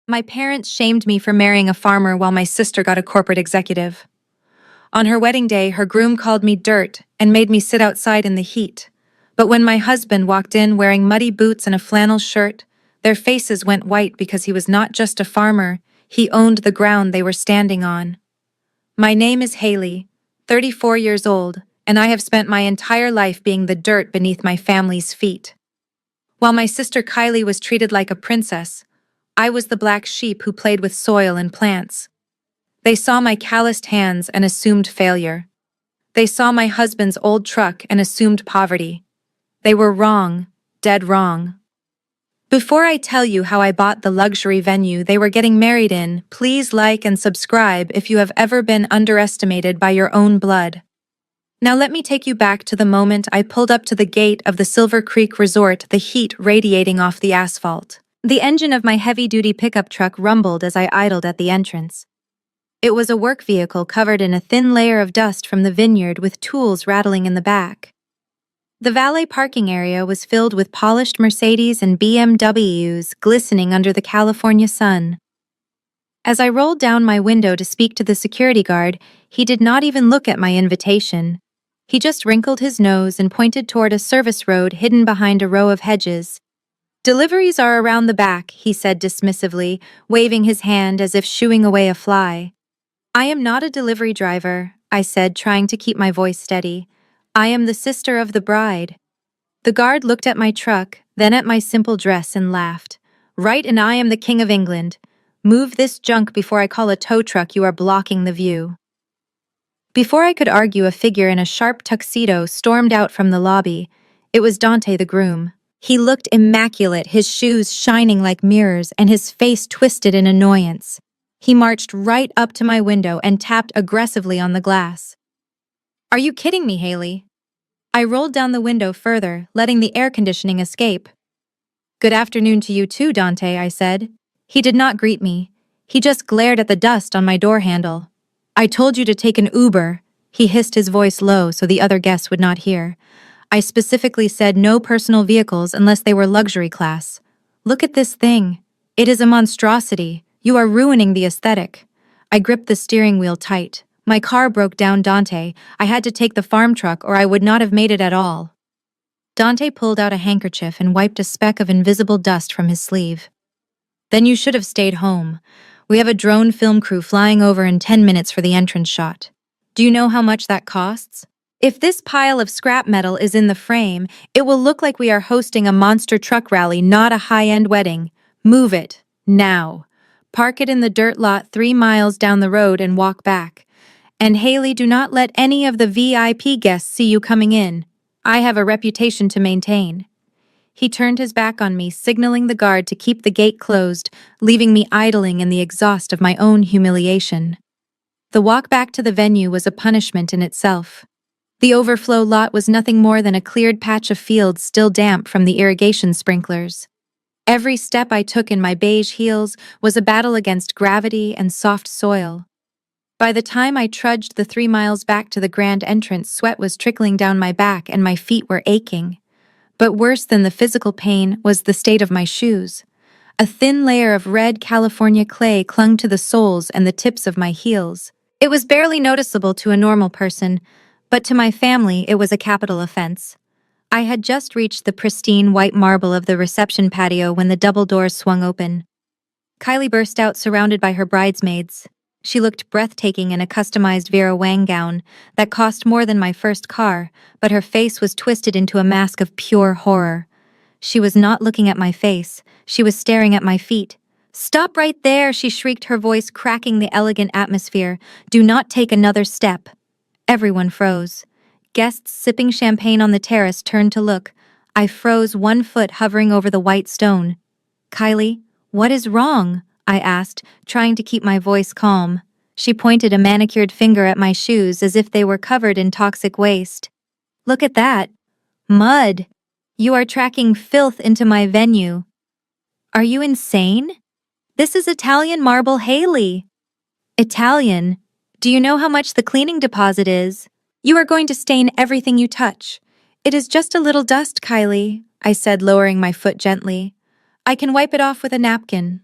My parents shamed me for marrying a farmer while my sister got a corporate executive. On her wedding day, her groom called me dirt and made me sit outside in the heat. But when my husband walked in wearing muddy boots and a flannel shirt, their faces went white because he was not just a farmer, he owned the ground they were standing on. My name is Haley, 34 years old, and I have spent my entire life being the dirt beneath my family's feet. While my sister Kylie was treated like a princess, I was the black sheep who played with soil and plants. They saw my calloused hands and assumed failure. They saw my husband's old truck and assumed poverty. They were wrong, dead wrong. Before I tell you how I bought the luxury venue they were getting married in, please like and subscribe if you have ever been underestimated by your own blood. Now let me take you back to the moment I pulled up to the gate of the Silver Creek Resort, the heat radiating off the asphalt. The engine of my heavy-duty pickup truck rumbled as I idled at the entrance. It was a work vehicle covered in a thin layer of dust from the vineyard with tools rattling in the back. The valet parking area was filled with polished Mercedes and BMWs glistening under the California sun. As I rolled down my window to speak to the security guard, he did not even look at my invitation. He just wrinkled his nose and pointed toward a service road hidden behind a row of hedges. "Deliveries are around the back," he said dismissively, waving his hand as if shooing away a fly. "I am not a delivery driver," I said, trying to keep my voice steady. "I am the sister of the bride." The guard looked at my truck, then at my simple dress and laughed. "Right, and I am the King of England. Move this junk before I call a tow truck, you are blocking the view." Before I could argue, a figure in a sharp tuxedo stormed out from the lobby. It was Dante, the groom. He looked immaculate, his shoes shining like mirrors and his face twisted in annoyance. He marched right up to my window and tapped aggressively on the glass. "Are you kidding me, Haley?" I rolled down the window further, letting the air conditioning escape. "Good afternoon to you too, Dante," I said. He did not greet me. He just glared at the dust on my door handle. "I told you to take an Uber." He hissed, his voice low so the other guests would not hear. "I specifically said no personal vehicles unless they were luxury class. Look at this thing. It is a monstrosity. You are ruining the aesthetic." I gripped the steering wheel tight. My car broke down, Dante. I had to take the farm truck or I would not have made it at all. Dante pulled out a handkerchief and wiped a speck of invisible dust from his sleeve. "Then you should have stayed home. We have a drone film crew flying over in 10 minutes for the entrance shot. Do you know how much that costs? If this pile of scrap metal is in the frame, it will look like we are hosting a monster truck rally, not a high-end wedding. Move it. Now. Park it in the dirt lot 3 miles down the road and walk back. And Haley, do not let any of the VIP guests see you coming in. I have a reputation to maintain." He turned his back on me, signaling the guard to keep the gate closed, leaving me idling in the exhaust of my own humiliation. The walk back to the venue was a punishment in itself. The overflow lot was nothing more than a cleared patch of fields still damp from the irrigation sprinklers. Every step I took in my beige heels was a battle against gravity and soft soil. By the time I trudged the 3 miles back to the grand entrance, sweat was trickling down my back and my feet were aching. But worse than the physical pain was the state of my shoes. A thin layer of red California clay clung to the soles and the tips of my heels. It was barely noticeable to a normal person, but to my family it was a capital offense. I had just reached the pristine white marble of the reception patio when the double doors swung open. Kylie burst out, surrounded by her bridesmaids. She looked breathtaking in a customized Vera Wang gown that cost more than my first car, but her face was twisted into a mask of pure horror. She was not looking at my face, she was staring at my feet. "Stop right there," she shrieked, her voice cracking the elegant atmosphere. "Do not take another step." Everyone froze. Guests sipping champagne on the terrace turned to look. I froze, one foot hovering over the white stone. "Kylie, what is wrong?" I asked, trying to keep my voice calm. She pointed a manicured finger at my shoes as if they were covered in toxic waste. "Look at that. Mud. You are tracking filth into my venue." "Are you insane? This is Italian marble, Haley." "Italian? Do you know how much the cleaning deposit is? You are going to stain everything you touch." "It is just a little dust, Kylie," I said, lowering my foot gently. "I can wipe it off with a napkin."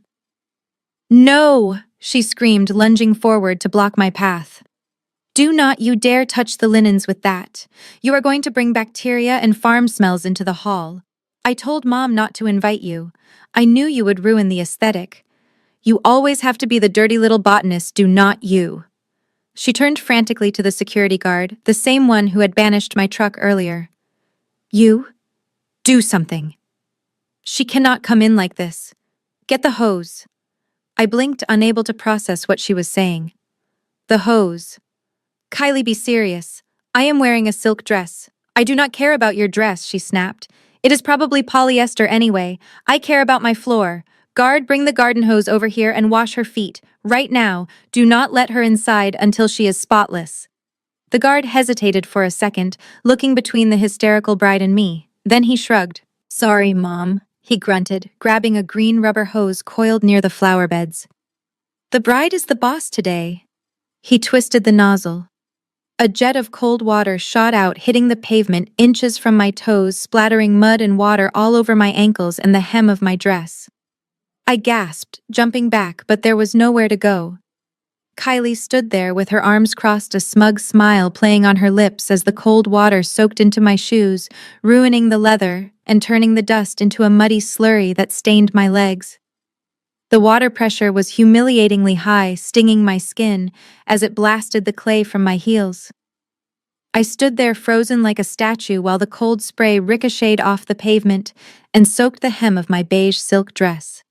No! She screamed, lunging forward to block my path. Do not you dare touch the linens with that. You are going to bring bacteria and farm smells into the hall. I told Mom not to invite you. I knew you would ruin the aesthetic. You always have to be the dirty little botanist, do not you. She turned frantically to the security guard, the same one who had banished my truck earlier. You? Do something. She cannot come in like this. Get the hose. I blinked, unable to process what she was saying. The hose. Kylie, be serious. I am wearing a silk dress. I do not care about your dress, she snapped. It is probably polyester anyway. I care about my floor. Guard, bring the garden hose over here and wash her feet. Right now. Do not let her inside until she is spotless. The guard hesitated for a second, looking between the hysterical bride and me. Then he shrugged. Sorry, Mom, he grunted, grabbing a green rubber hose coiled near the flower beds. The bride is the boss today. He twisted the nozzle. A jet of cold water shot out, hitting the pavement inches from my toes, splattering mud and water all over my ankles and the hem of my dress. I gasped, jumping back, but there was nowhere to go. Kylie stood there with her arms crossed, a smug smile playing on her lips as the cold water soaked into my shoes, ruining the leather and turning the dust into a muddy slurry that stained my legs. The water pressure was humiliatingly high, stinging my skin as it blasted the clay from my heels. I stood there frozen like a statue while the cold spray ricocheted off the pavement and soaked the hem of my beige silk dress.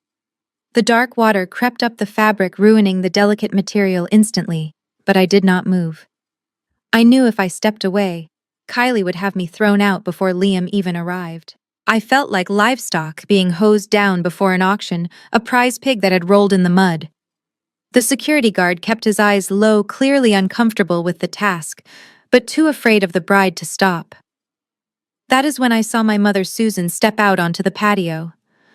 The dark water crept up the fabric, ruining the delicate material instantly, but I did not move. I knew if I stepped away, Kylie would have me thrown out before Liam even arrived. I felt like livestock being hosed down before an auction, a prize pig that had rolled in the mud. The security guard kept his eyes low, clearly uncomfortable with the task, but too afraid of the bride to stop. That is when I saw my mother Susan step out onto the patio.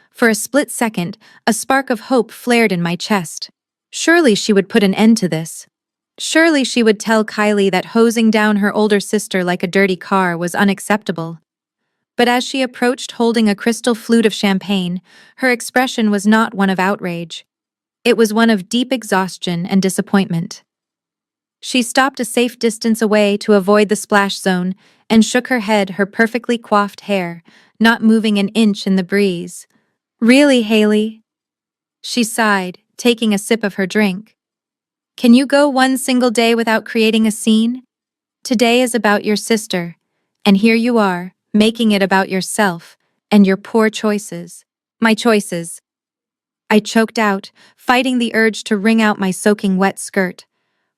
For a split second, a spark of hope flared in my chest. Surely she would put an end to this. Surely she would tell Kylie that hosing down her older sister like a dirty car was unacceptable. But as she approached holding a crystal flute of champagne, her expression was not one of outrage. It was one of deep exhaustion and disappointment. She stopped a safe distance away to avoid the splash zone and shook her head, her perfectly coiffed hair not moving an inch in the breeze. Really, Haley? She sighed, taking a sip of her drink. Can you go one single day without creating a scene? Today is about your sister, and here you are, making it about yourself and your poor choices. My choices. I choked out, fighting the urge to wring out my soaking wet skirt.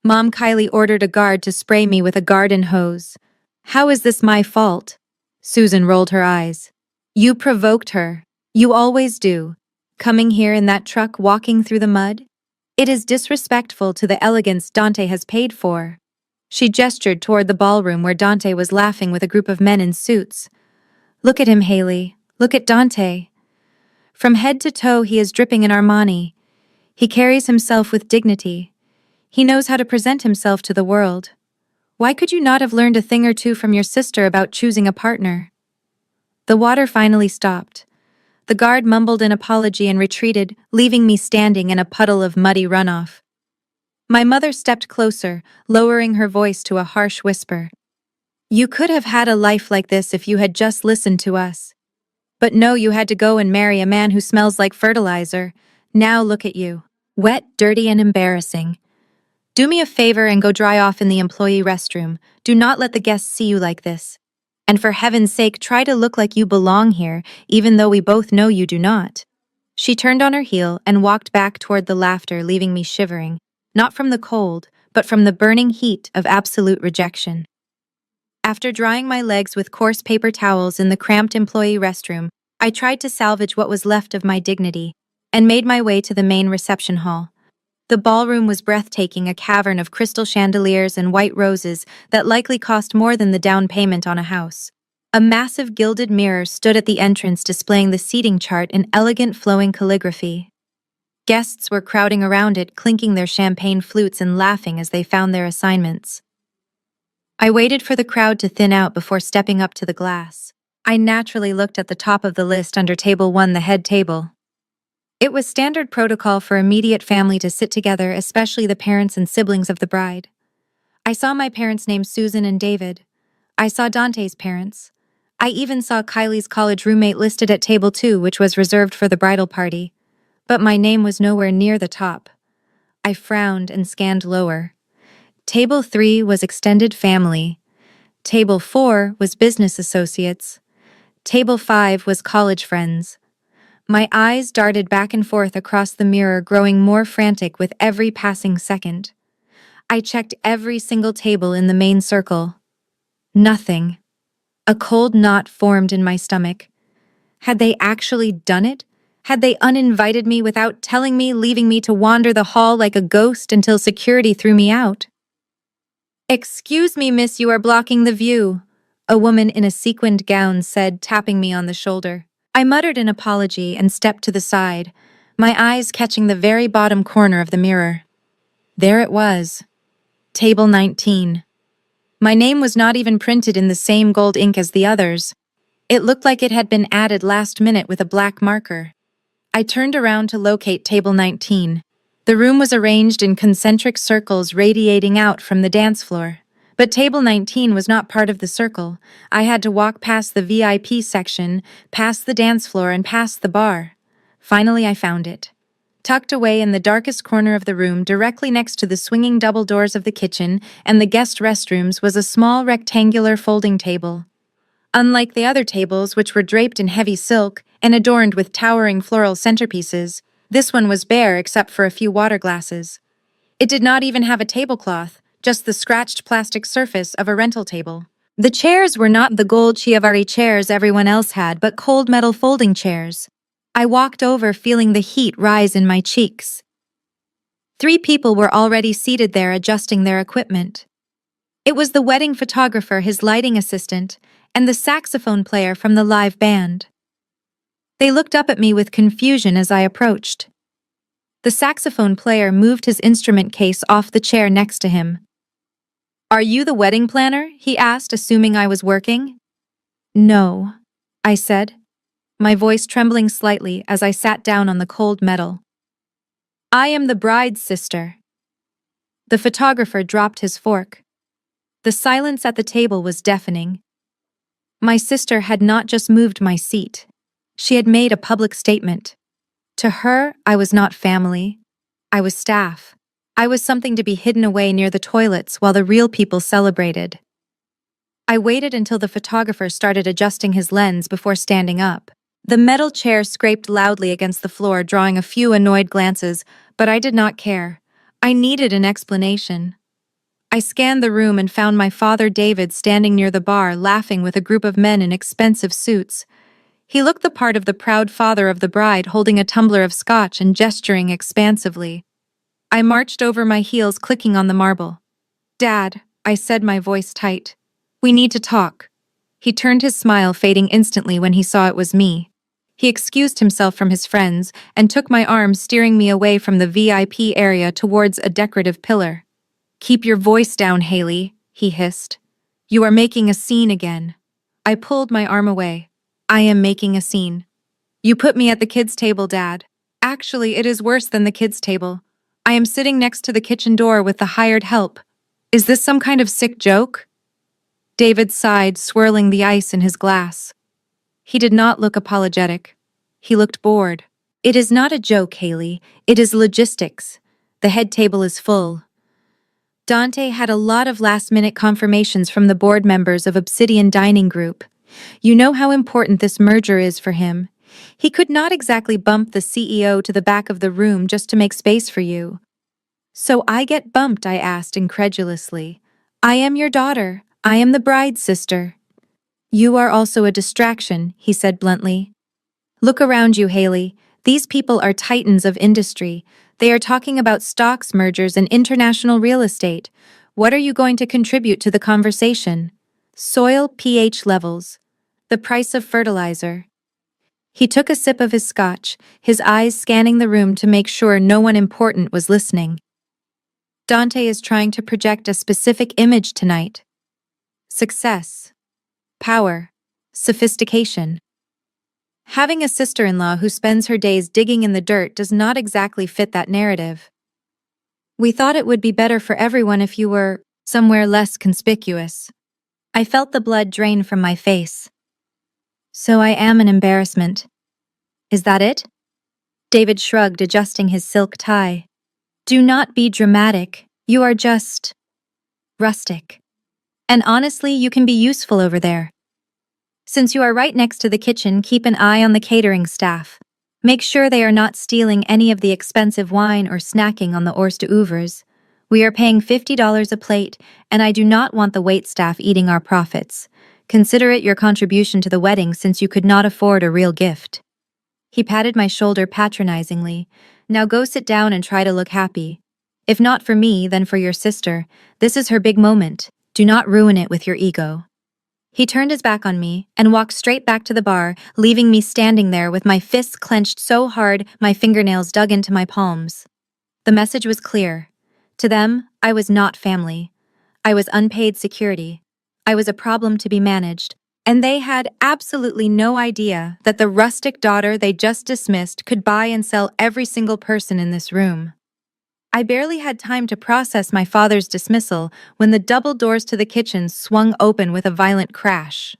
Mom, Kylie ordered a guard to spray me with a garden hose. How is this my fault? Susan rolled her eyes. You provoked her. You always do. Coming here in that truck, walking through the mud? It is disrespectful to the elegance Dante has paid for. She gestured toward the ballroom where Dante was laughing with a group of men in suits. Look at him, Haley. Look at Dante. From head to toe, he is dripping in Armani. He carries himself with dignity. He knows how to present himself to the world. Why could you not have learned a thing or two from your sister about choosing a partner? The water finally stopped. The guard mumbled an apology and retreated, leaving me standing in a puddle of muddy runoff. My mother stepped closer, lowering her voice to a harsh whisper. You could have had a life like this if you had just listened to us. But no, you had to go and marry a man who smells like fertilizer. Now look at you. Wet, dirty, and embarrassing. Do me a favor and go dry off in the employee restroom. Do not let the guests see you like this. And for heaven's sake, try to look like you belong here, even though we both know you do not. She turned on her heel and walked back toward the laughter, leaving me shivering, not from the cold, but from the burning heat of absolute rejection. After drying my legs with coarse paper towels in the cramped employee restroom, I tried to salvage what was left of my dignity and made my way to the main reception hall. The ballroom was breathtaking, a cavern of crystal chandeliers and white roses that likely cost more than the down payment on a house. A massive gilded mirror stood at the entrance, displaying the seating chart in elegant flowing calligraphy. Guests were crowding around it, clinking their champagne flutes and laughing as they found their assignments. I waited for the crowd to thin out before stepping up to the glass. I naturally looked at the top of the list under Table 1, the head table. It was standard protocol for immediate family to sit together, especially the parents and siblings of the bride. I saw my parents named Susan and David. I saw Dante's parents. I even saw Kylie's college roommate listed at table 2, which was reserved for the bridal party. But my name was nowhere near the top. I frowned and scanned lower. Table 3 was extended family. Table 4 was business associates. Table 5 was college friends. My eyes darted back and forth across the mirror, growing more frantic with every passing second. I checked every single table in the main circle. Nothing. A cold knot formed in my stomach. Had they actually done it? Had they uninvited me without telling me, leaving me to wander the hall like a ghost until security threw me out? "Excuse me, miss, you are blocking the view," a woman in a sequined gown said, tapping me on the shoulder. I muttered an apology and stepped to the side, my eyes catching the very bottom corner of the mirror. There it was. Table 19. My name was not even printed in the same gold ink as the others. It looked like it had been added last minute with a black marker. I turned around to locate table 19. The room was arranged in concentric circles radiating out from the dance floor. But table 19 was not part of the circle. I had to walk past the VIP section, past the dance floor, and past the bar. Finally, I found it. Tucked away in the darkest corner of the room, directly next to the swinging double doors of the kitchen and the guest restrooms, was a small rectangular folding table. Unlike the other tables, which were draped in heavy silk and adorned with towering floral centerpieces, this one was bare except for a few water glasses. It did not even have a tablecloth, just the scratched plastic surface of a rental table. The chairs were not the gold Chiavari chairs everyone else had, but cold metal folding chairs. I walked over, feeling the heat rise in my cheeks. 3 people were already seated there, adjusting their equipment. It was the wedding photographer, his lighting assistant, and the saxophone player from the live band. They looked up at me with confusion as I approached. The saxophone player moved his instrument case off the chair next to him. "Are you the wedding planner?" he asked, assuming I was working. "No," I said, my voice trembling slightly as I sat down on the cold metal. "I am the bride's sister." The photographer dropped his fork. The silence at the table was deafening. My sister had not just moved my seat. She had made a public statement. To her, I was not family. I was staff. I was something to be hidden away near the toilets while the real people celebrated. I waited until the photographer started adjusting his lens before standing up. The metal chair scraped loudly against the floor, drawing a few annoyed glances, but I did not care. I needed an explanation. I scanned the room and found my father David standing near the bar, laughing with a group of men in expensive suits. He looked the part of the proud father of the bride, holding a tumbler of scotch and gesturing expansively. I marched over my heels, clicking on the marble. "Dad," I said, my voice tight. "We need to talk." He turned, his smile fading instantly when he saw it was me. He excused himself from his friends and took my arm, steering me away from the VIP area towards a decorative pillar. "Keep your voice down, Haley," he hissed. "You are making a scene again." I pulled my arm away. "I am making a scene. You put me at the kids' table, Dad. Actually, it is worse than the kids' table. I am sitting next to the kitchen door with the hired help. Is this some kind of sick joke?" David sighed, swirling the ice in his glass. He did not look apologetic. He looked bored. "It is not a joke, Haley. It is logistics. The head table is full." Dante had a lot of last-minute confirmations from the board members of Obsidian Dining Group. You know how important this merger is for him. He could not exactly bump the CEO to the back of the room just to make space for you. "So I get bumped?" I asked incredulously. "I am your daughter. I am the bride's sister." "You are also a distraction," he said bluntly. "Look around you, Haley. These people are titans of industry. They are talking about stocks, mergers, and international real estate. What are you going to contribute to the conversation? Soil pH levels. The price of fertilizer." He took a sip of his scotch, his eyes scanning the room to make sure no one important was listening. "Dante is trying to project a specific image tonight. Success. Power. Sophistication. Having a sister-in-law who spends her days digging in the dirt does not exactly fit that narrative. We thought it would be better for everyone if you were somewhere less conspicuous. I felt the blood drain from my face. So I am an embarrassment. Is that it? David shrugged, adjusting his silk tie. Do not be dramatic. You are just rustic. And honestly, you can be useful over there. Since you are right next to the kitchen, keep an eye on the catering staff. Make sure they are not stealing any of the expensive wine or snacking on the Orste Oevers. We are paying $50 a plate, and I do not want the waitstaff eating our profits. Consider it your contribution to the wedding since you could not afford a real gift. He patted my shoulder patronizingly. Now go sit down and try to look happy. If not for me, then for your sister. This is her big moment. Do not ruin it with your ego. He turned his back on me and walked straight back to the bar, leaving me standing there with my fists clenched so hard my fingernails dug into my palms. The message was clear. To them, I was not family. I was unpaid security. I was a problem to be managed, and they had absolutely no idea that the rustic daughter they just dismissed could buy and sell every single person in this room. I barely had time to process my father's dismissal when the double doors to the kitchen swung open with a violent crash.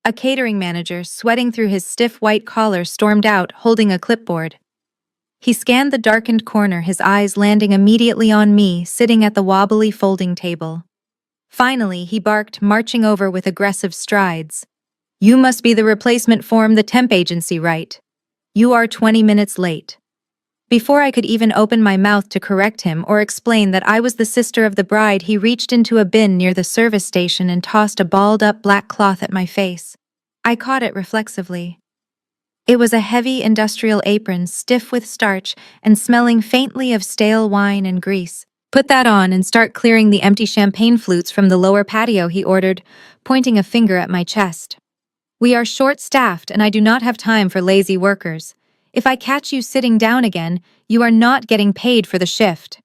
A catering manager, sweating through his stiff white collar, stormed out, holding a clipboard. He scanned the darkened corner, his eyes landing immediately on me, sitting at the wobbly folding table. Finally, he barked, marching over with aggressive strides. You must be the replacement form the temp agency, right? You are 20 minutes late. Before I could even open my mouth to correct him or explain that I was the sister of the bride, he reached into a bin near the service station and tossed a balled-up black cloth at my face. I caught it reflexively. It was a heavy industrial apron, stiff with starch and smelling faintly of stale wine and grease. Put that on and start clearing the empty champagne flutes from the lower patio, he ordered, pointing a finger at my chest. We are short-staffed and I do not have time for lazy workers. If I catch you sitting down again, you are not getting paid for the shift.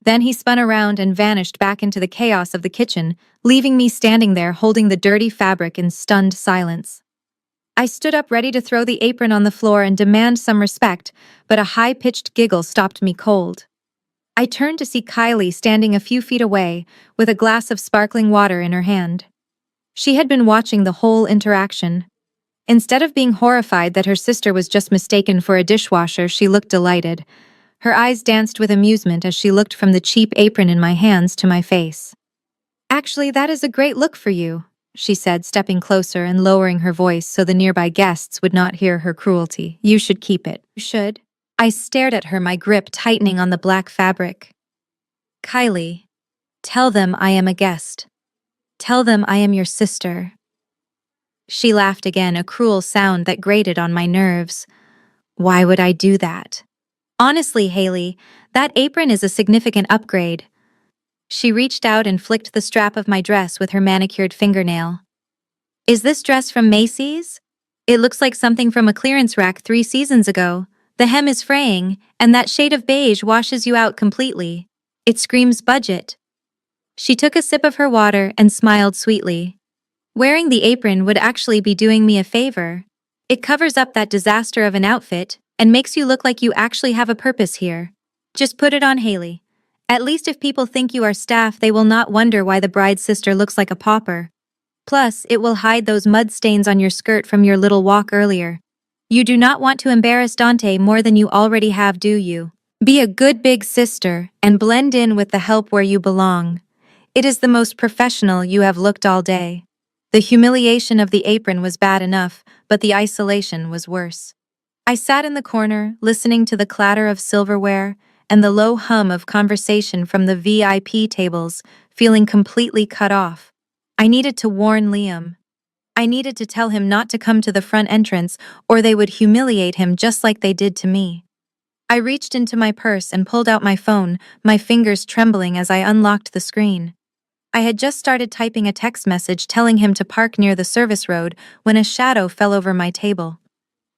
Then he spun around and vanished back into the chaos of the kitchen, leaving me standing there holding the dirty fabric in stunned silence. I stood up ready to throw the apron on the floor and demand some respect, but a high-pitched giggle stopped me cold. I turned to see Kylie standing a few feet away, with a glass of sparkling water in her hand. She had been watching the whole interaction. Instead of being horrified that her sister was just mistaken for a dishwasher, she looked delighted. Her eyes danced with amusement as she looked from the cheap apron in my hands to my face. Actually, that is a great look for you, she said, stepping closer and lowering her voice so the nearby guests would not hear her cruelty. You should keep it. You should. I stared at her, my grip tightening on the black fabric. Kylie, tell them I am a guest. Tell them I am your sister. She laughed again, a cruel sound that grated on my nerves. Why would I do that? Honestly, Haley, that apron is a significant upgrade. She reached out and flicked the strap of my dress with her manicured fingernail. Is this dress from Macy's? It looks like something from a clearance rack 3 seasons ago. The hem is fraying, and that shade of beige washes you out completely. It screams budget. She took a sip of her water and smiled sweetly. Wearing the apron would actually be doing me a favor. It covers up that disaster of an outfit and makes you look like you actually have a purpose here. Just put it on, Haley. At least if people think you are staff, they will not wonder why the bride's sister looks like a pauper. Plus, it will hide those mud stains on your skirt from your little walk earlier. You do not want to embarrass Dante more than you already have, do you? Be a good big sister and blend in with the help where you belong. It is the most professional you have looked all day. The humiliation of the apron was bad enough, but the isolation was worse. I sat in the corner, listening to the clatter of silverware and the low hum of conversation from the VIP tables, feeling completely cut off. I needed to warn Liam. I needed to tell him not to come to the front entrance, or they would humiliate him just like they did to me. I reached into my purse and pulled out my phone, my fingers trembling as I unlocked the screen. I had just started typing a text message telling him to park near the service road when a shadow fell over my table.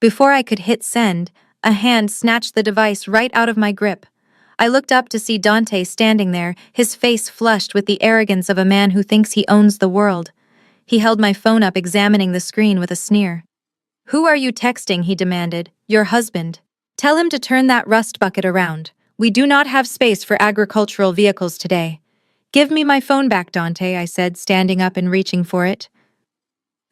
Before I could hit send, a hand snatched the device right out of my grip. I looked up to see Dante standing there, his face flushed with the arrogance of a man who thinks he owns the world. He held my phone up, examining the screen with a sneer. Who are you texting? He demanded. Your husband. Tell him to turn that rust bucket around. We do not have space for agricultural vehicles today. Give me my phone back, Dante, I said, standing up and reaching for it.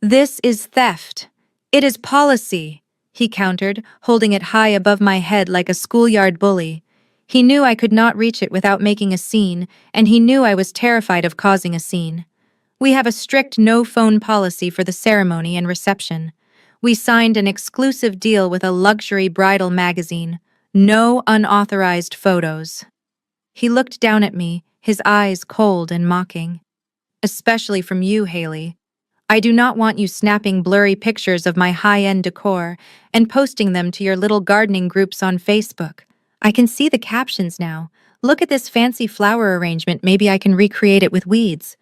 This is theft. It is policy, he countered, holding it high above my head like a schoolyard bully. He knew I could not reach it without making a scene, and he knew I was terrified of causing a scene. We have a strict no-phone policy for the ceremony and reception. We signed an exclusive deal with a luxury bridal magazine. No unauthorized photos. He looked down at me, his eyes cold and mocking. Especially from you, Haley. I do not want you snapping blurry pictures of my high-end decor and posting them to your little gardening groups on Facebook. I can see the captions now. Look at this fancy flower arrangement, maybe I can recreate it with weeds.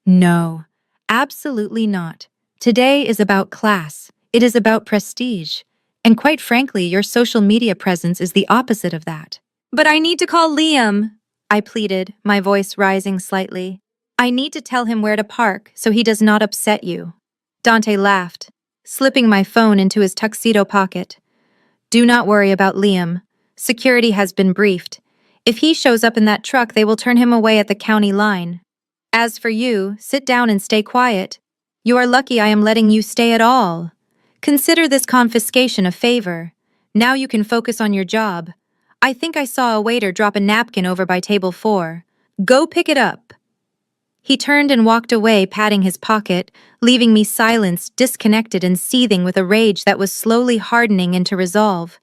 No, absolutely not. Today is about class. It is about prestige. And quite frankly, your social media presence is the opposite of that. But I need to call Liam, I pleaded, my voice rising slightly. I need to tell him where to park so he does not upset you. Dante laughed, slipping my phone into his tuxedo pocket. Do not worry about Liam. Security has been briefed. If he shows up in that truck, they will turn him away at the county line. As for you, sit down and stay quiet. You are lucky I am letting you stay at all. Consider this confiscation a favor. Now you can focus on your job. I think I saw a waiter drop a napkin over by table 4. Go pick it up. He turned and walked away, patting his pocket, leaving me silenced, disconnected, and seething with a rage that was slowly hardening into resolve.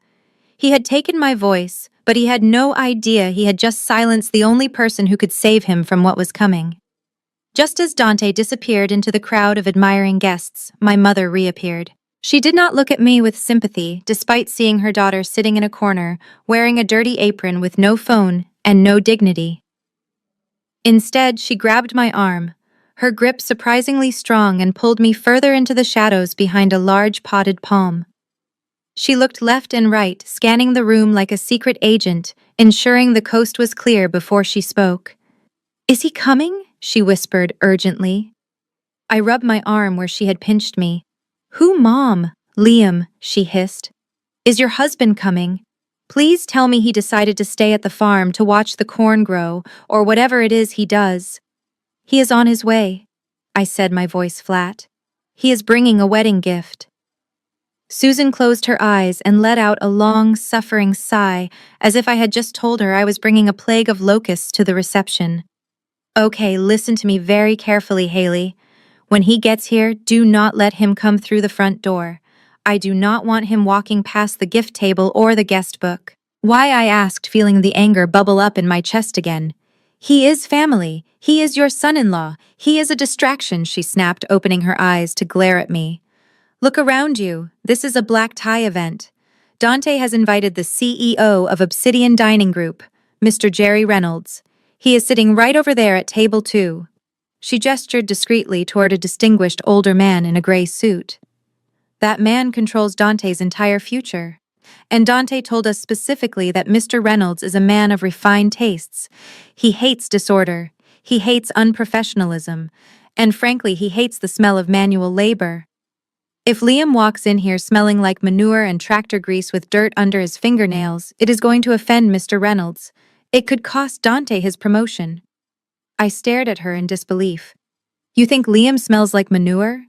He had taken my voice, but he had no idea he had just silenced the only person who could save him from what was coming. Just as Dante disappeared into the crowd of admiring guests, my mother reappeared. She did not look at me with sympathy, despite seeing her daughter sitting in a corner, wearing a dirty apron with no phone and no dignity. Instead, she grabbed my arm, her grip surprisingly strong, and pulled me further into the shadows behind a large potted palm. She looked left and right, scanning the room like a secret agent, ensuring the coast was clear before she spoke. Is he coming? She whispered urgently. I rubbed my arm where she had pinched me. Who, Mom? Liam, she hissed. Is your husband coming? Please tell me he decided to stay at the farm to watch the corn grow, or whatever it is he does. He is on his way, I said, my voice flat. He is bringing a wedding gift. Susan closed her eyes and let out a long, suffering sigh, as if I had just told her I was bringing a plague of locusts to the reception. Okay, listen to me very carefully, Haley. When he gets here, do not let him come through the front door. I do not want him walking past the gift table or the guest book. Why, I asked, feeling the anger bubble up in my chest again. He is family. He is your son-in-law. He is a distraction, she snapped, opening her eyes to glare at me. Look around you. This is a black tie event. Dante has invited the CEO of Obsidian Dining Group, Mr. Jerry Reynolds. He is sitting right over there at table 2. She gestured discreetly toward a distinguished older man in a gray suit. That man controls Dante's entire future. And Dante told us specifically that Mr. Reynolds is a man of refined tastes. He hates disorder. He hates unprofessionalism. And frankly, he hates the smell of manual labor. If Liam walks in here smelling like manure and tractor grease with dirt under his fingernails, it is going to offend Mr. Reynolds. It could cost Dante his promotion. I stared at her in disbelief. You think Liam smells like manure?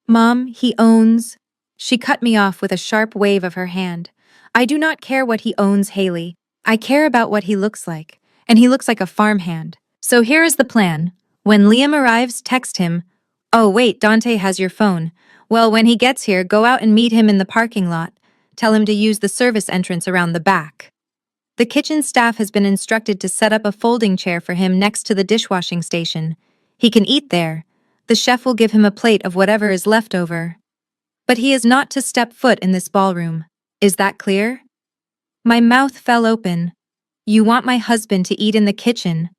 Mom, he owns... She cut me off with a sharp wave of her hand. I do not care what he owns, Haley. I care about what he looks like. And he looks like a farmhand. So here is the plan. When Liam arrives, text him. Oh, wait, Dante has your phone. Well, when he gets here, go out and meet him in the parking lot. Tell him to use the service entrance around the back. The kitchen staff has been instructed to set up a folding chair for him next to the dishwashing station. He can eat there. The chef will give him a plate of whatever is left over. But he is not to step foot in this ballroom. Is that clear? My mouth fell open. You want my husband to eat in the kitchen?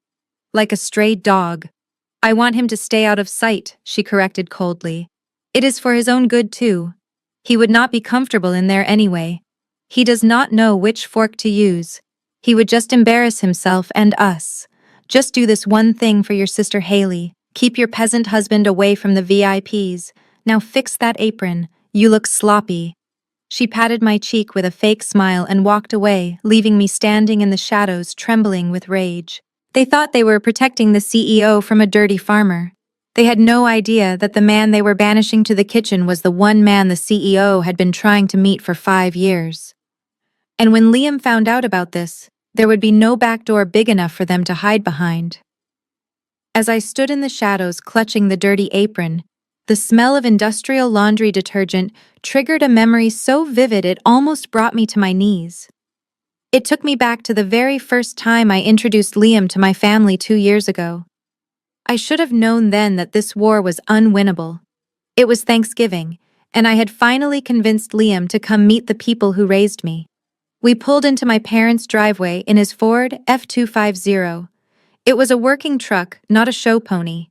Like a stray dog. I want him to stay out of sight, she corrected coldly. It is for his own good too. He would not be comfortable in there anyway. He does not know which fork to use. He would just embarrass himself and us. Just do this one thing for your sister Haley. Keep your peasant husband away from the VIPs. Now fix that apron. You look sloppy. She patted my cheek with a fake smile and walked away, leaving me standing in the shadows, trembling with rage. They thought they were protecting the CEO from a dirty farmer. They had no idea that the man they were banishing to the kitchen was the one man the CEO had been trying to meet for 5 years. And when Liam found out about this, there would be no back door big enough for them to hide behind. As I stood in the shadows clutching the dirty apron, the smell of industrial laundry detergent triggered a memory so vivid it almost brought me to my knees. It took me back to the very first time I introduced Liam to my family 2 years ago. I should have known then that this war was unwinnable. It was Thanksgiving, and I had finally convinced Liam to come meet the people who raised me. We pulled into my parents' driveway in his Ford F-250. It was a working truck, not a show pony.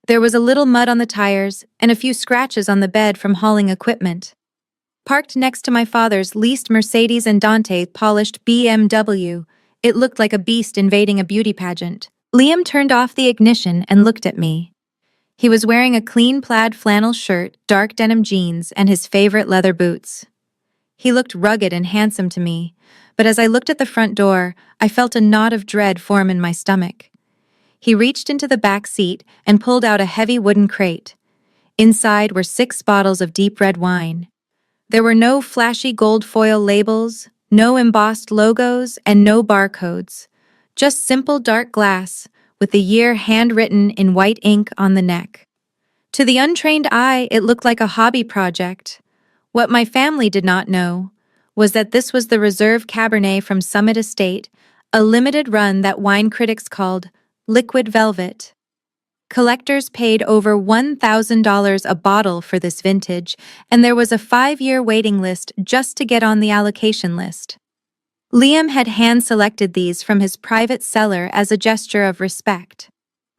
There was a little mud on the tires and a few scratches on the bed from hauling equipment. Parked next to my father's leased Mercedes and Dante polished BMW, it looked like a beast invading a beauty pageant. Liam turned off the ignition and looked at me. He was wearing a clean plaid flannel shirt, dark denim jeans, and his favorite leather boots. He looked rugged and handsome to me, but as I looked at the front door, I felt a knot of dread form in my stomach. He reached into the back seat and pulled out a heavy wooden crate. Inside were 6 bottles of deep red wine. There were no flashy gold foil labels, no embossed logos, and no barcodes. Just simple dark glass, with the year handwritten in white ink on the neck. To the untrained eye, it looked like a hobby project. What my family did not know was that this was the Reserve Cabernet from Summit Estate, a limited run that wine critics called Liquid Velvet. Collectors paid over $1,000 a bottle for this vintage, and there was a 5-year waiting list just to get on the allocation list. Liam had hand-selected these from his private cellar as a gesture of respect.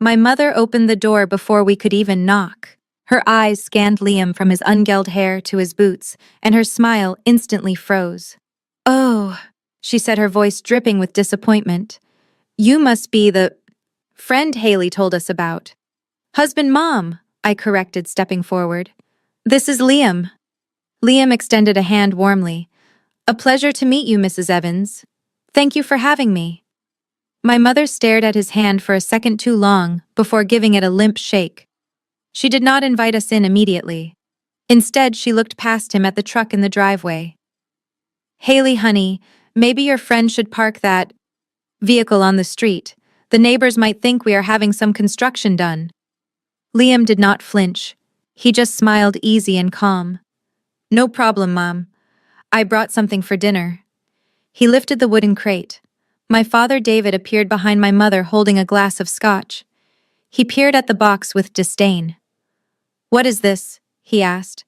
My mother opened the door before we could even knock. Her eyes scanned Liam from his ungelled hair to his boots, and her smile instantly froze. "Oh," she said, her voice dripping with disappointment. "You must be the friend Haley told us about." "Husband, Mom," I corrected, stepping forward. "This is Liam." Liam extended a hand warmly. "A pleasure to meet you, Mrs. Evans. Thank you for having me." My mother stared at his hand for a second too long before giving it a limp shake. She did not invite us in immediately. Instead, she looked past him at the truck in the driveway. "Haley, honey, maybe your friend should park that vehicle on the street. The neighbors might think we are having some construction done." Liam did not flinch. He just smiled easy and calm. "No problem, Mom. I brought something for dinner." He lifted the wooden crate. My father David appeared behind my mother holding a glass of scotch. He peered at the box with disdain. "What is this?" he asked.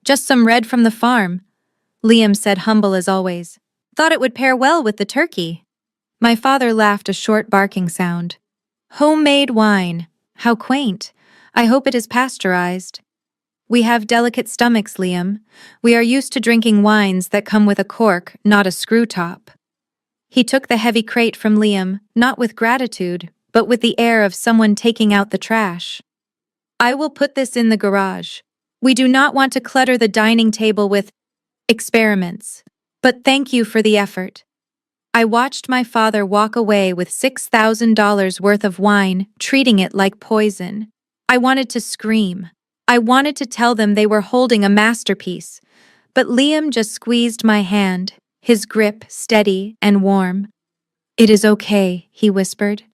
"Just some red from the farm," Liam said, humble as always. "Thought it would pair well with the turkey." My father laughed, a short barking sound. "Homemade wine. How quaint. I hope it is pasteurized." "We have delicate stomachs, Liam. We are used to drinking wines that come with a cork, not a screw top." He took the heavy crate from Liam, not with gratitude, but with the air of someone taking out the trash. "I will put this in the garage. We do not want to clutter the dining table with experiments. But thank you for the effort." I watched my father walk away with $6,000 worth of wine, treating it like poison. I wanted to scream. I wanted to tell them they were holding a masterpiece. But Liam just squeezed my hand, his grip steady and warm. "It is okay," he whispered.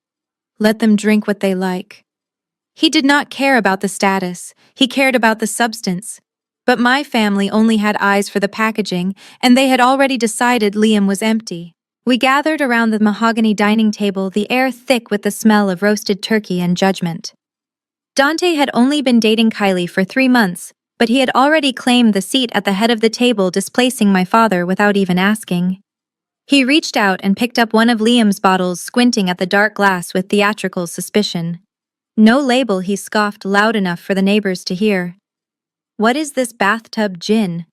"Let them drink what they like." He did not care about the status, he cared about the substance. But my family only had eyes for the packaging, and they had already decided Liam was empty. We gathered around the mahogany dining table, the air thick with the smell of roasted turkey and judgment. Dante had only been dating Kylie for 3 months, but he had already claimed the seat at the head of the table, displacing my father without even asking. He reached out and picked up one of Liam's bottles, squinting at the dark glass with theatrical suspicion. "No label," he scoffed loud enough for the neighbors to hear. "What is this bathtub gin?"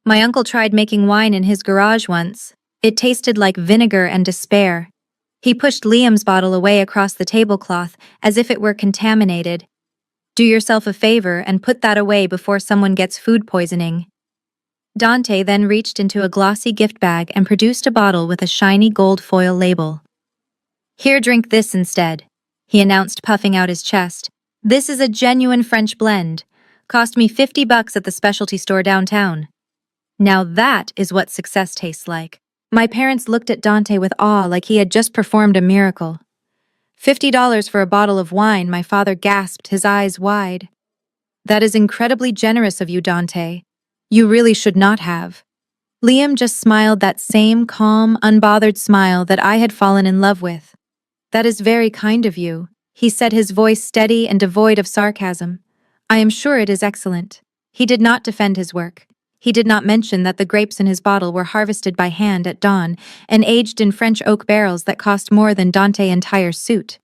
My uncle tried making wine in his garage once. It tasted like vinegar and despair. He pushed Liam's bottle away across the tablecloth as if it were contaminated. Do yourself a favor and put that away before someone gets food poisoning. Dante then reached into a glossy gift bag and produced a bottle with a shiny gold foil label. Here, drink this instead, he announced, puffing out his chest. This is a genuine French blend. Cost me $50 at the specialty store downtown. Now that is what success tastes like. My parents looked at Dante with awe like he had just performed a miracle. $50 for a bottle of wine, my father gasped, his eyes wide. That is incredibly generous of you, Dante. You really should not have. Liam just smiled that same calm, unbothered smile that I had fallen in love with. That is very kind of you, he said, his voice steady and devoid of sarcasm. I am sure it is excellent. He did not defend his work. He did not mention that the grapes in his bottle were harvested by hand at dawn and aged in French oak barrels that cost more than Dante's entire suit.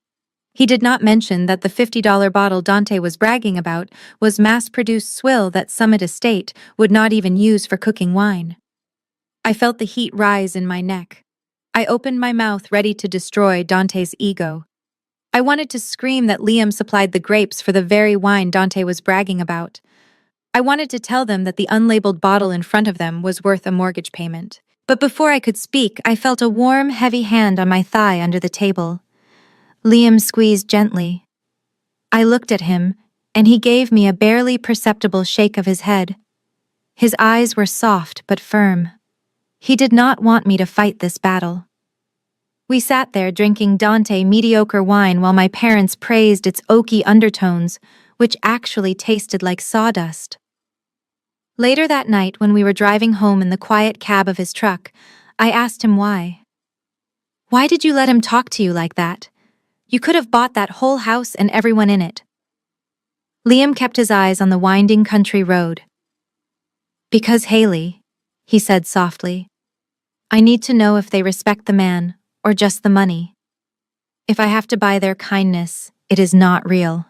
He did not mention that the $50 bottle Dante was bragging about was mass-produced swill that Summit Estate would not even use for cooking wine. I felt the heat rise in my neck. I opened my mouth ready to destroy Dante's ego. I wanted to scream that Liam supplied the grapes for the very wine Dante was bragging about. I wanted to tell them that the unlabeled bottle in front of them was worth a mortgage payment. But before I could speak, I felt a warm, heavy hand on my thigh under the table. Liam squeezed gently. I looked at him, and he gave me a barely perceptible shake of his head. His eyes were soft but firm. He did not want me to fight this battle. We sat there drinking Dante mediocre wine while my parents praised its oaky undertones, which actually tasted like sawdust. Later that night, when we were driving home in the quiet cab of his truck, I asked him why. Why did you let him talk to you like that? You could have bought that whole house and everyone in it. Liam kept his eyes on the winding country road. Because Haley, he said softly, I need to know if they respect the man or just the money. If I have to buy their kindness, it is not real.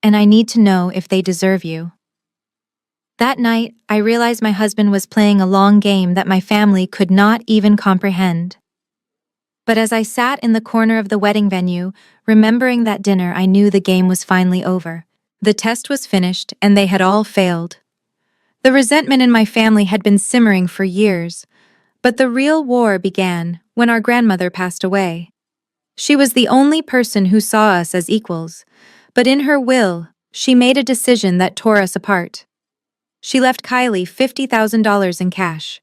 And I need to know if they deserve you. That night, I realized my husband was playing a long game that my family could not even comprehend. But as I sat in the corner of the wedding venue, remembering that dinner, I knew the game was finally over. The test was finished, and they had all failed. The resentment in my family had been simmering for years, but the real war began when our grandmother passed away. She was the only person who saw us as equals, but in her will, she made a decision that tore us apart. She left Kylie $50,000 in cash.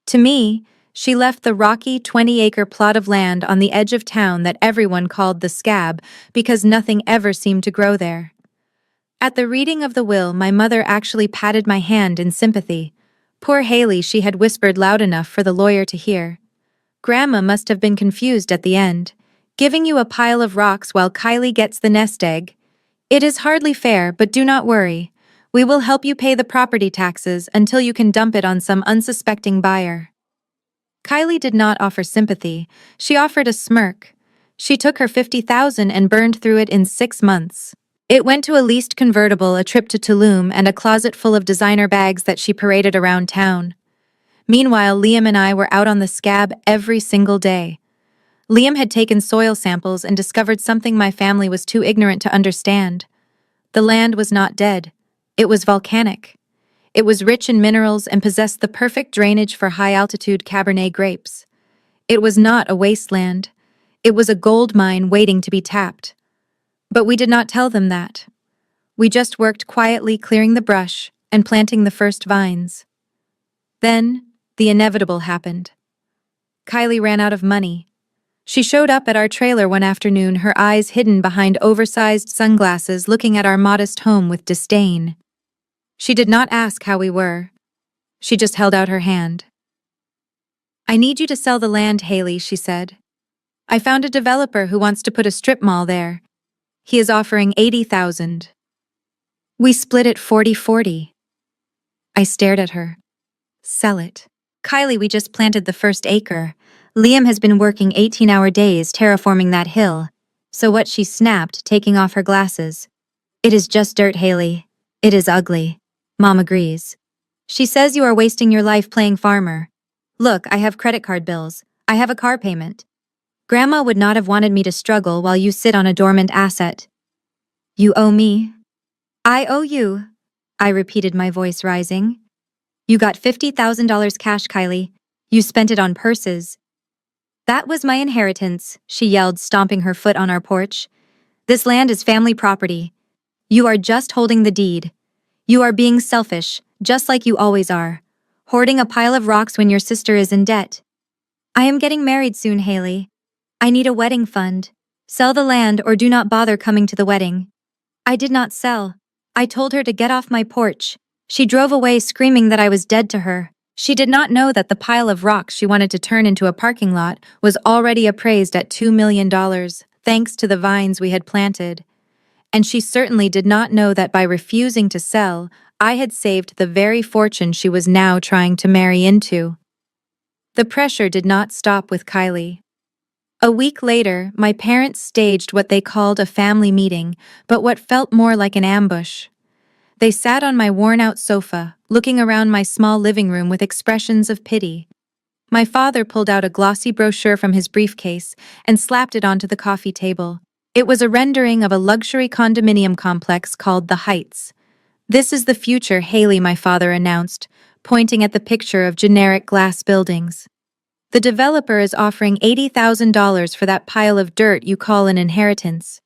To me, she left the rocky 20-acre plot of land on the edge of town that everyone called the Scab because nothing ever seemed to grow there. At the reading of the will, my mother actually patted my hand in sympathy. Poor Haley, she had whispered loud enough for the lawyer to hear. Grandma must have been confused at the end. Giving you a pile of rocks while Kylie gets the nest egg. It is hardly fair, but do not worry. We will help you pay the property taxes until you can dump it on some unsuspecting buyer. Kylie did not offer sympathy. She offered a smirk. She took her $50,000 and burned through it in 6 months. It went to a leased convertible, a trip to Tulum, and a closet full of designer bags that she paraded around town. Meanwhile, Liam and I were out on the Scab every single day. Liam had taken soil samples and discovered something my family was too ignorant to understand. The land was not dead. It was volcanic. It was rich in minerals and possessed the perfect drainage for high-altitude Cabernet grapes. It was not a wasteland. It was a gold mine waiting to be tapped. But we did not tell them that. We just worked quietly, clearing the brush and planting the first vines. Then, the inevitable happened. Kylie ran out of money. She showed up at our trailer one afternoon, her eyes hidden behind oversized sunglasses, looking at our modest home with disdain. She did not ask how we were. She just held out her hand. I need you to sell the land, Haley, she said. I found a developer who wants to put a strip mall there. He is offering $80,000. We split it 40-40. I stared at her. Sell it. Kylie, we just planted the first acre. Liam has been working 18-hour days terraforming that hill. So what? She snapped, taking off her glasses. It is just dirt, Haley. It is ugly. Mom agrees. She says you are wasting your life playing farmer. Look, I have credit card bills. I have a car payment. Grandma would not have wanted me to struggle while you sit on a dormant asset. You owe me. I owe you, I repeated, my voice rising. You got $50,000 cash, Kylie. You spent it on purses. That was my inheritance, she yelled, stomping her foot on our porch. This land is family property. You are just holding the deed. You are being selfish, just like you always are. Hoarding a pile of rocks when your sister is in debt. I am getting married soon, Haley. I need a wedding fund. Sell the land or do not bother coming to the wedding. I did not sell. I told her to get off my porch. She drove away screaming that I was dead to her. She did not know that the pile of rocks she wanted to turn into a parking lot was already appraised at $2 million, thanks to the vines we had planted. And she certainly did not know that by refusing to sell, I had saved the very fortune she was now trying to marry into. The pressure did not stop with Kylie. A week later, my parents staged what they called a family meeting, but what felt more like an ambush. They sat on my worn-out sofa, looking around my small living room with expressions of pity. My father pulled out a glossy brochure from his briefcase and slapped it onto the coffee table. It was a rendering of a luxury condominium complex called The Heights. This is the future, Haley, my father announced, pointing at the picture of generic glass buildings. The developer is offering $80,000 for that pile of dirt you call an inheritance.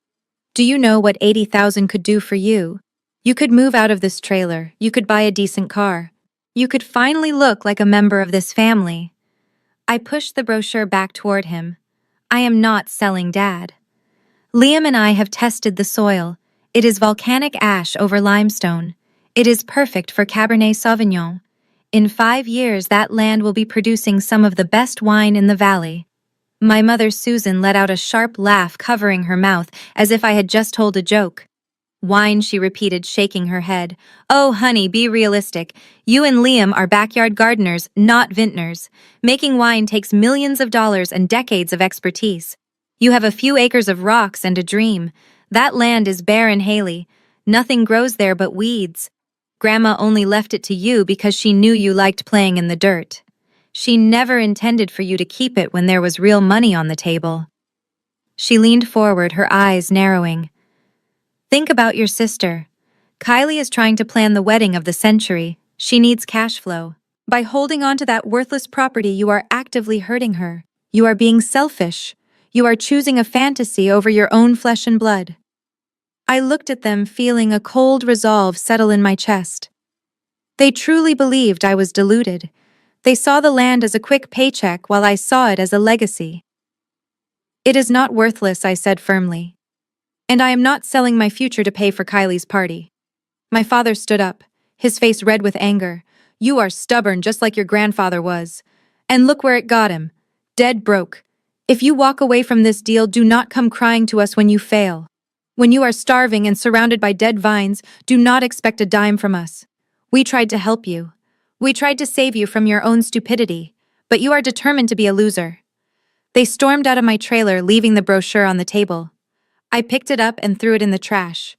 Do you know what $80,000 could do for you? You could move out of this trailer, you could buy a decent car. You could finally look like a member of this family. I pushed the brochure back toward him. I am not selling, Dad. Liam and I have tested the soil. It is volcanic ash over limestone. It is perfect for Cabernet Sauvignon. In 5 years, that land will be producing some of the best wine in the valley. My mother, Susan, let out a sharp laugh, covering her mouth as if I had just told a joke. Wine, she repeated, shaking her head. Oh, honey, be realistic. You and Liam are backyard gardeners, not vintners. Making wine takes millions of dollars and decades of expertise. You have a few acres of rocks and a dream. That land is barren, Haley. Nothing grows there but weeds. Grandma only left it to you because she knew you liked playing in the dirt. She never intended for you to keep it when there was real money on the table. She leaned forward, her eyes narrowing. Think about your sister. Kylie is trying to plan the wedding of the century. She needs cash flow. By holding on to that worthless property, you are actively hurting her. You are being selfish. You are choosing a fantasy over your own flesh and blood. I looked at them, feeling a cold resolve settle in my chest. They truly believed I was deluded. They saw the land as a quick paycheck while I saw it as a legacy. It is not worthless, I said firmly. And I am not selling my future to pay for Kylie's party. My father stood up, his face red with anger. You are stubborn, just like your grandfather was. And look where it got him. Dead broke. If you walk away from this deal, do not come crying to us when you fail. When you are starving and surrounded by dead vines, do not expect a dime from us. We tried to help you. We tried to save you from your own stupidity, but you are determined to be a loser. They stormed out of my trailer, leaving the brochure on the table. I picked it up and threw it in the trash.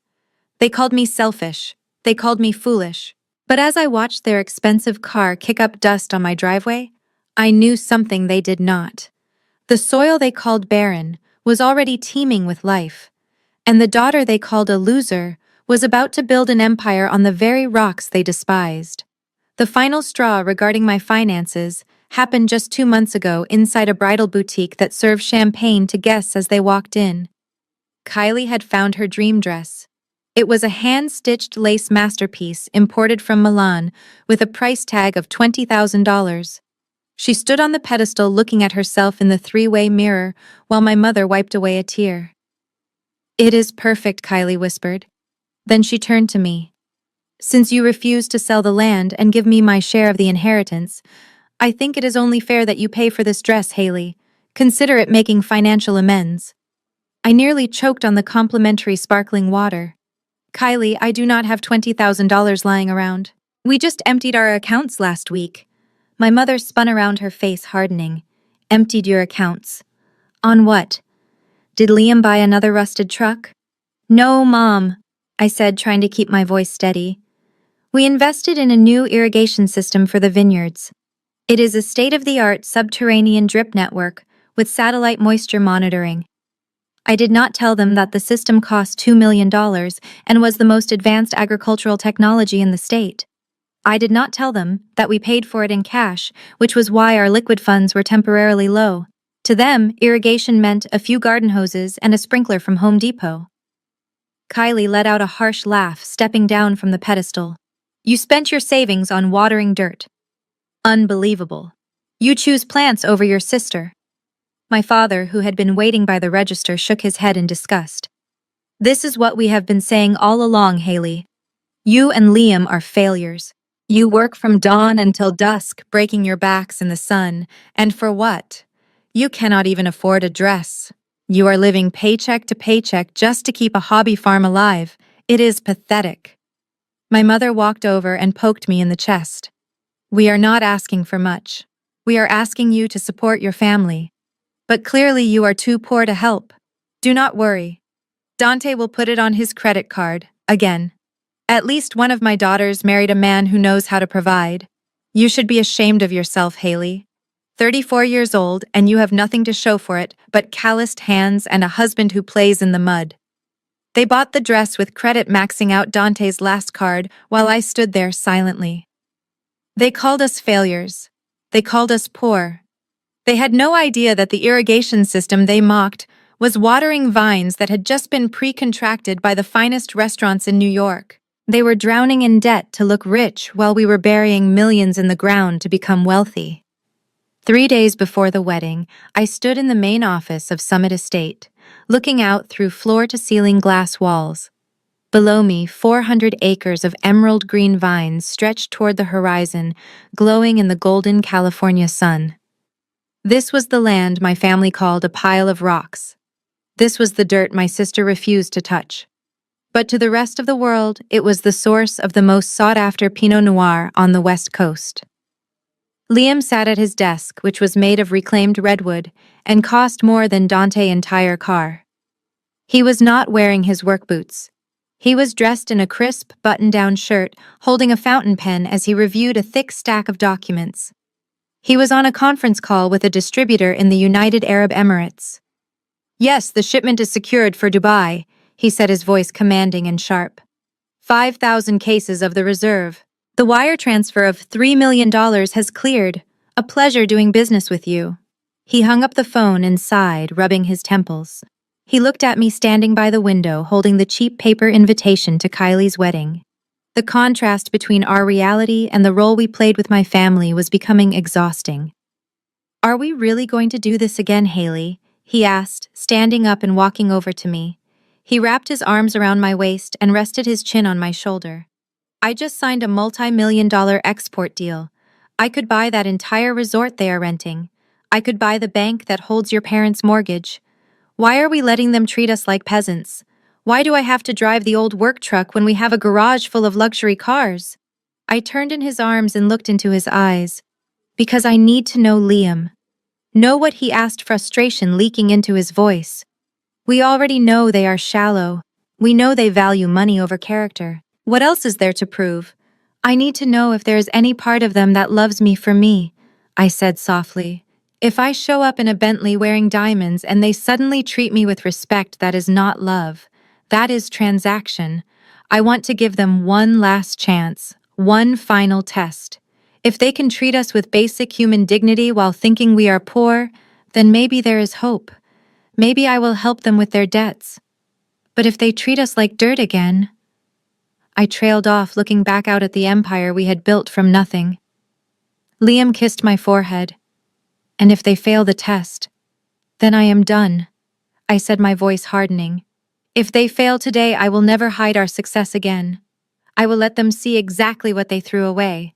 They called me selfish. They called me foolish. But as I watched their expensive car kick up dust on my driveway, I knew something they did not. The soil they called barren was already teeming with life. And the daughter they called a loser was about to build an empire on the very rocks they despised. The final straw regarding my finances happened just 2 months ago inside a bridal boutique that served champagne to guests as they walked in. Kylie had found her dream dress. It was a hand-stitched lace masterpiece imported from Milan with a price tag of $20,000. She stood on the pedestal looking at herself in the 3-way mirror while my mother wiped away a tear. It is perfect, Kylie whispered. Then she turned to me. Since you refuse to sell the land and give me my share of the inheritance, I think it is only fair that you pay for this dress, Haley. Consider it making financial amends. I nearly choked on the complimentary sparkling water. Kylie, I do not have $20,000 lying around. We just emptied our accounts last week. My mother spun around, her face hardening. Emptied your accounts? On what? Did Liam buy another rusted truck? No, Mom, I said, trying to keep my voice steady. We invested in a new irrigation system for the vineyards. It is a state-of-the-art subterranean drip network with satellite moisture monitoring. I did not tell them that the system cost $2 million and was the most advanced agricultural technology in the state. I did not tell them that we paid for it in cash, which was why our liquid funds were temporarily low. To them, irrigation meant a few garden hoses and a sprinkler from Home Depot. Kylie let out a harsh laugh, stepping down from the pedestal. You spent your savings on watering dirt. Unbelievable. You choose plants over your sister. My father, who had been waiting by the register, shook his head in disgust. This is what we have been saying all along, Haley. You and Liam are failures. You work from dawn until dusk, breaking your backs in the sun, and for what? You cannot even afford a dress. You are living paycheck to paycheck just to keep a hobby farm alive. It is pathetic. My mother walked over and poked me in the chest. We are not asking for much. We are asking you to support your family. But clearly you are too poor to help. Do not worry. Dante will put it on his credit card, again. At least one of my daughters married a man who knows how to provide. You should be ashamed of yourself, Haley. 34 years old, and you have nothing to show for it but calloused hands and a husband who plays in the mud. They bought the dress with credit, maxing out Dante's last card while I stood there silently. They called us failures. They called us poor. They had no idea that the irrigation system they mocked was watering vines that had just been pre-contracted by the finest restaurants in New York. They were drowning in debt to look rich while we were burying millions in the ground to become wealthy. 3 days before the wedding, I stood in the main office of Summit Estate, looking out through floor-to-ceiling glass walls. Below me, 400 acres of emerald green vines stretched toward the horizon, glowing in the golden California sun. This was the land my family called a pile of rocks. This was the dirt my sister refused to touch. But to the rest of the world, it was the source of the most sought-after Pinot Noir on the West Coast. Liam sat at his desk, which was made of reclaimed redwood and cost more than Dante's entire car. He was not wearing his work boots. He was dressed in a crisp, button-down shirt, holding a fountain pen as he reviewed a thick stack of documents. He was on a conference call with a distributor in the United Arab Emirates. Yes, the shipment is secured for Dubai, he said, his voice commanding and sharp. 5,000 cases of the reserve. The wire transfer of $3 million has cleared. A pleasure doing business with you. He hung up the phone and sighed, rubbing his temples. He looked at me standing by the window, holding the cheap paper invitation to Kylie's wedding. The contrast between our reality and the role we played with my family was becoming exhausting. Are we really going to do this again, Haley? He asked, standing up and walking over to me. He wrapped his arms around my waist and rested his chin on my shoulder. I just signed a multi-million-dollar export deal. I could buy that entire resort they are renting. I could buy the bank that holds your parents' mortgage. Why are we letting them treat us like peasants? Why do I have to drive the old work truck when we have a garage full of luxury cars? I turned in his arms and looked into his eyes. Because I need to know Liam. Know what he asked, frustration leaking into his voice. We already know they are shallow. We know they value money over character. What else is there to prove? I need to know if there is any part of them that loves me for me, I said softly. If I show up in a Bentley wearing diamonds and they suddenly treat me with respect, that is not love. That is transaction. I want to give them one last chance, one final test. If they can treat us with basic human dignity while thinking we are poor, then maybe there is hope. Maybe I will help them with their debts. But if they treat us like dirt again... I trailed off, looking back out at the empire we had built from nothing. Liam kissed my forehead. And if they fail the test, then I am done, I said, my voice hardening. If they fail today, I will never hide our success again. I will let them see exactly what they threw away.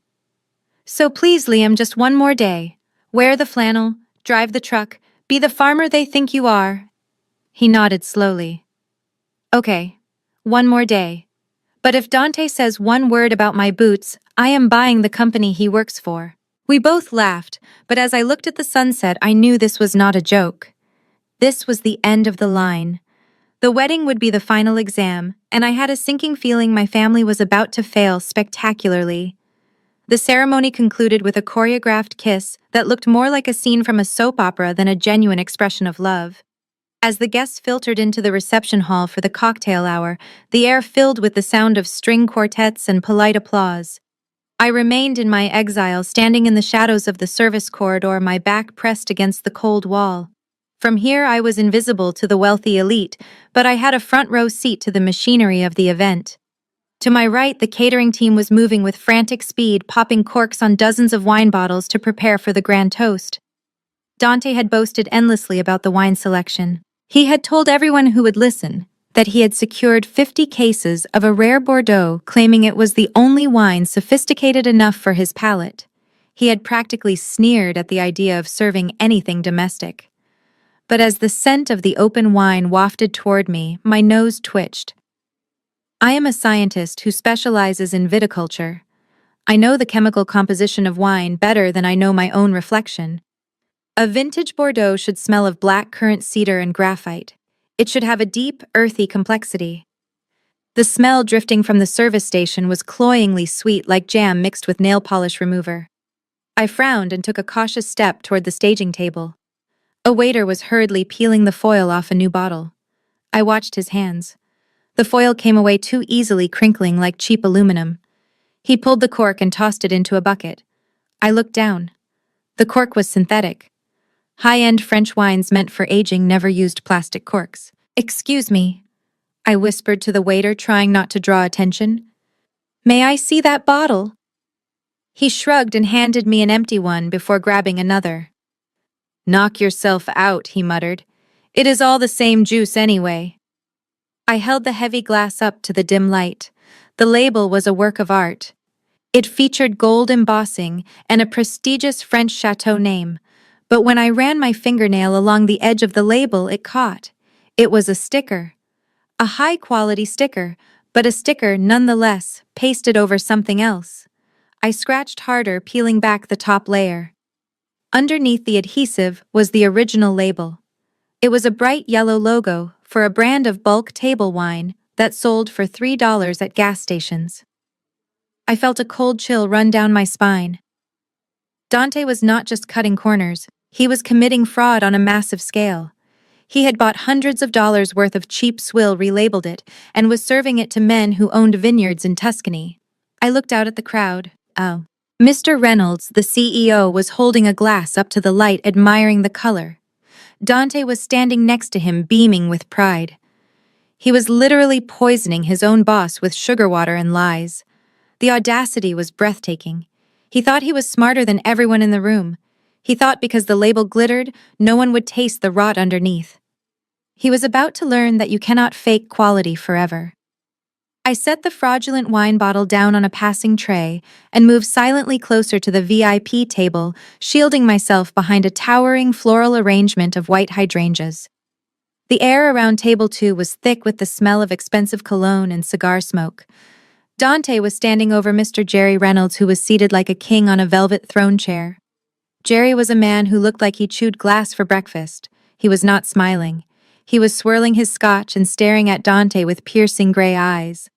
So please, Liam, just one more day. Wear the flannel, drive the truck, be the farmer they think you are. He nodded slowly. Okay, one more day. But if Dante says one word about my boots, I am buying the company he works for. We both laughed, but as I looked at the sunset, I knew this was not a joke. This was the end of the line. The wedding would be the final exam, and I had a sinking feeling my family was about to fail spectacularly. The ceremony concluded with a choreographed kiss that looked more like a scene from a soap opera than a genuine expression of love. As the guests filtered into the reception hall for the cocktail hour, the air filled with the sound of string quartets and polite applause. I remained in my exile, standing in the shadows of the service corridor, my back pressed against the cold wall. From here I was invisible to the wealthy elite, but I had a front row seat to the machinery of the event. To my right, the catering team was moving with frantic speed, popping corks on dozens of wine bottles to prepare for the grand toast. Dante had boasted endlessly about the wine selection. He had told everyone who would listen that he had secured 50 cases of a rare Bordeaux, claiming it was the only wine sophisticated enough for his palate. He had practically sneered at the idea of serving anything domestic. But as the scent of the open wine wafted toward me, my nose twitched. I am a scientist who specializes in viticulture. I know the chemical composition of wine better than I know my own reflection. A vintage Bordeaux should smell of black currant cedar and graphite. It should have a deep, earthy complexity. The smell drifting from the service station was cloyingly sweet, like jam mixed with nail polish remover. I frowned and took a cautious step toward the staging table. A waiter was hurriedly peeling the foil off a new bottle. I watched his hands. The foil came away too easily, crinkling like cheap aluminum. He pulled the cork and tossed it into a bucket. I looked down. The cork was synthetic. High-end French wines meant for aging never used plastic corks. "Excuse me," I whispered to the waiter, trying not to draw attention. "May I see that bottle?" He shrugged and handed me an empty one before grabbing another. "Knock yourself out," he muttered. "It is all the same juice anyway." I held the heavy glass up to the dim light. The label was a work of art. It featured gold embossing and a prestigious French chateau name. But when I ran my fingernail along the edge of the label, it caught. It was a sticker. A high-quality sticker, but a sticker nonetheless, pasted over something else. I scratched harder, peeling back the top layer. Underneath the adhesive was the original label. It was a bright yellow logo for a brand of bulk table wine that sold for $3 at gas stations. I felt a cold chill run down my spine. Dante was not just cutting corners. He was committing fraud on a massive scale. He had bought hundreds of dollars worth of cheap swill, relabeled it, and was serving it to men who owned vineyards in Tuscany. I looked out at the crowd. Oh. Mr. Reynolds, the CEO, was holding a glass up to the light, admiring the color. Dante was standing next to him, beaming with pride. He was literally poisoning his own boss with sugar water and lies. The audacity was breathtaking. He thought he was smarter than everyone in the room. He thought because the label glittered, no one would taste the rot underneath. He was about to learn that you cannot fake quality forever. I set the fraudulent wine bottle down on a passing tray and moved silently closer to the VIP table, shielding myself behind a towering floral arrangement of white hydrangeas. The air around table 2 was thick with the smell of expensive cologne and cigar smoke. Dante was standing over Mr. Jerry Reynolds, who was seated like a king on a velvet throne chair. Jerry was a man who looked like he chewed glass for breakfast. He was not smiling. He was swirling his scotch and staring at Dante with piercing gray eyes.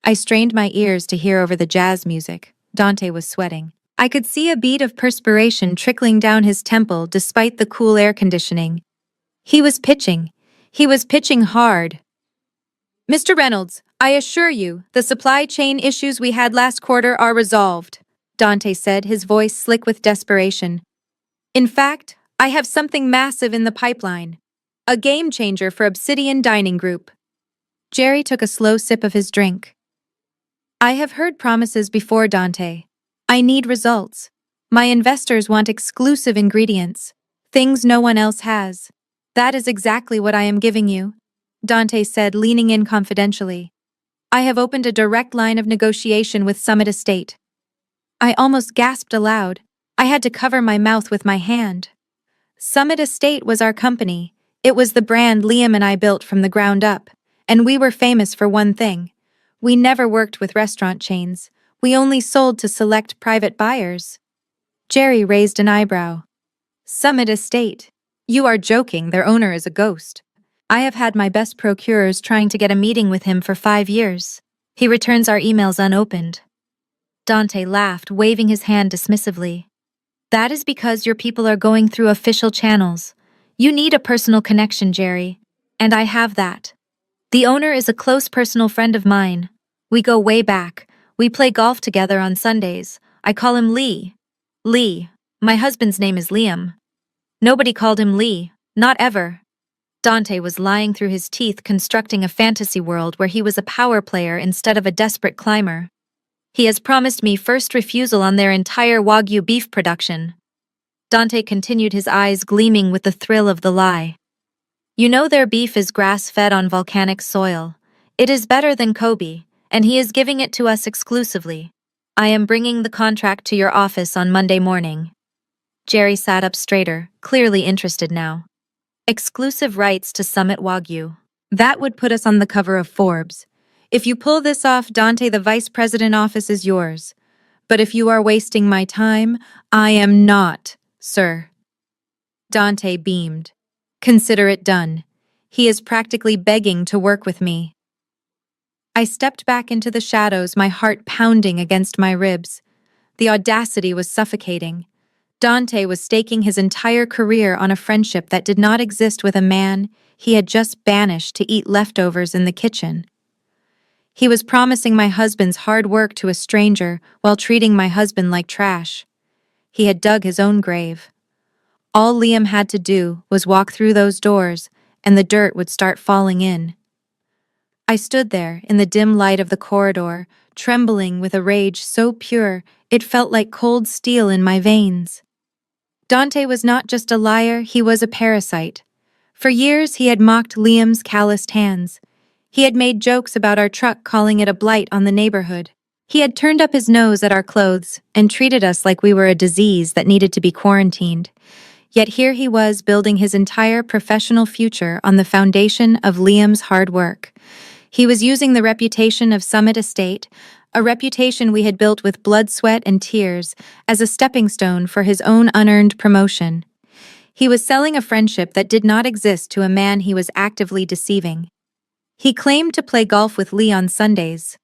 I strained my ears to hear over the jazz music. Dante was sweating. I could see a bead of perspiration trickling down his temple despite the cool air conditioning. He was pitching. He was pitching hard. "Mr. Reynolds, I assure you, the supply chain issues we had last quarter are resolved," Dante said, his voice slick with desperation. "In fact, I have something massive in the pipeline. A game changer for Obsidian Dining Group." Jerry took a slow sip of his drink. "I have heard promises before, Dante. I need results. My investors want exclusive ingredients, things no one else has. That is exactly what I am giving you," Dante said, leaning in confidentially. "I have opened a direct line of negotiation with Summit Estate." I almost gasped aloud. I had to cover my mouth with my hand. Summit Estate was our company. It was the brand Liam and I built from the ground up. And we were famous for one thing. We never worked with restaurant chains. We only sold to select private buyers. Jerry raised an eyebrow. "Summit Estate. You are joking, their owner is a ghost. I have had my best procurers trying to get a meeting with him for 5 years. He returns our emails unopened." Dante laughed, waving his hand dismissively. "That is because your people are going through official channels. You need a personal connection, Jerry. And I have that. The owner is a close personal friend of mine. We go way back. We play golf together on Sundays. I call him Lee. Lee. My husband's name is Liam. Nobody called him Lee. Not ever. Dante was lying through his teeth constructing a fantasy world where he was a power player instead of a desperate climber. He has promised me first refusal on their entire Wagyu beef production. Dante continued, his eyes gleaming with the thrill of the lie. You know their beef is grass-fed on volcanic soil. It is better than Kobe, and he is giving it to us exclusively. I am bringing the contract to your office on Monday morning. Jerry sat up straighter, clearly interested now. Exclusive rights to Summit Wagyu. That would put us on the cover of Forbes. If you pull this off, Dante, the vice president office is yours. But if you are wasting my time, I am not, sir. Dante beamed. Consider it done. He is practically begging to work with me. I stepped back into the shadows, my heart pounding against my ribs. The audacity was suffocating. Dante was staking his entire career on a friendship that did not exist with a man he had just banished to eat leftovers in the kitchen. He was promising my husband's hard work to a stranger while treating my husband like trash. He had dug his own grave. All Liam had to do was walk through those doors, and the dirt would start falling in. I stood there in the dim light of the corridor, trembling with a rage so pure it felt like cold steel in my veins. Dante was not just a liar, he was a parasite. For years he had mocked Liam's calloused hands. He had made jokes about our truck, calling it a blight on the neighborhood. He had turned up his nose at our clothes and treated us like we were a disease that needed to be quarantined. Yet here he was building his entire professional future on the foundation of Liam's hard work. He was using the reputation of Summit Estate, a reputation we had built with blood, sweat, and tears, as a stepping stone for his own unearned promotion. He was selling a friendship that did not exist to a man he was actively deceiving. He claimed to play golf with Lee on Sundays.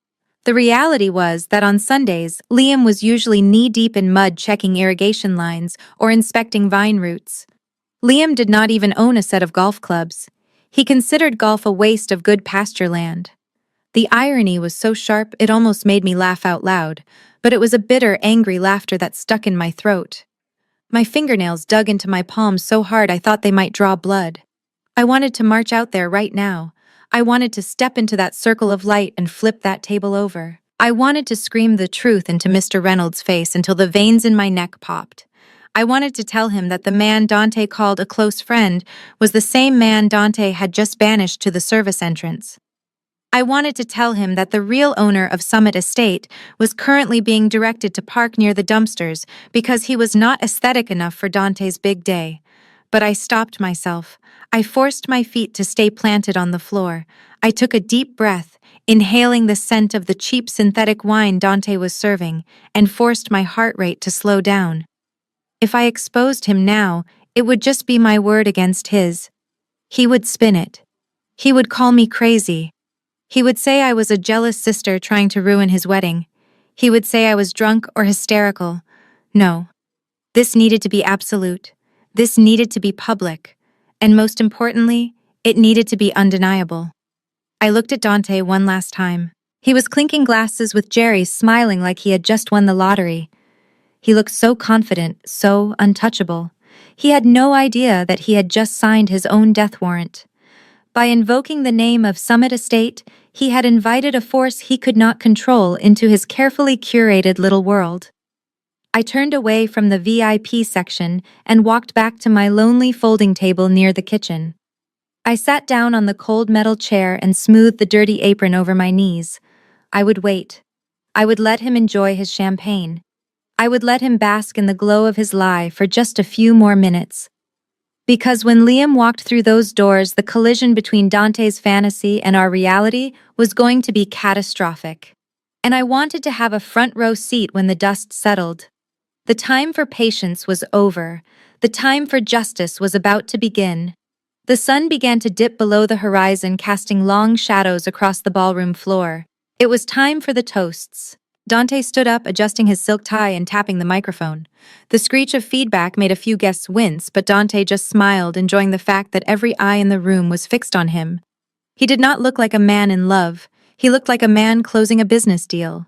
The reality was that on Sundays, Liam was usually knee-deep in mud checking irrigation lines or inspecting vine roots. Liam did not even own a set of golf clubs. He considered golf a waste of good pasture land. The irony was so sharp it almost made me laugh out loud, but it was a bitter, angry laughter that stuck in my throat. My fingernails dug into my palms so hard I thought they might draw blood. I wanted to march out there right now. I wanted to step into that circle of light and flip that table over. I wanted to scream the truth into Mr. Reynolds' face until the veins in my neck popped. I wanted to tell him that the man Dante called a close friend was the same man Dante had just banished to the service entrance. I wanted to tell him that the real owner of Summit Estate was currently being directed to park near the dumpsters because he was not aesthetic enough for Dante's big day. But I stopped myself. I forced my feet to stay planted on the floor. I took a deep breath, inhaling the scent of the cheap synthetic wine Dante was serving, and forced my heart rate to slow down. If I exposed him now, it would just be my word against his. He would spin it. He would call me crazy. He would say I was a jealous sister trying to ruin his wedding. He would say I was drunk or hysterical. No. This needed to be absolute. This needed to be public. And most importantly, it needed to be undeniable. I looked at Dante one last time. He was clinking glasses with Jerry, smiling like he had just won the lottery. He looked so confident, so untouchable. He had no idea that he had just signed his own death warrant. By invoking the name of Summit Estate, he had invited a force he could not control into his carefully curated little world. I turned away from the VIP section and walked back to my lonely folding table near the kitchen. I sat down on the cold metal chair and smoothed the dirty apron over my knees. I would wait. I would let him enjoy his champagne. I would let him bask in the glow of his lie for just a few more minutes. Because when Liam walked through those doors, the collision between Dante's fantasy and our reality was going to be catastrophic. And I wanted to have a front row seat when the dust settled. The time for patience was over. The time for justice was about to begin. The sun began to dip below the horizon, casting long shadows across the ballroom floor. It was time for the toasts. Dante stood up, adjusting his silk tie and tapping the microphone. The screech of feedback made a few guests wince, but Dante just smiled, enjoying the fact that every eye in the room was fixed on him. He did not look like a man in love. He looked like a man closing a business deal.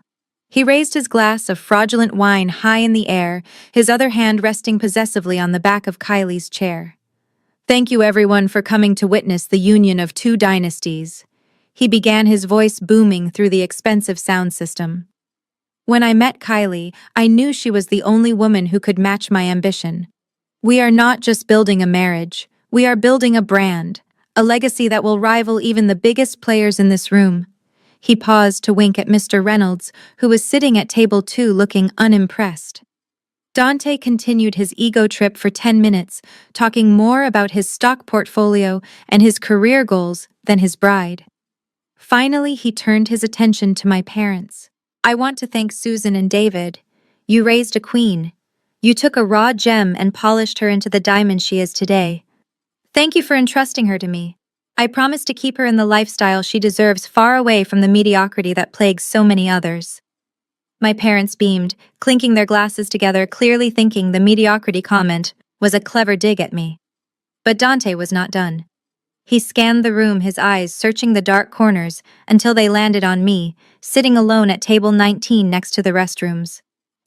He raised his glass of fraudulent wine high in the air, his other hand resting possessively on the back of Kylie's chair. "Thank you everyone for coming to witness the union of two dynasties." He began, his voice booming through the expensive sound system. When I met Kylie, I knew she was the only woman who could match my ambition. We are not just building a marriage, we are building a brand, a legacy that will rival even the biggest players in this room. He paused to wink at Mr. Reynolds, who was sitting at table 2 looking unimpressed. Dante continued his ego trip for 10 minutes, talking more about his stock portfolio and his career goals than his bride. Finally, he turned his attention to my parents. "I want to thank Susan and David. You raised a queen. You took a raw gem and polished her into the diamond she is today. Thank you for entrusting her to me. I promise to keep her in the lifestyle she deserves, far away from the mediocrity that plagues so many others." My parents beamed, clinking their glasses together, clearly thinking the mediocrity comment was a clever dig at me. But Dante was not done. He scanned the room, his eyes searching the dark corners until they landed on me, sitting alone at table 19 next to the restrooms.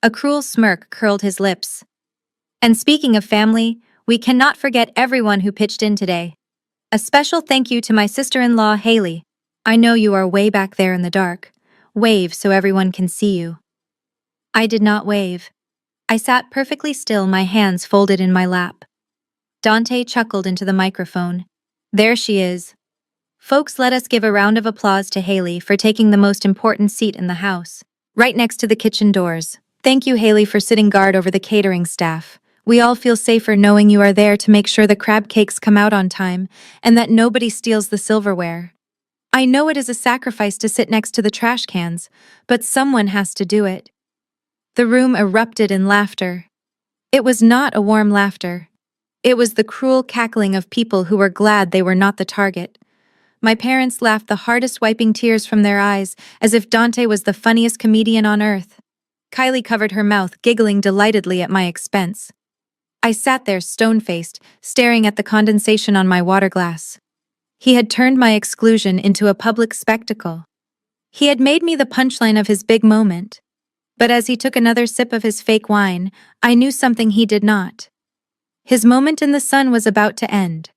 A cruel smirk curled his lips. "And speaking of family, we cannot forget everyone who pitched in today. A special thank you to my sister-in-law, Haley. I know you are way back there in the dark. Wave so everyone can see you." I did not wave. I sat perfectly still, my hands folded in my lap. Dante chuckled into the microphone. "There she is. Folks, let us give a round of applause to Haley for taking the most important seat in the house, right next to the kitchen doors. Thank you, Haley, for sitting guard over the catering staff. We all feel safer knowing you are there to make sure the crab cakes come out on time and that nobody steals the silverware. I know it is a sacrifice to sit next to the trash cans, but someone has to do it." The room erupted in laughter. It was not a warm laughter. It was the cruel cackling of people who were glad they were not the target. My parents laughed the hardest, wiping tears from their eyes, as if Dante was the funniest comedian on earth. Kylie covered her mouth, giggling delightedly at my expense. I sat there stone-faced, staring at the condensation on my water glass. He had turned my exclusion into a public spectacle. He had made me the punchline of his big moment. But as he took another sip of his fake wine, I knew something he did not. His moment in the sun was about to end.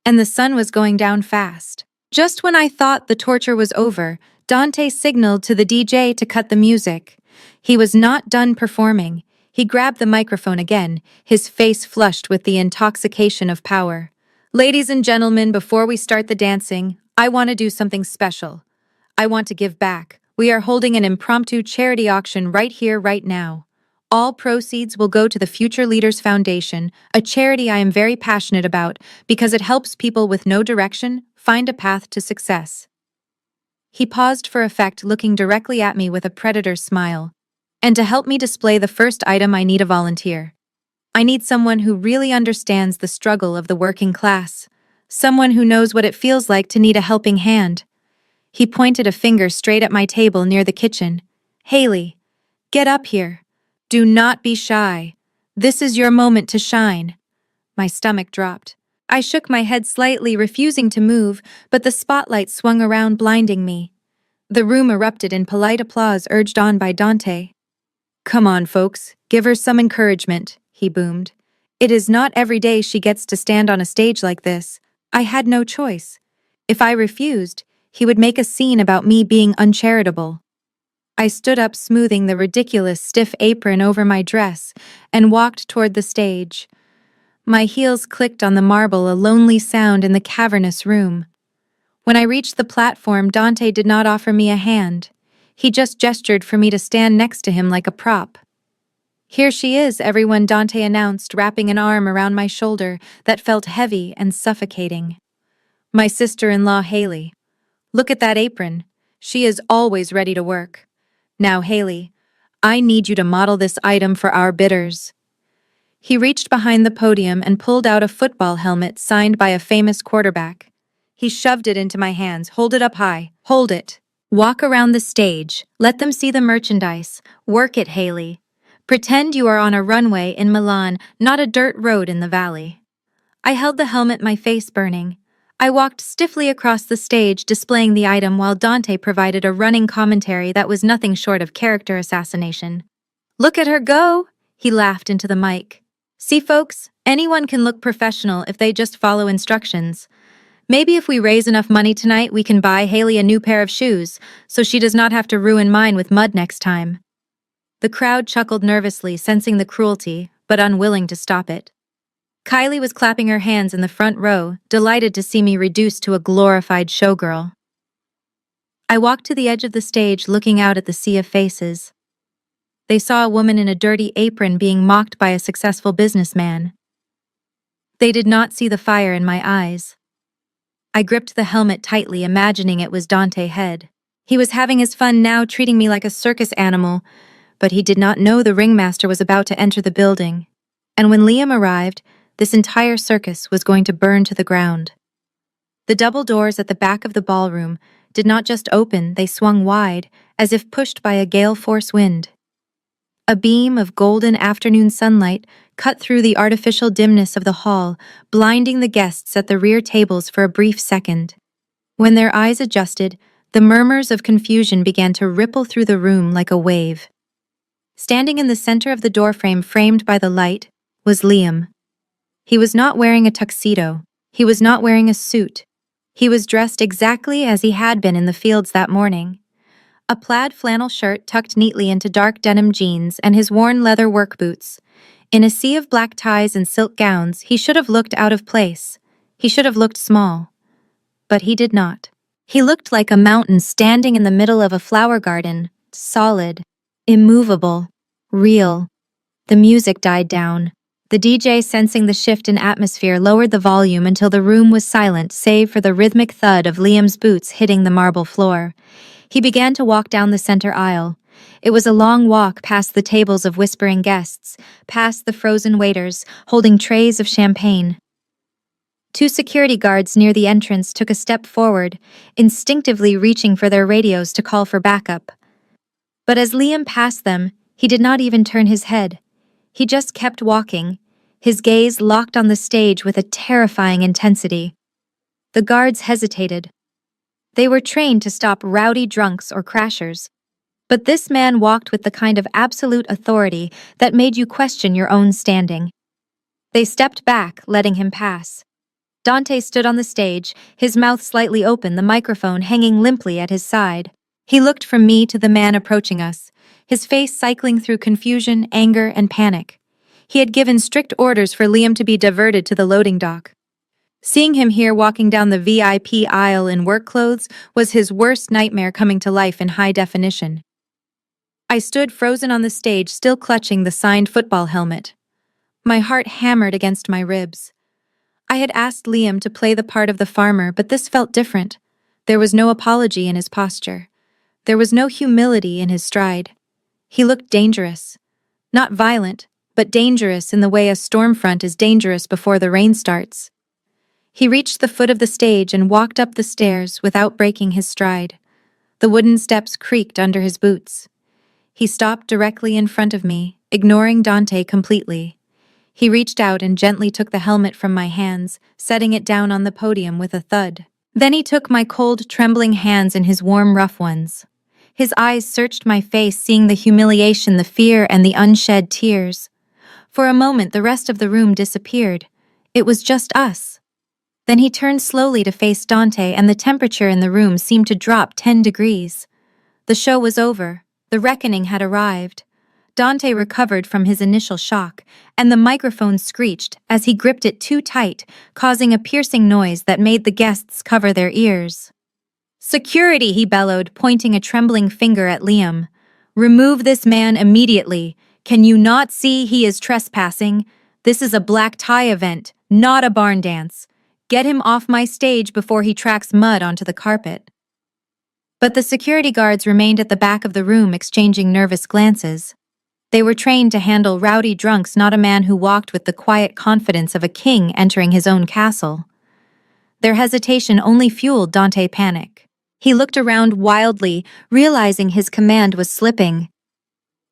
And the sun was going down fast. Just when I thought the torture was over, Dante signaled to the DJ to cut the music. He was not done performing. He grabbed the microphone again, his face flushed with the intoxication of power. "Ladies and gentlemen, before we start the dancing, I want to do something special. I want to give back. We are holding an impromptu charity auction right here, right now. All proceeds will go to the Future Leaders Foundation, a charity I am very passionate about because it helps people with no direction find a path to success." He paused for effect, looking directly at me with a predator's smile. "And to help me display the first item, I need a volunteer. I need someone who really understands the struggle of the working class, someone who knows what it feels like to need a helping hand." He pointed a finger straight at my table near the kitchen. "Haley, get up here. Do not be shy. This is your moment to shine." My stomach dropped. I shook my head slightly, refusing to move, but the spotlight swung around, blinding me. The room erupted in polite applause, urged on by Dante. "Come on, folks, give her some encouragement," he boomed. "It is not every day she gets to stand on a stage like this. I had no choice. If I refused, he would make a scene about me being uncharitable." I stood up, smoothing the ridiculous stiff apron over my dress, and walked toward the stage. My heels clicked on the marble, a lonely sound in the cavernous room. When I reached the platform, Dante did not offer me a hand. He just gestured for me to stand next to him like a prop. "Here she is, everyone," Dante announced, wrapping an arm around my shoulder that felt heavy and suffocating. "My sister-in-law, Haley. Look at that apron. She is always ready to work. Now, Haley, I need you to model this item for our bidders." He reached behind the podium and pulled out a football helmet signed by a famous quarterback. He shoved it into my hands. "Hold it up high. Hold it." Walk around the stage, let them see the merchandise. Work it, Haley. Pretend you are on a runway in Milan, not a dirt road in the valley. I held the helmet, my face burning. I walked stiffly across the stage, displaying the item while Dante provided a running commentary that was nothing short of character assassination. "Look at her go!" he laughed into the mic. "See, folks, anyone can look professional if they just follow instructions. Maybe if we raise enough money tonight, we can buy Haley a new pair of shoes, so she does not have to ruin mine with mud next time." The crowd chuckled nervously, sensing the cruelty, but unwilling to stop it. Kylie was clapping her hands in the front row, delighted to see me reduced to a glorified showgirl. I walked to the edge of the stage, looking out at the sea of faces. They saw a woman in a dirty apron being mocked by a successful businessman. They did not see the fire in my eyes. I gripped the helmet tightly, imagining it was Dante Head. He was having his fun now, treating me like a circus animal, but he did not know the ringmaster was about to enter the building. And when Liam arrived, this entire circus was going to burn to the ground. The double doors at the back of the ballroom did not just open, they swung wide, as if pushed by a gale force wind. A beam of golden afternoon sunlight cut through the artificial dimness of the hall, blinding the guests at the rear tables for a brief second. When their eyes adjusted, the murmurs of confusion began to ripple through the room like a wave. Standing in the center of the doorframe framed by the light was Liam. He was not wearing a tuxedo. He was not wearing a suit. He was dressed exactly as he had been in the fields that morning. A plaid flannel shirt tucked neatly into dark denim jeans and his worn leather work boots. In a sea of black ties and silk gowns, he should have looked out of place. He should have looked small. But he did not. He looked like a mountain standing in the middle of a flower garden, solid, immovable, real. The music died down. The DJ, sensing the shift in atmosphere, lowered the volume until the room was silent, save for the rhythmic thud of Liam's boots hitting the marble floor. He began to walk down the center aisle. It was a long walk past the tables of whispering guests, past the frozen waiters, holding trays of champagne. Two security guards near the entrance took a step forward, instinctively reaching for their radios to call for backup. But as Liam passed them, he did not even turn his head. He just kept walking, his gaze locked on the stage with a terrifying intensity. The guards hesitated. They were trained to stop rowdy drunks or crashers. But this man walked with the kind of absolute authority that made you question your own standing. They stepped back, letting him pass. Dante stood on the stage, his mouth slightly open, the microphone hanging limply at his side. He looked from me to the man approaching us, his face cycling through confusion, anger, and panic. He had given strict orders for Liam to be diverted to the loading dock. Seeing him here walking down the VIP aisle in work clothes was his worst nightmare coming to life in high definition. I stood frozen on the stage, still clutching the signed football helmet. My heart hammered against my ribs. I had asked Liam to play the part of the farmer, but this felt different. There was no apology in his posture. There was no humility in his stride. He looked dangerous. Not violent, but dangerous in the way a storm front is dangerous before the rain starts. He reached the foot of the stage and walked up the stairs without breaking his stride. The wooden steps creaked under his boots. He stopped directly in front of me, ignoring Dante completely. He reached out and gently took the helmet from my hands, setting it down on the podium with a thud. Then he took my cold, trembling hands in his warm, rough ones. His eyes searched my face, seeing the humiliation, the fear, and the unshed tears. For a moment, the rest of the room disappeared. It was just us. Then he turned slowly to face Dante, and the temperature in the room seemed to drop 10 degrees. The show was over. The reckoning had arrived. Dante recovered from his initial shock, and the microphone screeched as he gripped it too tight, causing a piercing noise that made the guests cover their ears. "Security!" he bellowed, pointing a trembling finger at Liam. "Remove this man immediately. Can you not see he is trespassing? This is a black tie event, not a barn dance. Get him off my stage before he tracks mud onto the carpet." But the security guards remained at the back of the room, exchanging nervous glances. They were trained to handle rowdy drunks, not a man who walked with the quiet confidence of a king entering his own castle. Their hesitation only fueled Dante's panic. He looked around wildly, realizing his command was slipping.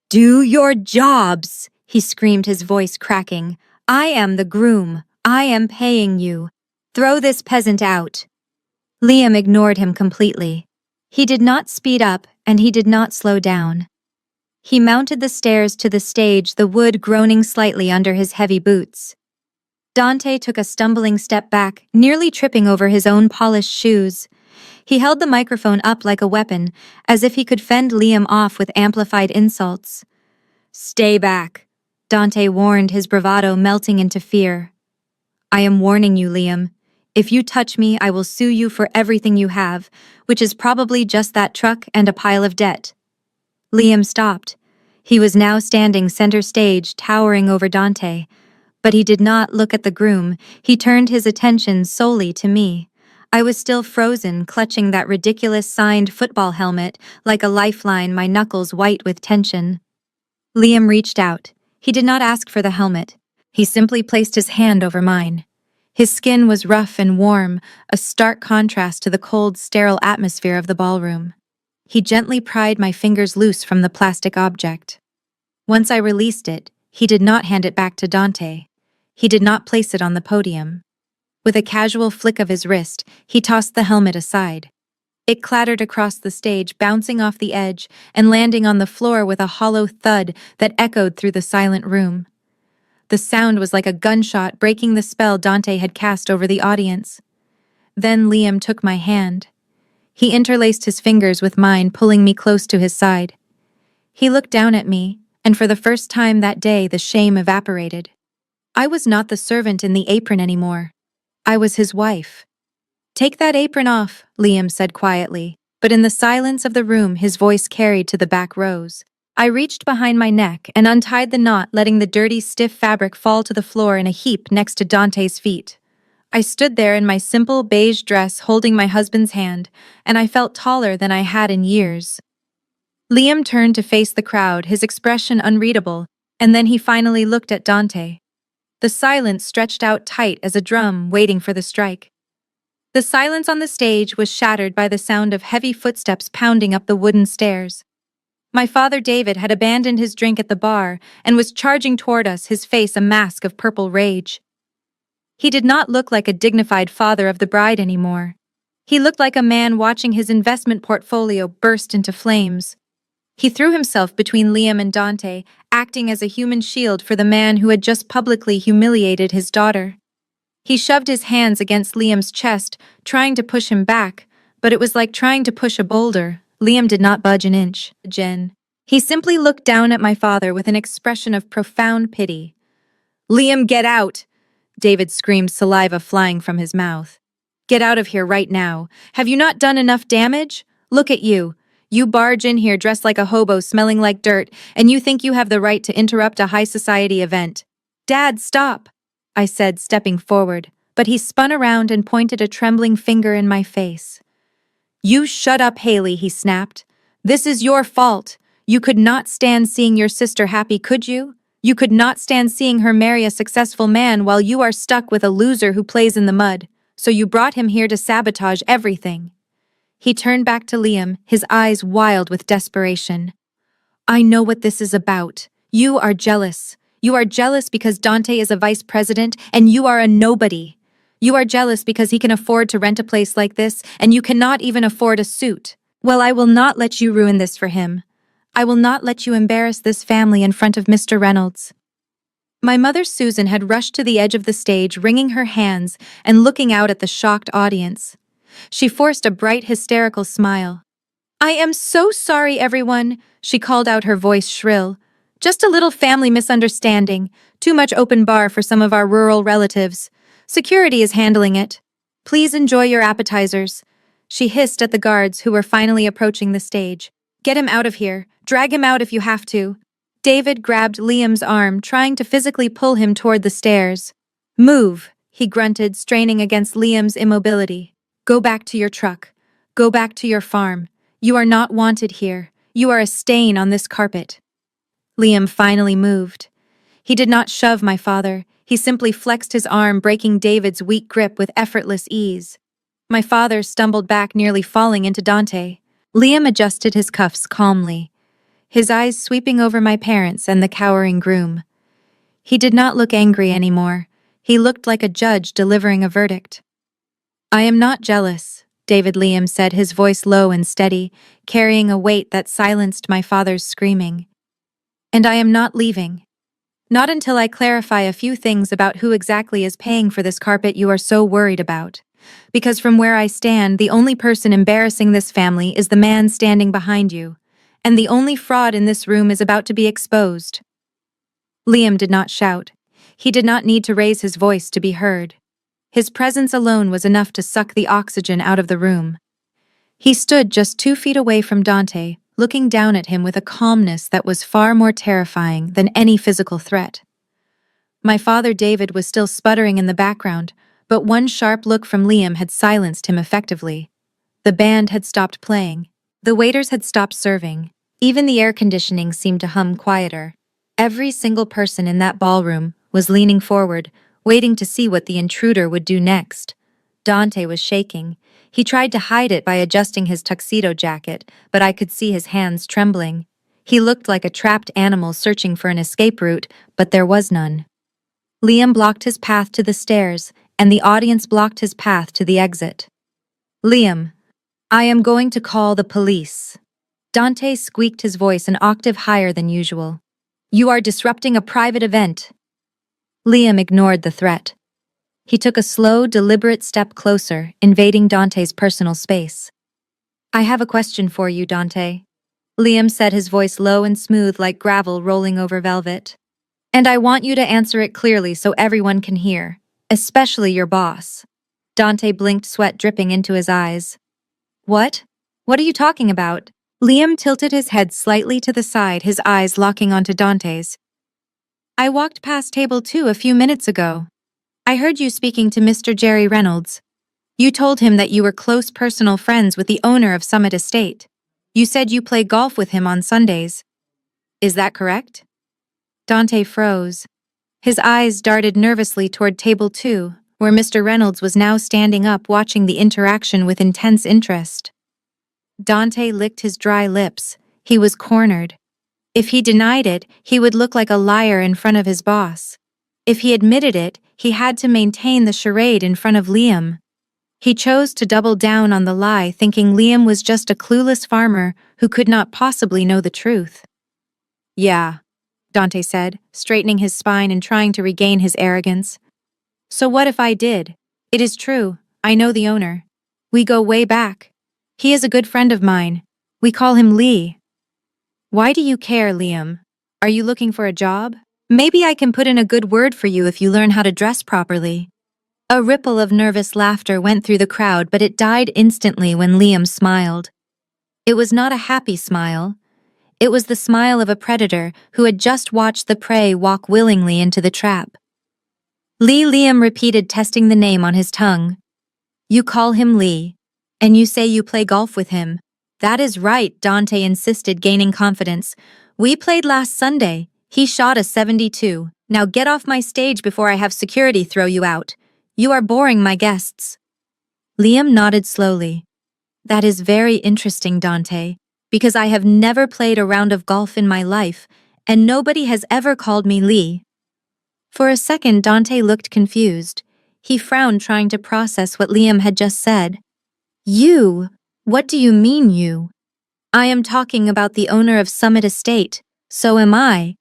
"Do your jobs!" he screamed, his voice cracking. "I am the groom. I am paying you. Throw this peasant out." Liam ignored him completely. He did not speed up, and he did not slow down. He mounted the stairs to the stage, the wood groaning slightly under his heavy boots. Dante took a stumbling step back, nearly tripping over his own polished shoes. He held the microphone up like a weapon, as if he could fend Liam off with amplified insults. "Stay back," Dante warned, his bravado melting into fear. "I am warning you, Liam. If you touch me, I will sue you for everything you have, which is probably just that truck and a pile of debt." Liam stopped. He was now standing center stage, towering over Dante. But he did not look at the groom. He turned his attention solely to me. I was still frozen, clutching that ridiculous signed football helmet like a lifeline, my knuckles white with tension. Liam reached out. He did not ask for the helmet. He simply placed his hand over mine. His skin was rough and warm, a stark contrast to the cold, sterile atmosphere of the ballroom. He gently pried my fingers loose from the plastic object. Once I released it, he did not hand it back to Dante. He did not place it on the podium. With a casual flick of his wrist, he tossed the helmet aside. It clattered across the stage, bouncing off the edge and landing on the floor with a hollow thud that echoed through the silent room. The sound was like a gunshot, breaking the spell Dante had cast over the audience. Then Liam took my hand. He interlaced his fingers with mine, pulling me close to his side. He looked down at me, and for the first time that day, the shame evaporated. I was not the servant in the apron anymore. I was his wife. "Take that apron off," Liam said quietly, but in the silence of the room, his voice carried to the back rows. I reached behind my neck and untied the knot, letting the dirty, stiff fabric fall to the floor in a heap next to Dante's feet. I stood there in my simple beige dress, holding my husband's hand, and I felt taller than I had in years. Liam turned to face the crowd, his expression unreadable, and then he finally looked at Dante. The silence stretched out tight as a drum waiting for the strike. The silence on the stage was shattered by the sound of heavy footsteps pounding up the wooden stairs. My father David had abandoned his drink at the bar and was charging toward us, his face a mask of purple rage. He did not look like a dignified father of the bride anymore. He looked like a man watching his investment portfolio burst into flames. He threw himself between Liam and Dante, acting as a human shield for the man who had just publicly humiliated his daughter. He shoved his hands against Liam's chest, trying to push him back, but it was like trying to push a boulder. Liam did not budge an inch. He simply looked down at my father with an expression of profound pity. "Liam, get out!" David screamed, saliva flying from his mouth. "Get out of here right now. Have you not done enough damage? Look at you. You barge in here dressed like a hobo, smelling like dirt, and you think you have the right to interrupt a high society event." "Dad, stop," I said, stepping forward, but he spun around and pointed a trembling finger in my face. "You shut up, Haley," he snapped. "This is your fault. You could not stand seeing your sister happy, could you? You could not stand seeing her marry a successful man while you are stuck with a loser who plays in the mud, so you brought him here to sabotage everything." He turned back to Liam, his eyes wild with desperation. "I know what this is about. You are jealous. You are jealous because Dante is a vice president and you are a nobody. You are jealous because he can afford to rent a place like this and you cannot even afford a suit. Well, I will not let you ruin this for him. I will not let you embarrass this family in front of Mr. Reynolds." My mother Susan had rushed to the edge of the stage, wringing her hands and looking out at the shocked audience. She forced a bright, hysterical smile. "I am so sorry, everyone," she called out, her voice shrill. "Just a little family misunderstanding. Too much open bar for some of our rural relatives. Security is handling it. Please enjoy your appetizers." She hissed at the guards who were finally approaching the stage. "Get him out of here. Drag him out if you have to." David grabbed Liam's arm, trying to physically pull him toward the stairs. "Move," he grunted, straining against Liam's immobility. "Go back to your truck. Go back to your farm. You are not wanted here. You are a stain on this carpet." Liam finally moved. He did not shove my father. He simply flexed his arm, breaking David's weak grip with effortless ease. My father stumbled back, nearly falling into Dante. Liam adjusted his cuffs calmly, his eyes sweeping over my parents and the cowering groom. He did not look angry anymore. He looked like a judge delivering a verdict. "I am not jealous," David Liam said, his voice low and steady, carrying a weight that silenced my father's screaming. "And I am not leaving. Not until I clarify a few things about who exactly is paying for this carpet you are so worried about. Because from where I stand, the only person embarrassing this family is the man standing behind you. And the only fraud in this room is about to be exposed." Liam did not shout. He did not need to raise his voice to be heard. His presence alone was enough to suck the oxygen out of the room. He stood just 2 feet away from Dante, looking down at him with a calmness that was far more terrifying than any physical threat. My father David was still sputtering in the background, but one sharp look from Liam had silenced him effectively. The band had stopped playing. The waiters had stopped serving. Even the air conditioning seemed to hum quieter. Every single person in that ballroom was leaning forward, waiting to see what the intruder would do next. Dante was shaking. He tried to hide it by adjusting his tuxedo jacket, but I could see his hands trembling. He looked like a trapped animal searching for an escape route, but there was none. Liam blocked his path to the stairs, and the audience blocked his path to the exit. "Liam, I am going to call the police." Dante squeaked, his voice an octave higher than usual. "You are disrupting a private event." Liam ignored the threat. He took a slow, deliberate step closer, invading Dante's personal space. "I have a question for you, Dante," Liam said, his voice low and smooth like gravel rolling over velvet. "And I want you to answer it clearly so everyone can hear, especially your boss." Dante blinked, sweat dripping into his eyes. "What? What are you talking about?" Liam tilted his head slightly to the side, his eyes locking onto Dante's. "I walked past table 2 a few minutes ago. I heard you speaking to Mr. Jerry Reynolds. You told him that you were close personal friends with the owner of Summit Estate. You said you play golf with him on Sundays. Is that correct?" Dante froze. His eyes darted nervously toward table 2, where Mr. Reynolds was now standing up, watching the interaction with intense interest. Dante licked his dry lips. He was cornered. If he denied it, he would look like a liar in front of his boss. If he admitted it, he had to maintain the charade in front of Liam. He chose to double down on the lie, thinking Liam was just a clueless farmer who could not possibly know the truth. "Yeah," Dante said, straightening his spine and trying to regain his arrogance. "So what if I did? It is true, I know the owner. We go way back. He is a good friend of mine. We call him Lee." "Why do you care, Liam? Are you looking for a job? Maybe I can put in a good word for you if you learn how to dress properly." A ripple of nervous laughter went through the crowd, but it died instantly when Liam smiled. It was not a happy smile. It was the smile of a predator who had just watched the prey walk willingly into the trap. "Lee," Liam repeated, testing the name on his tongue. "You call him Lee, and you say you play golf with him." "That is right," Dante insisted, gaining confidence. "We played last Sunday. He shot a 72. Now get off my stage before I have security throw you out. You are boring my guests." Liam nodded slowly. "That is very interesting, Dante, because I have never played a round of golf in my life, and nobody has ever called me Lee." For a second, Dante looked confused. He frowned, trying to process what Liam had just said. "You? What do you mean, you?" "I am talking about the owner of Summit Estate. So am I,"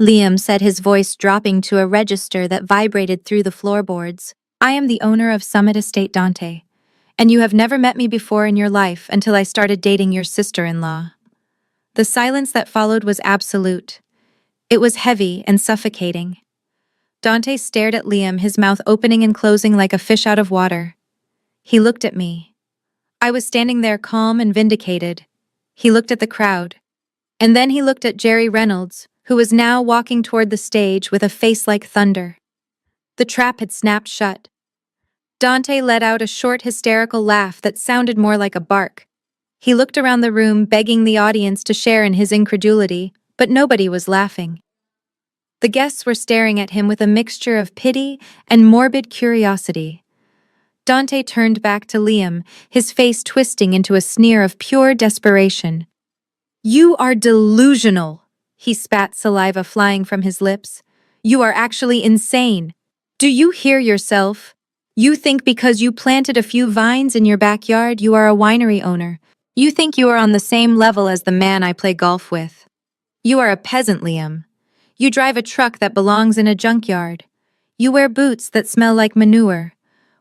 Liam said, his voice dropping to a register that vibrated through the floorboards. "I am the owner of Summit Estate, Dante, and you have never met me before in your life until I started dating your sister-in-law." The silence that followed was absolute. It was heavy and suffocating. Dante stared at Liam, his mouth opening and closing like a fish out of water. He looked at me. I was standing there calm and vindicated. He looked at the crowd. And then he looked at Jerry Reynolds, who was now walking toward the stage with a face like thunder. The trap had snapped shut. Dante let out a short, hysterical laugh that sounded more like a bark. He looked around the room, begging the audience to share in his incredulity, but nobody was laughing. The guests were staring at him with a mixture of pity and morbid curiosity. Dante turned back to Liam, his face twisting into a sneer of pure desperation. You are delusional, he spat, saliva flying from his lips. You are actually insane. Do you hear yourself? You think because you planted a few vines in your backyard you are a winery owner. You think you are on the same level as the man I play golf with. You are a peasant, Liam. You drive a truck that belongs in a junkyard. You wear boots that smell like manure.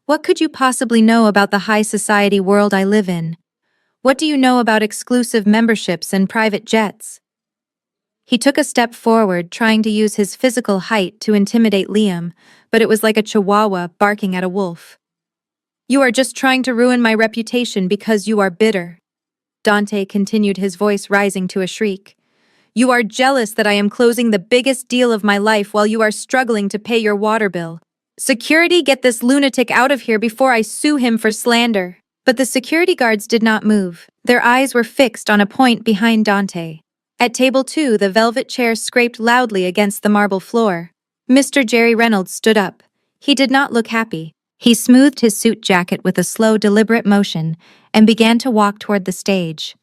What could you possibly know about the high society world I live in? What do you know about exclusive memberships and private jets? He took a step forward, trying to use his physical height to intimidate Liam, but it was like a chihuahua barking at a wolf. You are just trying to ruin my reputation because you are bitter. Dante continued, his voice rising to a shriek. You are jealous that I am closing the biggest deal of my life while you are struggling to pay your water bill. Security, get this lunatic out of here before I sue him for slander. But the security guards did not move. Their eyes were fixed on a point behind Dante. At table 2, the velvet chair scraped loudly against the marble floor. Mr. Jerry Reynolds stood up. He did not look happy. He smoothed his suit jacket with a slow, deliberate motion and began to walk toward the stage.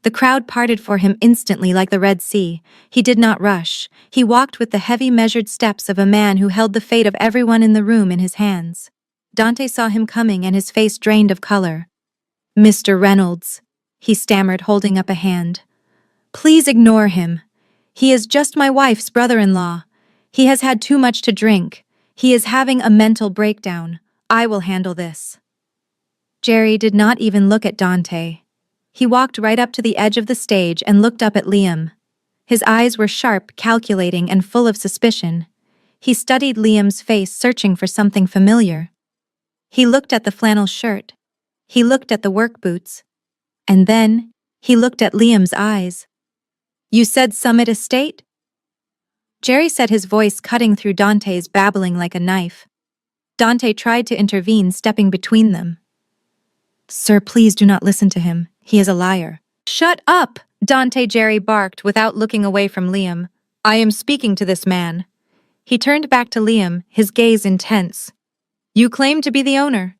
The crowd parted for him instantly like the Red Sea. He did not rush. He walked with the heavy, measured steps of a man who held the fate of everyone in the room in his hands. Dante saw him coming and his face drained of color. Mr. Reynolds, he stammered, holding up a hand. Please ignore him. He is just my wife's brother-in-law. He has had too much to drink. He is having a mental breakdown. I will handle this. Jerry did not even look at Dante. He walked right up to the edge of the stage and looked up at Liam. His eyes were sharp, calculating, and full of suspicion. He studied Liam's face, searching for something familiar. He looked at the flannel shirt. He looked at the work boots. And then, he looked at Liam's eyes. You said Summit Estate? Jerry said, his voice cutting through Dante's babbling like a knife. Dante tried to intervene, stepping between them. Sir, please do not listen to him. He is a liar. Shut up! Dante, Jerry barked without looking away from Liam. I am speaking to this man. He turned back to Liam, his gaze intense. You claim to be the owner.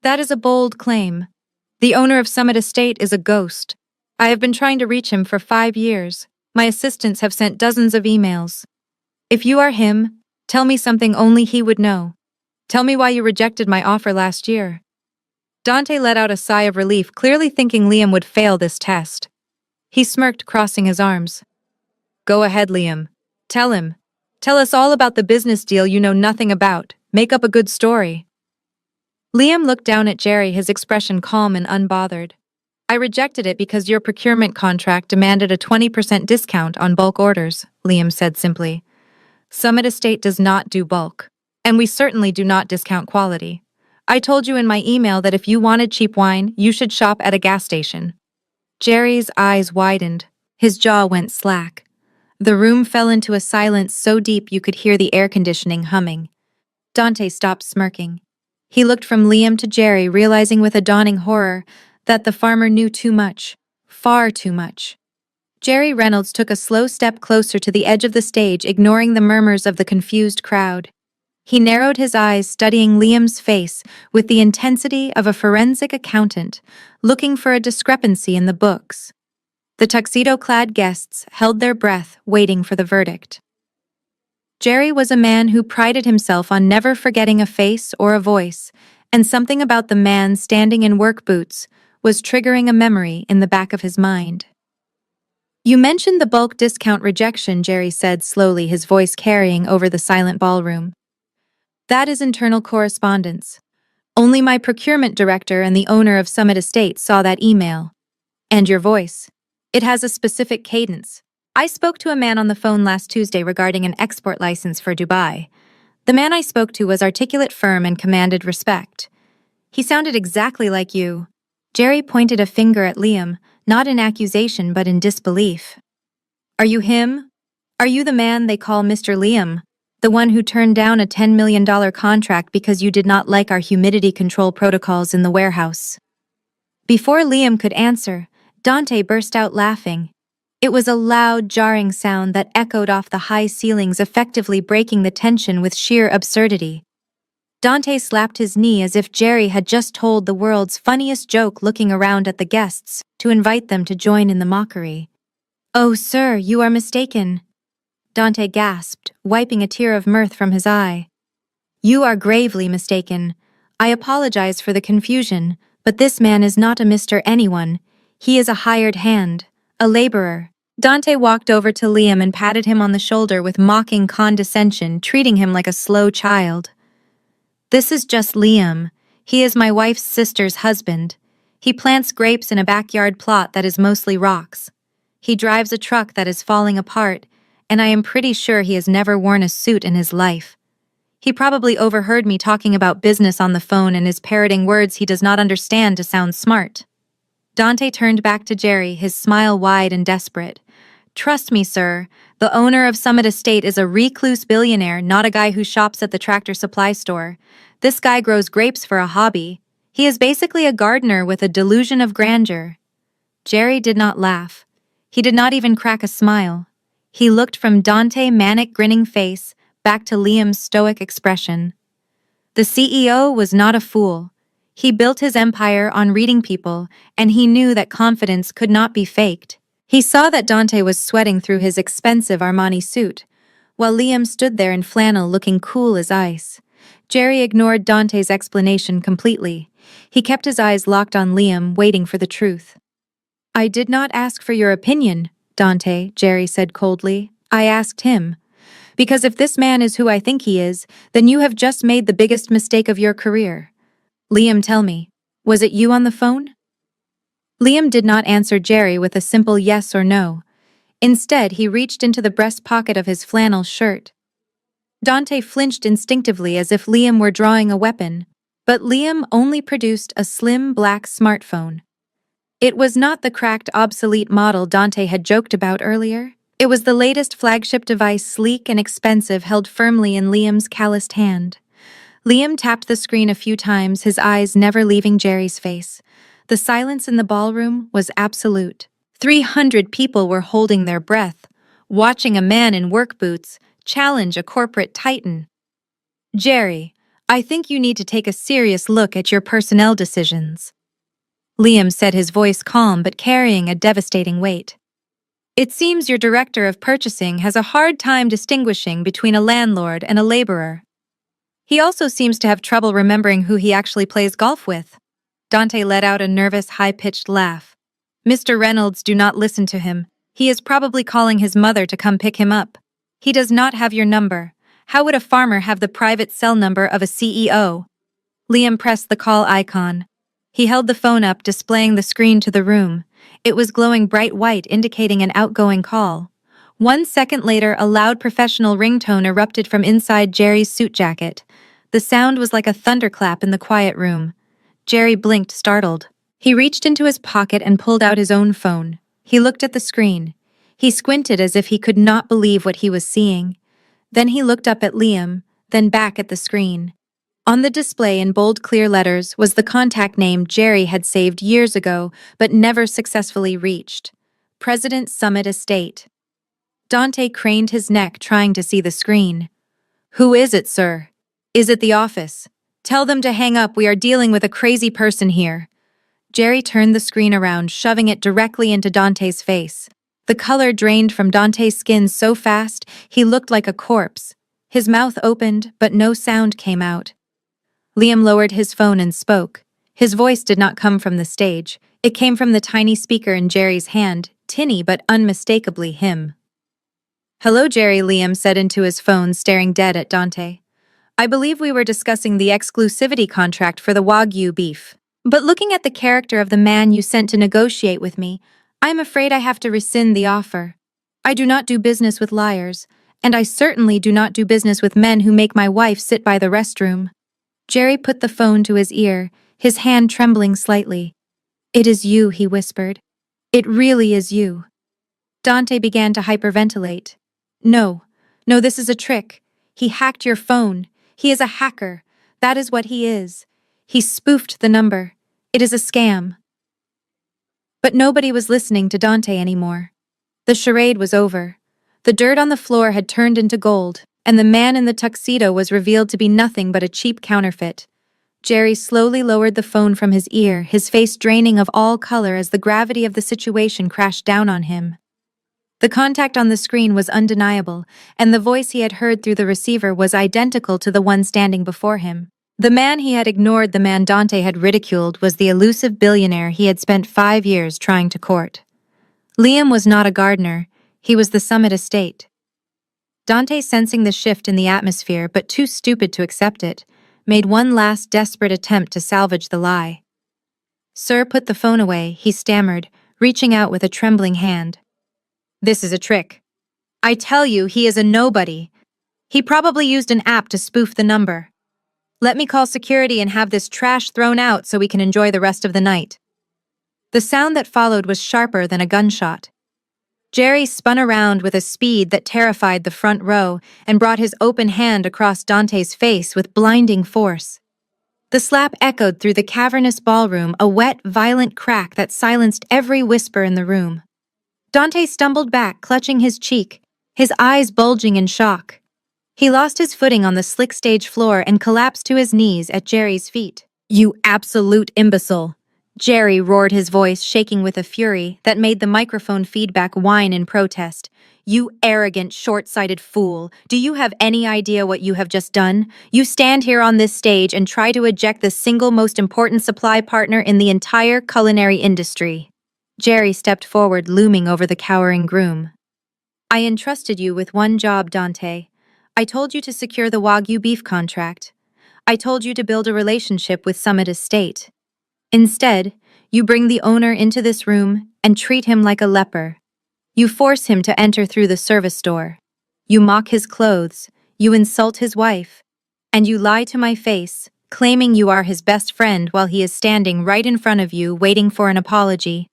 That is a bold claim. The owner of Summit Estate is a ghost. I have been trying to reach him for 5 years. My assistants have sent dozens of emails. If you are him, tell me something only he would know. Tell me why you rejected my offer last year. Dante let out a sigh of relief, clearly thinking Liam would fail this test. He smirked, crossing his arms. Go ahead, Liam. Tell him. Tell us all about the business deal you know nothing about. Make up a good story. Liam looked down at Jerry, his expression calm and unbothered. I rejected it because your procurement contract demanded a 20% discount on bulk orders, Liam said simply. Summit Estate does not do bulk, and we certainly do not discount quality. I told you in my email that if you wanted cheap wine, you should shop at a gas station. Jerry's eyes widened. His jaw went slack. The room fell into a silence so deep you could hear the air conditioning humming. Dante stopped smirking. He looked from Liam to Jerry, realizing with a dawning horror that the farmer knew too much, far too much. Jerry Reynolds took a slow step closer to the edge of the stage, ignoring the murmurs of the confused crowd. He narrowed his eyes, studying Liam's face with the intensity of a forensic accountant, looking for a discrepancy in the books. The tuxedo-clad guests held their breath, waiting for the verdict. Jerry was a man who prided himself on never forgetting a face or a voice, and something about the man standing in work boots was triggering a memory in the back of his mind. You mentioned the bulk discount rejection, Jerry said slowly, his voice carrying over the silent ballroom. That is internal correspondence. Only my procurement director and the owner of Summit Estate saw that email. And your voice. It has a specific cadence. I spoke to a man on the phone last Tuesday regarding an export license for Dubai. The man I spoke to was articulate, firm, and commanded respect. He sounded exactly like you. Jerry pointed a finger at Liam, not in accusation but in disbelief. Are you him? Are you the man they call Mr. Liam? The one who turned down a $10 million contract because you did not like our humidity control protocols in the warehouse? Before Liam could answer, Dante burst out laughing. It was a loud, jarring sound that echoed off the high ceilings, effectively breaking the tension with sheer absurdity. Dante slapped his knee as if Jerry had just told the world's funniest joke, looking around at the guests to invite them to join in the mockery. "Oh, sir, you are mistaken," Dante gasped, wiping a tear of mirth from his eye. "You are gravely mistaken. I apologize for the confusion, but this man is not a Mr. Anyone. He is a hired hand, a laborer." Dante walked over to Liam and patted him on the shoulder with mocking condescension, treating him like a slow child. "This is just Liam. He is my wife's sister's husband. He plants grapes in a backyard plot that is mostly rocks. He drives a truck that is falling apart, and I am pretty sure he has never worn a suit in his life. He probably overheard me talking about business on the phone and is parroting words he does not understand to sound smart." Dante turned back to Jerry, his smile wide and desperate. "Trust me, sir, the owner of Summit Estate is a recluse billionaire, not a guy who shops at the Tractor Supply store. This guy grows grapes for a hobby. He is basically a gardener with a delusion of grandeur." Jerry did not laugh. He did not even crack a smile. He looked from Dante's manic grinning face back to Liam's stoic expression. The CEO was not a fool. He built his empire on reading people, and he knew that confidence could not be faked. He saw that Dante was sweating through his expensive Armani suit, while Liam stood there in flannel looking cool as ice. Jerry ignored Dante's explanation completely. He kept his eyes locked on Liam, waiting for the truth. "I did not ask for your opinion, Dante," Jerry said coldly. "I asked him. Because if this man is who I think he is, then you have just made the biggest mistake of your career. Liam, tell me, was it you on the phone?" Liam did not answer Jerry with a simple yes or no. Instead, he reached into the breast pocket of his flannel shirt. Dante flinched instinctively as if Liam were drawing a weapon, but Liam only produced a slim black smartphone. It was not the cracked, obsolete model Dante had joked about earlier. It was the latest flagship device, sleek and expensive, held firmly in Liam's calloused hand. Liam tapped the screen a few times, his eyes never leaving Jerry's face. The silence in the ballroom was absolute. 300 people were holding their breath, watching a man in work boots challenge a corporate titan. "Jerry, I think you need to take a serious look at your personnel decisions," Liam said, his voice calm but carrying a devastating weight. "It seems your director of purchasing has a hard time distinguishing between a landlord and a laborer. He also seems to have trouble remembering who he actually plays golf with." Dante let out a nervous, high-pitched laugh. "Mr. Reynolds, do not listen to him. He is probably calling his mother to come pick him up. He does not have your number. How would a farmer have the private cell number of a CEO?" Liam pressed the call icon. He held the phone up, displaying the screen to the room. It was glowing bright white, indicating an outgoing call. 1 second later, a loud professional ringtone erupted from inside Jerry's suit jacket. The sound was like a thunderclap in the quiet room. Jerry blinked, startled. He reached into his pocket and pulled out his own phone. He looked at the screen. He squinted as if he could not believe what he was seeing. Then he looked up at Liam, then back at the screen. On the display in bold, clear letters was the contact name Jerry had saved years ago but never successfully reached: President Summit Estate. Dante craned his neck, trying to see the screen. "Who is it, sir? Is it the office? Tell them to hang up. We are dealing with a crazy person here." Jerry turned the screen around, shoving it directly into Dante's face. The color drained from Dante's skin so fast he looked like a corpse. His mouth opened, but no sound came out. Liam lowered his phone and spoke. His voice did not come from the stage. It came from the tiny speaker in Jerry's hand, tinny but unmistakably him. "Hello, Jerry," Liam said into his phone, staring dead at Dante. "I believe we were discussing the exclusivity contract for the Wagyu beef. But looking at the character of the man you sent to negotiate with me, I am afraid I have to rescind the offer. I do not do business with liars, and I certainly do not do business with men who make my wife sit by the restroom." Jerry put the phone to his ear, his hand trembling slightly. "It is you," he whispered. "It really is you." Dante began to hyperventilate. No, this is a trick. He hacked your phone. He is a hacker. That is what he is. He spoofed the number. It is a scam." But nobody was listening to Dante anymore. The charade was over. The dirt on the floor had turned into gold, and the man in the tuxedo was revealed to be nothing but a cheap counterfeit. Jerry slowly lowered the phone from his ear, his face draining of all color as the gravity of the situation crashed down on him. The contact on the screen was undeniable, and the voice he had heard through the receiver was identical to the one standing before him. The man he had ignored, the man Dante had ridiculed, was the elusive billionaire he had spent 5 years trying to court. Liam was not a gardener, he was the Summit estate. Dante, sensing the shift in the atmosphere but too stupid to accept it, made one last desperate attempt to salvage the lie. "Sir, put the phone away," he stammered, reaching out with a trembling hand. "This is a trick. I tell you, he is a nobody. He probably used an app to spoof the number. Let me call security and have this trash thrown out so we can enjoy the rest of the night." The sound that followed was sharper than a gunshot. Jerry spun around with a speed that terrified the front row and brought his open hand across Dante's face with blinding force. The slap echoed through the cavernous ballroom, a wet, violent crack that silenced every whisper in the room. Dante stumbled back, clutching his cheek, his eyes bulging in shock. He lost his footing on the slick stage floor and collapsed to his knees at Jerry's feet. "You absolute imbecile!" Jerry roared, his voice shaking with a fury that made the microphone feedback whine in protest. "You arrogant, short-sighted fool! Do you have any idea what you have just done? You stand here on this stage and try to eject the single most important supply partner in the entire culinary industry." Jerry stepped forward, looming over the cowering groom. "I entrusted you with one job, Dante. I told you to secure the Wagyu beef contract. I told you to build a relationship with Summit Estate. Instead, you bring the owner into this room and treat him like a leper. You force him to enter through the service door. You mock his clothes, you insult his wife, and you lie to my face, claiming you are his best friend while he is standing right in front of you waiting for an apology."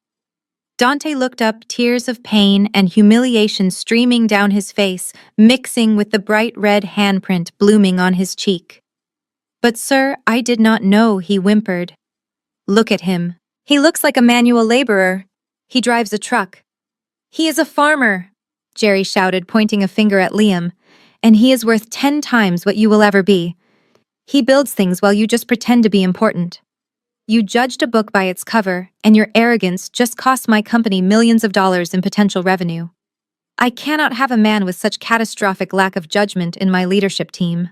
Dante looked up, tears of pain and humiliation streaming down his face, mixing with the bright red handprint blooming on his cheek. "But sir, I did not know," he whimpered. "Look at him. He looks like a manual laborer. He drives a truck. He is a farmer," Jerry shouted, pointing a finger at Liam, "and he is worth 10 times what you will ever be. He builds things while you just pretend to be important. You judged a book by its cover, and your arrogance just cost my company millions of dollars in potential revenue. I cannot have a man with such catastrophic lack of judgment in my leadership team."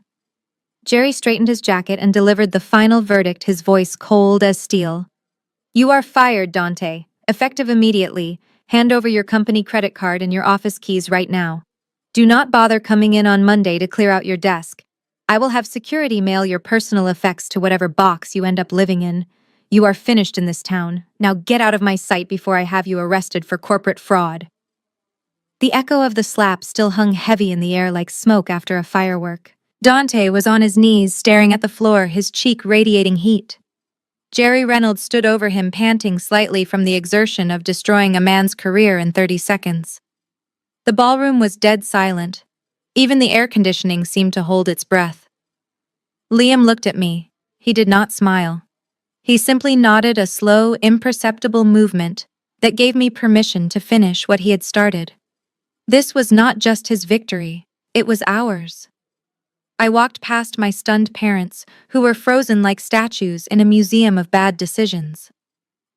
Jerry straightened his jacket and delivered the final verdict, his voice cold as steel. "You are fired, Dante. Effective immediately. Hand over your company credit card and your office keys right now. Do not bother coming in on Monday to clear out your desk. I will have security mail your personal effects to whatever box you end up living in. You are finished in this town. Now get out of my sight before I have you arrested for corporate fraud." The echo of the slap still hung heavy in the air like smoke after a firework. Dante was on his knees, staring at the floor, his cheek radiating heat. Jerry Reynolds stood over him, panting slightly from the exertion of destroying a man's career in 30 seconds. The ballroom was dead silent. Even the air conditioning seemed to hold its breath. Liam looked at me. He did not smile. He simply nodded, a slow, imperceptible movement that gave me permission to finish what he had started. This was not just his victory, it was ours. I walked past my stunned parents, who were frozen like statues in a museum of bad decisions.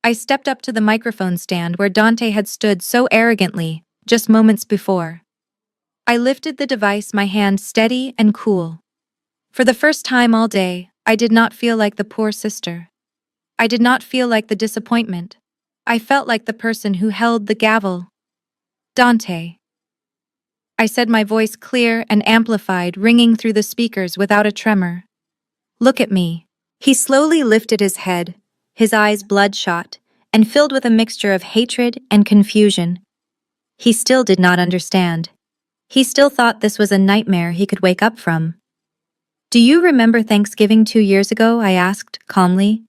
I stepped up to the microphone stand where Dante had stood so arrogantly just moments before. I lifted the device, my hand steady and cool. For the first time all day, I did not feel like the poor sister. I did not feel like the disappointment. I felt like the person who held the gavel. "Dante." I said, my voice clear and amplified, ringing through the speakers without a tremor. "Look at me." He slowly lifted his head, his eyes bloodshot and filled with a mixture of hatred and confusion. He still did not understand. He still thought this was a nightmare he could wake up from. "Do you remember Thanksgiving 2 years ago?" I asked, calmly.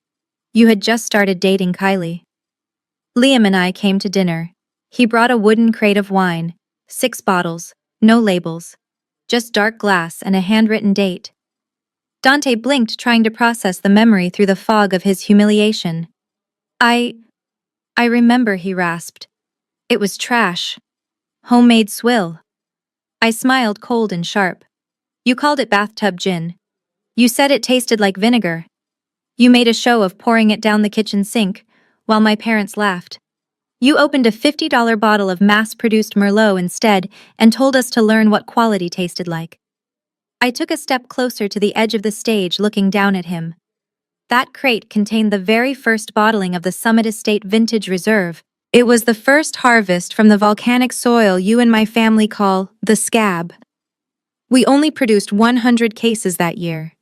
"You had just started dating Kylie. Liam and I came to dinner. He brought a wooden crate of wine, 6 bottles, no labels, just dark glass and a handwritten date." Dante blinked, trying to process the memory through the fog of his humiliation. I remember," he rasped. "It was trash. Homemade swill." I smiled, cold and sharp. You called it bathtub gin. You said it tasted like vinegar. You made a show of pouring it down the kitchen sink, while my parents laughed. You opened a $50 bottle of mass-produced Merlot instead and told us to learn what quality tasted like. I took a step closer to the edge of the stage, looking down at him. That crate contained the very first bottling of the Summit Estate Vintage Reserve. It was the first harvest from the volcanic soil you and my family call the Scab. We only produced 100 cases that year.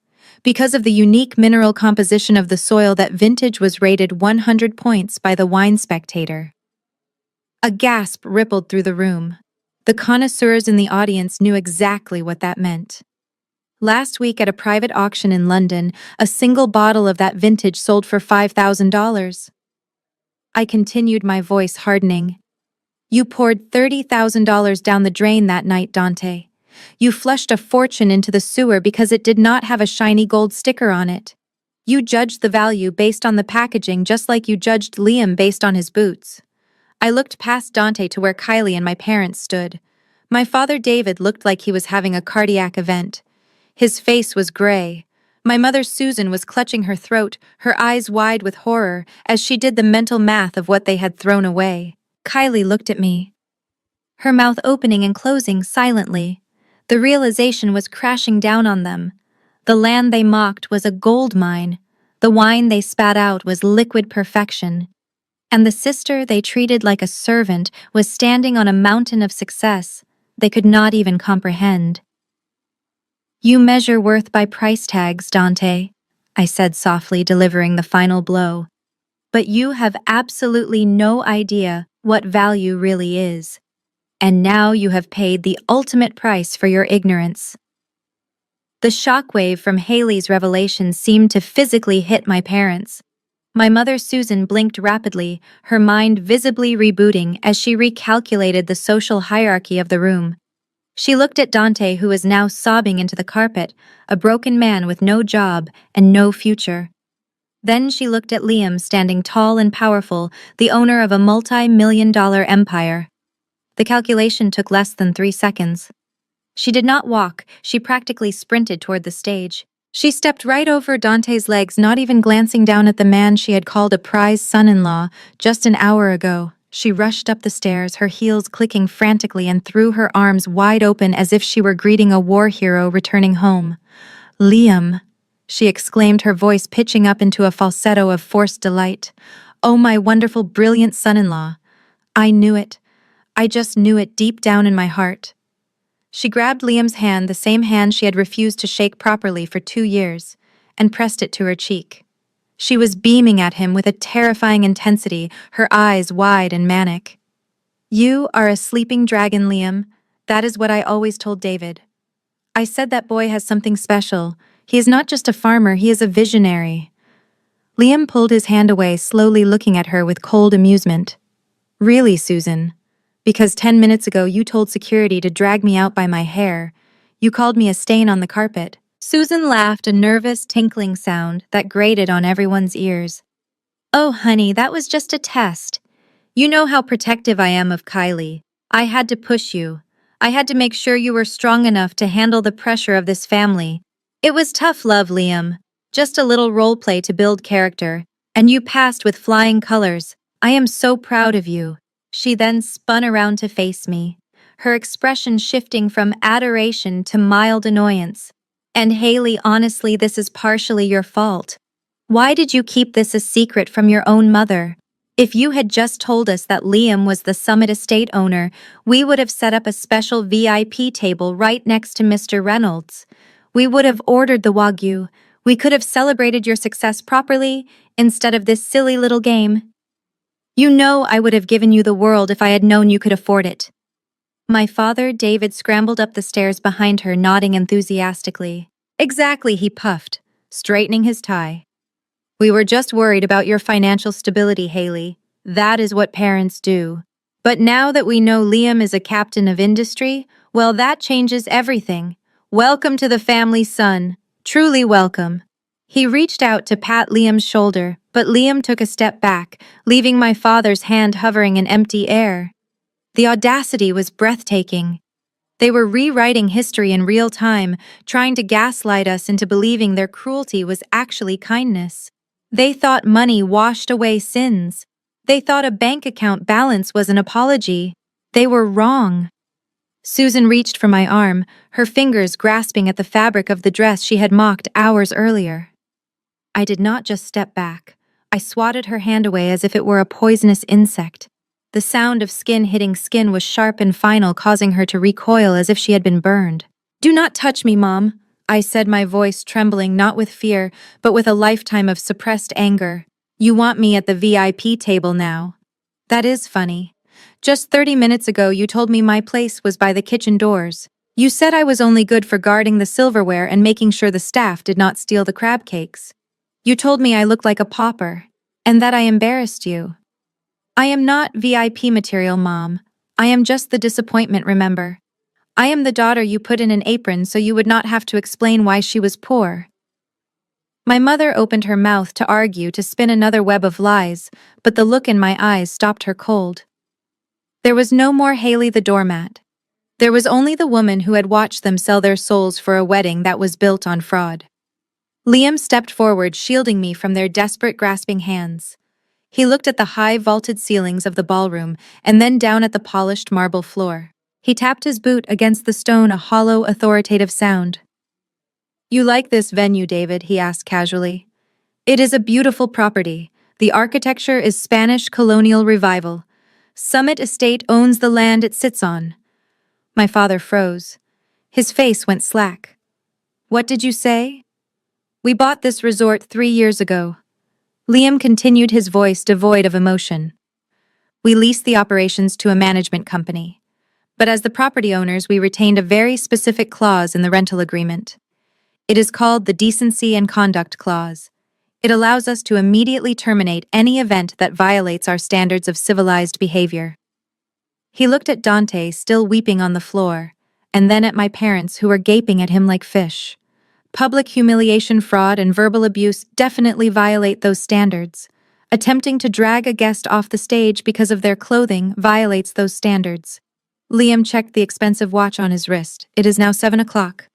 Because of the unique mineral composition of the soil, that vintage was rated 100 points by the Wine Spectator. A gasp rippled through the room. The connoisseurs in the audience knew exactly what that meant. Last week at a private auction in London, a single bottle of that vintage sold for $5,000. I continued, my voice hardening. You poured $30,000 down the drain that night, Dante. You flushed a fortune into the sewer because it did not have a shiny gold sticker on it. You judged the value based on the packaging, just like you judged Liam based on his boots. I looked past Dante to where Kylie and my parents stood. My father David looked like he was having a cardiac event. His face was gray. My mother Susan was clutching her throat, her eyes wide with horror, as she did the mental math of what they had thrown away. Kylie looked at me, her mouth opening and closing silently. The realization was crashing down on them. The land they mocked was a gold mine. The wine they spat out was liquid perfection. And the sister they treated like a servant was standing on a mountain of success they could not even comprehend. You measure worth by price tags, Dante, I said softly, delivering the final blow. But you have absolutely no idea what value really is. And now you have paid the ultimate price for your ignorance. The shockwave from Haley's revelation seemed to physically hit my parents. My mother Susan blinked rapidly, her mind visibly rebooting as she recalculated the social hierarchy of the room. She looked at Dante, who was now sobbing into the carpet, a broken man with no job and no future. Then she looked at Liam, standing tall and powerful, the owner of a multi-million-dollar empire. The calculation took less than 3 seconds. She did not walk, she practically sprinted toward the stage. She stepped right over Dante's legs, not even glancing down at the man she had called a prize son-in-law just an hour ago. She rushed up the stairs, her heels clicking frantically, and threw her arms wide open as if she were greeting a war hero returning home. Liam, she exclaimed, her voice pitching up into a falsetto of forced delight. Oh, my wonderful, brilliant son-in-law. I knew it. I just knew it deep down in my heart. She grabbed Liam's hand, the same hand she had refused to shake properly for 2 years, and pressed it to her cheek. She was beaming at him with a terrifying intensity, her eyes wide and manic. You are a sleeping dragon, Liam. That is what I always told David. I said that boy has something special. He is not just a farmer, he is a visionary. Liam pulled his hand away, slowly looking at her with cold amusement. Really, Susan? Because 10 minutes ago you told security to drag me out by my hair. You called me a stain on the carpet. Susan laughed, a nervous, tinkling sound that grated on everyone's ears. Oh, honey, that was just a test. You know how protective I am of Kylie. I had to push you. I had to make sure you were strong enough to handle the pressure of this family. It was tough love, Liam. Just a little role play to build character. And you passed with flying colors. I am so proud of you. She then spun around to face me, her expression shifting from adoration to mild annoyance. And Haley, honestly, this is partially your fault. Why did you keep this a secret from your own mother? If you had just told us that Liam was the Summit Estate owner, we would have set up a special VIP table right next to Mr. Reynolds. We would have ordered the Wagyu. We could have celebrated your success properly instead of this silly little game. You know I would have given you the world if I had known you could afford it. My father, David, scrambled up the stairs behind her, nodding enthusiastically. Exactly, he puffed, straightening his tie. We were just worried about your financial stability, Haley. That is what parents do. But now that we know Liam is a captain of industry, well, that changes everything. Welcome to the family, son. Truly welcome. He reached out to pat Liam's shoulder, but Liam took a step back, leaving my father's hand hovering in empty air. The audacity was breathtaking. They were rewriting history in real time, trying to gaslight us into believing their cruelty was actually kindness. They thought money washed away sins. They thought a bank account balance was an apology. They were wrong. Susan reached for my arm, her fingers grasping at the fabric of the dress she had mocked hours earlier. I did not just step back. I swatted her hand away as if it were a poisonous insect. The sound of skin hitting skin was sharp and final, causing her to recoil as if she had been burned. "Do not touch me, Mom," I said, my voice trembling not with fear, but with a lifetime of suppressed anger. "You want me at the VIP table now." "That is funny. Just 30 minutes ago you told me my place was by the kitchen doors. You said I was only good for guarding the silverware and making sure the staff did not steal the crab cakes. You told me I looked like a pauper, and that I embarrassed you. I am not VIP material, Mom. I am just the disappointment, remember? I am the daughter you put in an apron so you would not have to explain why she was poor." My mother opened her mouth to argue, to spin another web of lies, but the look in my eyes stopped her cold. There was no more Haley the doormat. There was only the woman who had watched them sell their souls for a wedding that was built on fraud. Liam stepped forward, shielding me from their desperate, grasping hands. He looked at the high, vaulted ceilings of the ballroom and then down at the polished marble floor. He tapped his boot against the stone, a hollow, authoritative sound. "You like this venue, David?" he asked casually. "It is a beautiful property. The architecture is Spanish colonial revival. Summit Estate owns the land it sits on." My father froze. His face went slack. "What did you say?" "We bought this resort 3 years ago." Liam continued, his voice devoid of emotion. "We leased the operations to a management company. But as the property owners, we retained a very specific clause in the rental agreement. It is called the Decency and Conduct Clause. It allows us to immediately terminate any event that violates our standards of civilized behavior." He looked at Dante, still weeping on the floor, and then at my parents, who were gaping at him like fish. Public humiliation, fraud, and verbal abuse definitely violate those standards. Attempting to drag a guest off the stage because of their clothing violates those standards. Liam checked the expensive watch on his wrist. "It is now 7 o'clock.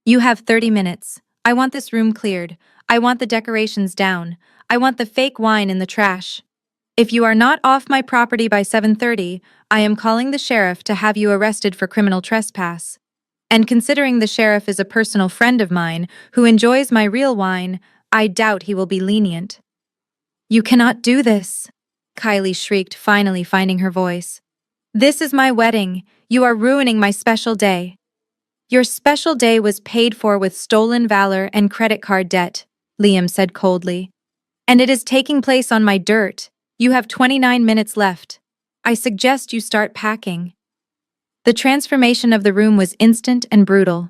You have 30 minutes. I want this room cleared. I want the decorations down. I want the fake wine in the trash. If you are not off my property by 7:30, I am calling the sheriff to have you arrested for criminal trespass. And considering the sheriff is a personal friend of mine who enjoys my real wine, I doubt he will be lenient." "You cannot do this," Kylie shrieked, finally finding her voice. "This is my wedding. You are ruining my special day." "Your special day was paid for with stolen valor and credit card debt," Liam said coldly. "And it is taking place on my dirt. You have 29 minutes left. I suggest you start packing." The transformation of the room was instant and brutal.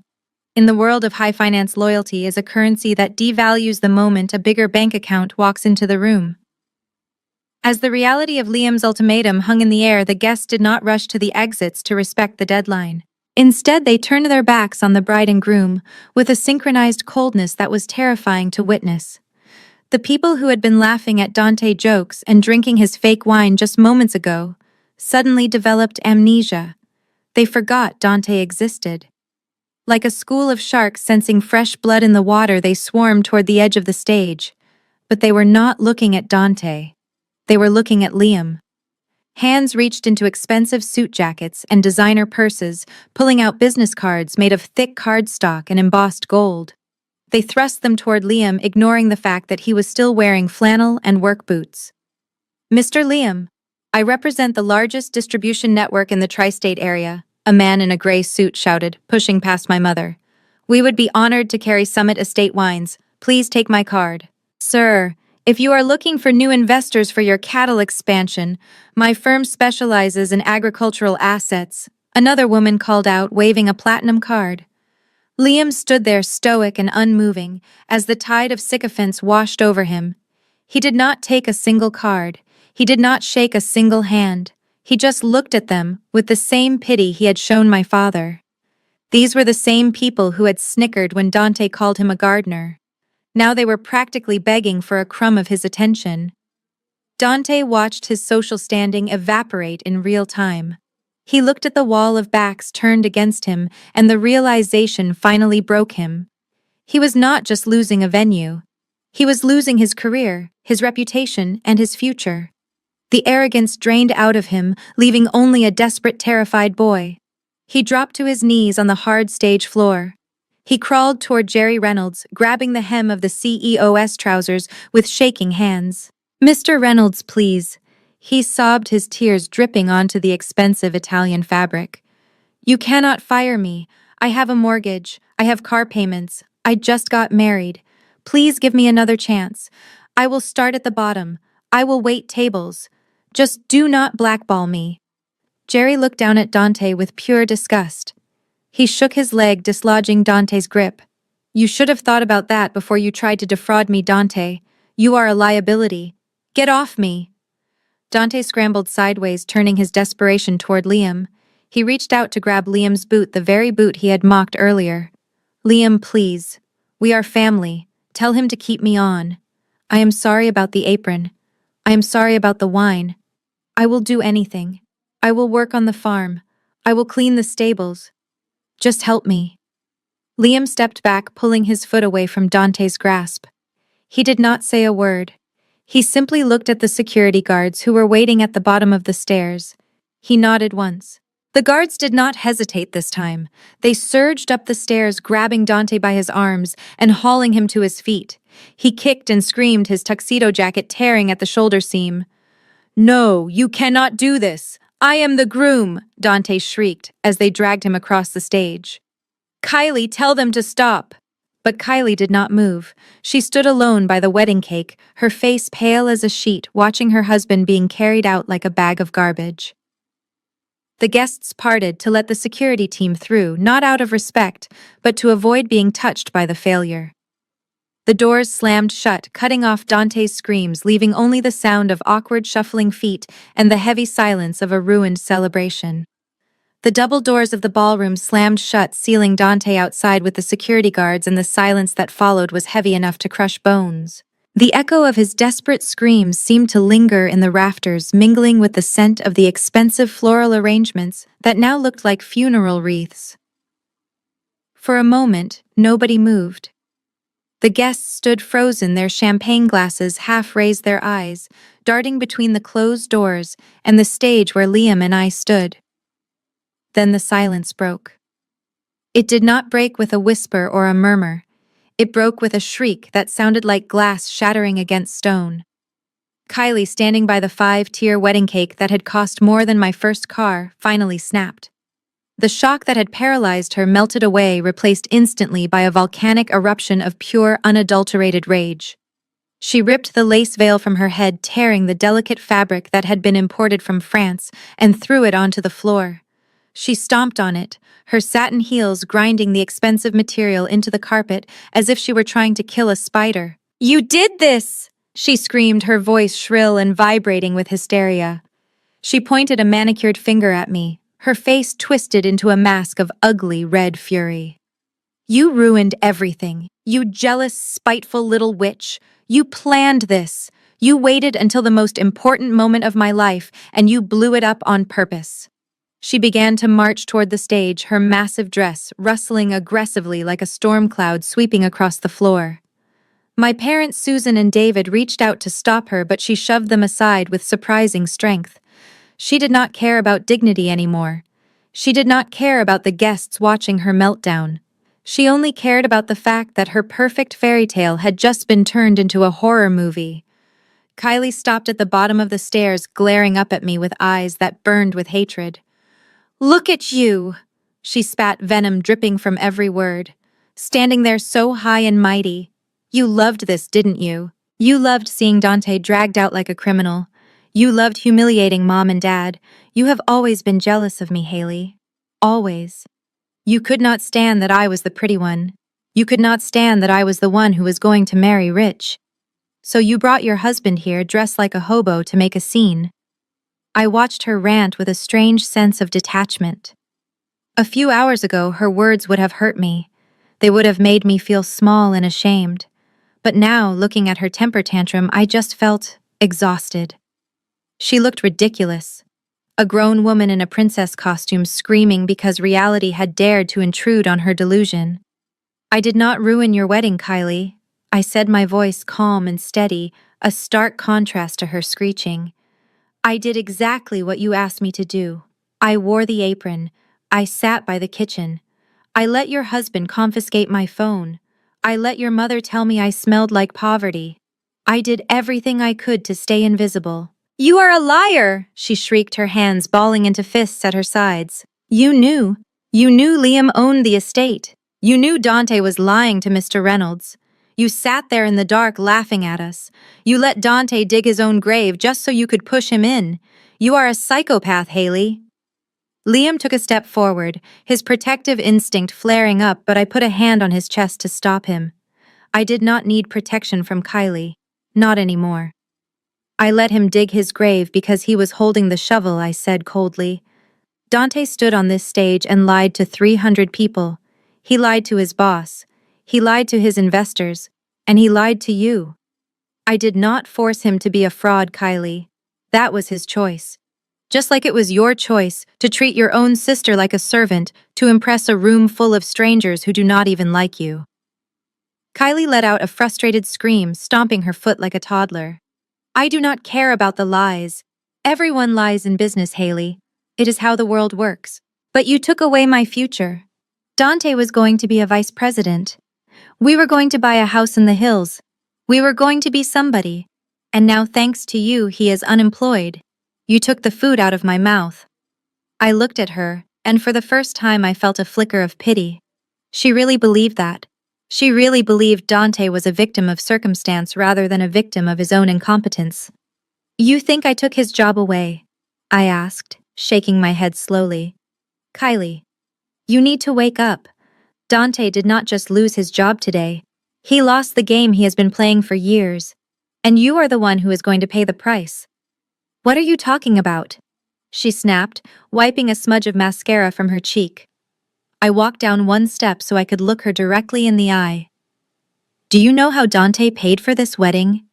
In the world of high finance, loyalty is a currency that devalues the moment a bigger bank account walks into the room. As the reality of Liam's ultimatum hung in the air, the guests did not rush to the exits to respect the deadline. Instead, they turned their backs on the bride and groom, with a synchronized coldness that was terrifying to witness. The people who had been laughing at Dante jokes and drinking his fake wine just moments ago suddenly developed amnesia. They forgot Dante existed. Like a school of sharks sensing fresh blood in the water, they swarmed toward the edge of the stage. But they were not looking at Dante. They were looking at Liam. Hands reached into expensive suit jackets and designer purses, pulling out business cards made of thick cardstock and embossed gold. They thrust them toward Liam, ignoring the fact that he was still wearing flannel and work boots. "Mr. Liam, I represent the largest distribution network in the tri-state area," a man in a gray suit shouted, pushing past my mother. "We would be honored to carry Summit Estate wines. Please take my card." "Sir, if you are looking for new investors for your cattle expansion, my firm specializes in agricultural assets," another woman called out, waving a platinum card. Liam stood there stoic and unmoving as the tide of sycophants washed over him. He did not take a single card. He did not shake a single hand. He just looked at them with the same pity he had shown my father. These were the same people who had snickered when Dante called him a gardener. Now they were practically begging for a crumb of his attention. Dante watched his social standing evaporate in real time. He looked at the wall of backs turned against him, and the realization finally broke him. He was not just losing a venue. He was losing his career, his reputation, and his future. The arrogance drained out of him, leaving only a desperate, terrified boy. He dropped to his knees on the hard stage floor. He crawled toward Jerry Reynolds, grabbing the hem of the CEO's trousers with shaking hands. "Mr. Reynolds, please." He sobbed, his tears dripping onto the expensive Italian fabric. "You cannot fire me. I have a mortgage. I have car payments. I just got married. Please give me another chance. I will start at the bottom. I will wait tables. Just do not blackball me." Jerry looked down at Dante with pure disgust. He shook his leg, dislodging Dante's grip. "You should have thought about that before you tried to defraud me, Dante. You are a liability. Get off me." Dante scrambled sideways, turning his desperation toward Liam. He reached out to grab Liam's boot, the very boot he had mocked earlier. "Liam, please. We are family. Tell him to keep me on. I am sorry about the apron. I am sorry about the wine. I will do anything. I will work on the farm. I will clean the stables. Just help me." Liam stepped back, pulling his foot away from Dante's grasp. He did not say a word. He simply looked at the security guards who were waiting at the bottom of the stairs. He nodded once. The guards did not hesitate this time. They surged up the stairs, grabbing Dante by his arms and hauling him to his feet. He kicked and screamed, his tuxedo jacket tearing at the shoulder seam. "No, you cannot do this. I am the groom," Dante shrieked as they dragged him across the stage. "Kylie, tell them to stop." But Kylie did not move. She stood alone by the wedding cake, her face pale as a sheet, watching her husband being carried out like a bag of garbage. The guests parted to let the security team through, not out of respect, but to avoid being touched by the failure. The doors slammed shut, cutting off Dante's screams, leaving only the sound of awkward shuffling feet and the heavy silence of a ruined celebration. The double doors of the ballroom slammed shut, sealing Dante outside with the security guards, and the silence that followed was heavy enough to crush bones. The echo of his desperate screams seemed to linger in the rafters, mingling with the scent of the expensive floral arrangements that now looked like funeral wreaths. For a moment, nobody moved. The guests stood frozen, their champagne glasses half raised, their eyes darting between the closed doors and the stage where Liam and I stood. Then the silence broke. It did not break with a whisper or a murmur. It broke with a shriek that sounded like glass shattering against stone. Kylie, standing by the 5-tier wedding cake that had cost more than my first car, finally snapped. The shock that had paralyzed her melted away, replaced instantly by a volcanic eruption of pure, unadulterated rage. She ripped the lace veil from her head, tearing the delicate fabric that had been imported from France, and threw it onto the floor. She stomped on it, her satin heels grinding the expensive material into the carpet as if she were trying to kill a spider. "You did this!" she screamed, her voice shrill and vibrating with hysteria. She pointed a manicured finger at me, her face twisted into a mask of ugly red fury. "You ruined everything, you jealous, spiteful little witch. You planned this. You waited until the most important moment of my life, and you blew it up on purpose." She began to march toward the stage, her massive dress rustling aggressively like a storm cloud sweeping across the floor. My parents, Susan and David, reached out to stop her, but she shoved them aside with surprising strength. She did not care about dignity anymore. She did not care about the guests watching her meltdown. She only cared about the fact that her perfect fairy tale had just been turned into a horror movie. Kylie stopped at the bottom of the stairs, glaring up at me with eyes that burned with hatred. "Look at you!" She spat, venom dripping from every word. "Standing there so high and mighty. You loved this, didn't you? You loved seeing Dante dragged out like a criminal. You loved humiliating Mom and Dad. You have always been jealous of me, Haley. Always. You could not stand that I was the pretty one. You could not stand that I was the one who was going to marry rich. So you brought your husband here dressed like a hobo to make a scene." I watched her rant with a strange sense of detachment. A few hours ago, her words would have hurt me. They would have made me feel small and ashamed. But now, looking at her temper tantrum, I just felt exhausted. She looked ridiculous. a grown woman in a princess costume screaming because reality had dared to intrude on her delusion. "I did not ruin your wedding, Kylie," I said, my voice calm and steady, a stark contrast to her screeching. "I did exactly what you asked me to do. I wore the apron. I sat by the kitchen. I let your husband confiscate my phone. I let your mother tell me I smelled like poverty. I did everything I could to stay invisible." "You are a liar!" she shrieked, her hands balling into fists at her sides. You knew. You knew Liam owned the estate. You knew Dante was lying to Mr. Reynolds. You sat there in the dark laughing at us. You let Dante dig his own grave just so you could push him in. You are a psychopath, Haley." Liam took a step forward, his protective instinct flaring up, but I put a hand on his chest to stop him. I did not need protection from Kylie. Not anymore. "I let him dig his grave because he was holding the shovel," I said coldly. "Dante stood on this stage and lied to 300 people. He lied to his boss. He lied to his investors. And he lied to you. I did not force him to be a fraud, Kylie. That was his choice. Just like it was your choice to treat your own sister like a servant to impress a room full of strangers who do not even like you." Kylie let out a frustrated scream, stomping her foot like a toddler. "I do not care about the lies. Everyone lies in business, Haley. It is how the world works. But you took away my future. Dante was going to be a vice president. We were going to buy a house in the hills. We were going to be somebody. And now, thanks to you, he is unemployed. You took the food out of my mouth." I looked at her, and for the first time I felt a flicker of pity. She really believed that. She really believed Dante was a victim of circumstance rather than a victim of his own incompetence. "You think I took his job away?" I asked, shaking my head slowly. "Kylie, you need to wake up. Dante did not just lose his job today. He lost the game he has been playing for years. And you are the one who is going to pay the price." "What are you talking about?" she snapped, wiping a smudge of mascara from her cheek. I walked down one step so I could look her directly in the eye. "Do you know how Dante paid for this wedding?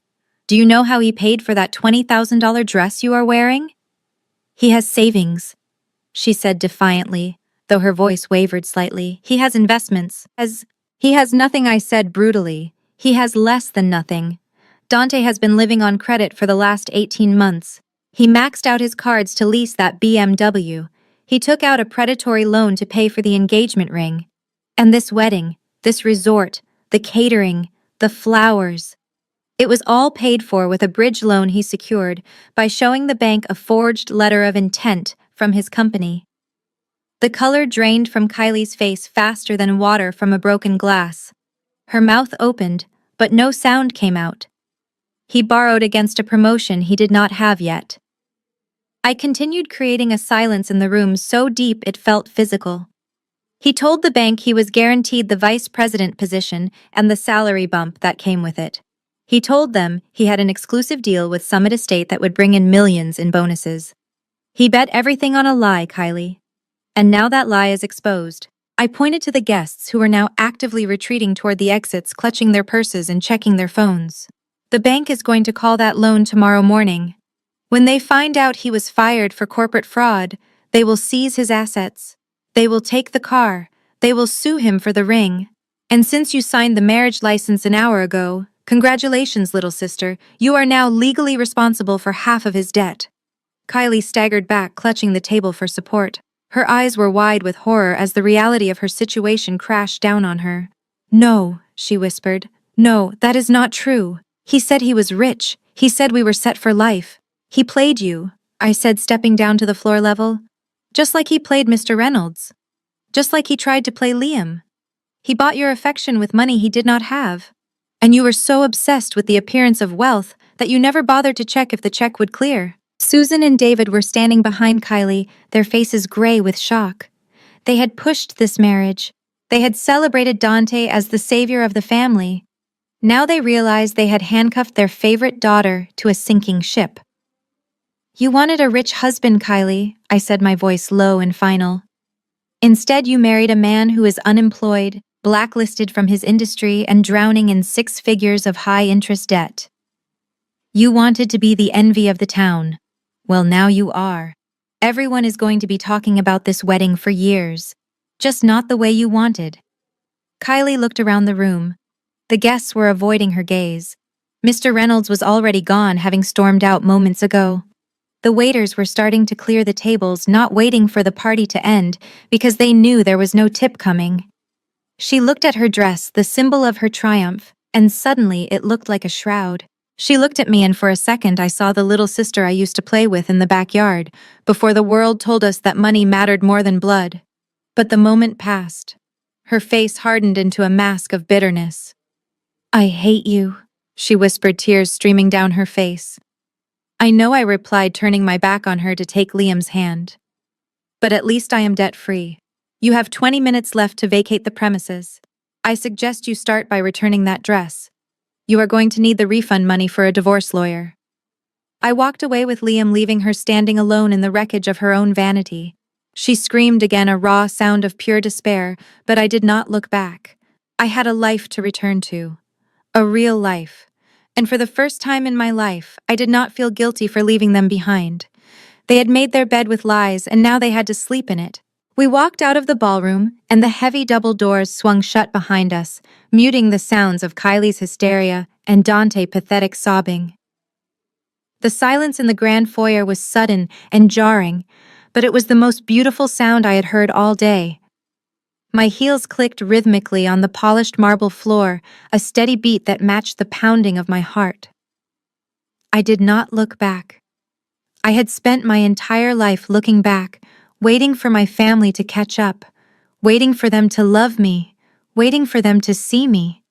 Do you know how he paid for that $20,000 dress you are wearing? He has savings," she said defiantly, though her voice wavered slightly. "He has investments. He has nothing," I said brutally. "He has less than nothing. Dante has been living on credit for the last 18 months. He maxed out his cards to lease that BMW. He took out a predatory loan to pay for the engagement ring. And this wedding, this resort, the catering, the flowers. It was all paid for with a bridge loan he secured by showing the bank a forged letter of intent from his company." The color drained from Kylie's face faster than water from a broken glass. Her mouth opened, but no sound came out. "He borrowed against a promotion he did not have yet." I continued, creating a silence in the room so deep it felt physical. "He told the bank he was guaranteed the vice president position and the salary bump that came with it. He told them he had an exclusive deal with Summit Estate that would bring in millions in bonuses. He bet everything on a lie, Kylie. And now that lie is exposed." I pointed to the guests who were now actively retreating toward the exits, clutching their purses and checking their phones. "The bank is going to call that loan tomorrow morning. When they find out he was fired for corporate fraud, they will seize his assets. They will take the car. They will sue him for the ring. And since you signed the marriage license an hour ago, congratulations, little sister, you are now legally responsible for half of his debt." Kylie staggered back, clutching the table for support. Her eyes were wide with horror as the reality of her situation crashed down on her. "No," she whispered. "No, that is not true. He said he was rich. He said we were set for life. He played you," I said, stepping down to the floor level. "Just like he played Mr. Reynolds. Just like he tried to play Liam. He bought your affection with money he did not have. And you were so obsessed with the appearance of wealth that you never bothered to check if the check would clear." Susan and David were standing behind Kylie, their faces gray with shock. They had pushed this marriage. They had celebrated Dante as the savior of the family. Now they realized they had handcuffed their favorite daughter to a sinking ship. "You wanted a rich husband, Kylie," I said, my voice low and final. "Instead, you married a man who is unemployed, blacklisted from his industry, and drowning in 6 figures of high-interest debt. You wanted to be the envy of the town. Well, now you are. Everyone is going to be talking about this wedding for years. Just not the way you wanted. Kylie looked around the room. The guests were avoiding her gaze. Mr. Reynolds was already gone, having stormed out moments ago. The waiters were starting to clear the tables, not waiting for the party to end, because they knew there was no tip coming. She looked at her dress, the symbol of her triumph, and suddenly it looked like a shroud. She looked at me, and for a second I saw the little sister I used to play with in the backyard, before the world told us that money mattered more than blood. But the moment passed. Her face hardened into a mask of bitterness. "I hate you," she whispered, tears streaming down her face. "I know," I replied, turning my back on her to take Liam's hand. "But at least I am debt-free. You have 20 minutes left to vacate the premises. I suggest you start by returning that dress. You are going to need the refund money for a divorce lawyer." I walked away with Liam, leaving her standing alone in the wreckage of her own vanity. She screamed again, a raw sound of pure despair, but I did not look back. I had a life to return to. A real life. And for the first time in my life, I did not feel guilty for leaving them behind. They had made their bed with lies, and now they had to sleep in it. We walked out of the ballroom, and the heavy double doors swung shut behind us, muting the sounds of Kylie's hysteria and Dante's pathetic sobbing. The silence in the grand foyer was sudden and jarring, but it was the most beautiful sound I had heard all day. My heels clicked rhythmically on the polished marble floor, a steady beat that matched the pounding of my heart. I did not look back. I had spent my entire life looking back, waiting for my family to catch up, waiting for them to love me, waiting for them to see me.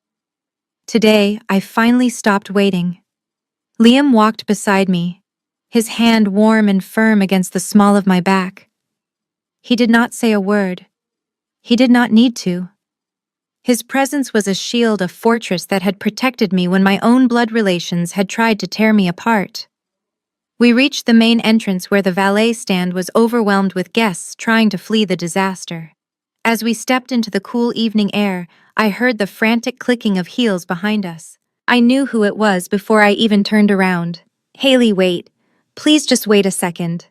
Today, I finally stopped waiting. Liam walked beside me, his hand warm and firm against the small of my back. He did not say a word. He did not need to. His presence was a shield, a fortress that had protected me when my own blood relations had tried to tear me apart. We reached the main entrance, where the valet stand was overwhelmed with guests trying to flee the disaster. As we stepped into the cool evening air, I heard the frantic clicking of heels behind us. I knew who it was before I even turned around. "Haley, wait. Please just wait a second."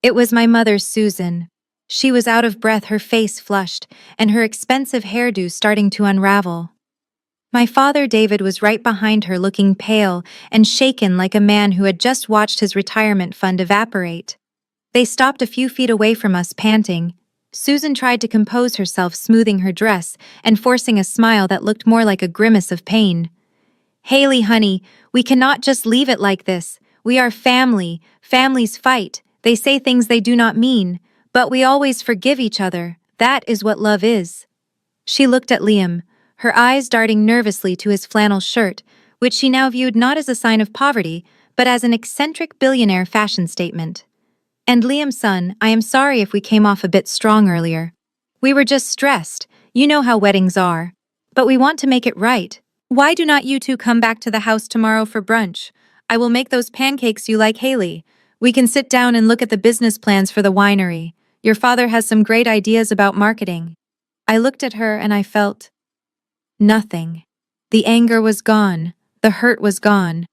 It was my mother, Susan. She was out of breath, her face flushed, and her expensive hairdo starting to unravel. My father, David, was right behind her, looking pale and shaken like a man who had just watched his retirement fund evaporate. They stopped a few feet away from us, panting. Susan tried to compose herself, smoothing her dress and forcing a smile that looked more like a grimace of pain. "Haley, honey, we cannot just leave it like this. We are family. Families fight. They say things they do not mean. But we always forgive each other. That is what love is." She looked at Liam, her eyes darting nervously to his flannel shirt, which she now viewed not as a sign of poverty, but as an eccentric billionaire fashion statement. "And Liam, son, I am sorry if we came off a bit strong earlier. We were just stressed. You know how weddings are. But we want to make it right. Why do not you two come back to the house tomorrow for brunch? I will make those pancakes you like, Haley. We can sit down and look at the business plans for the winery. Your father has some great ideas about marketing." I looked at her and I felt nothing. The anger was gone. The hurt was gone.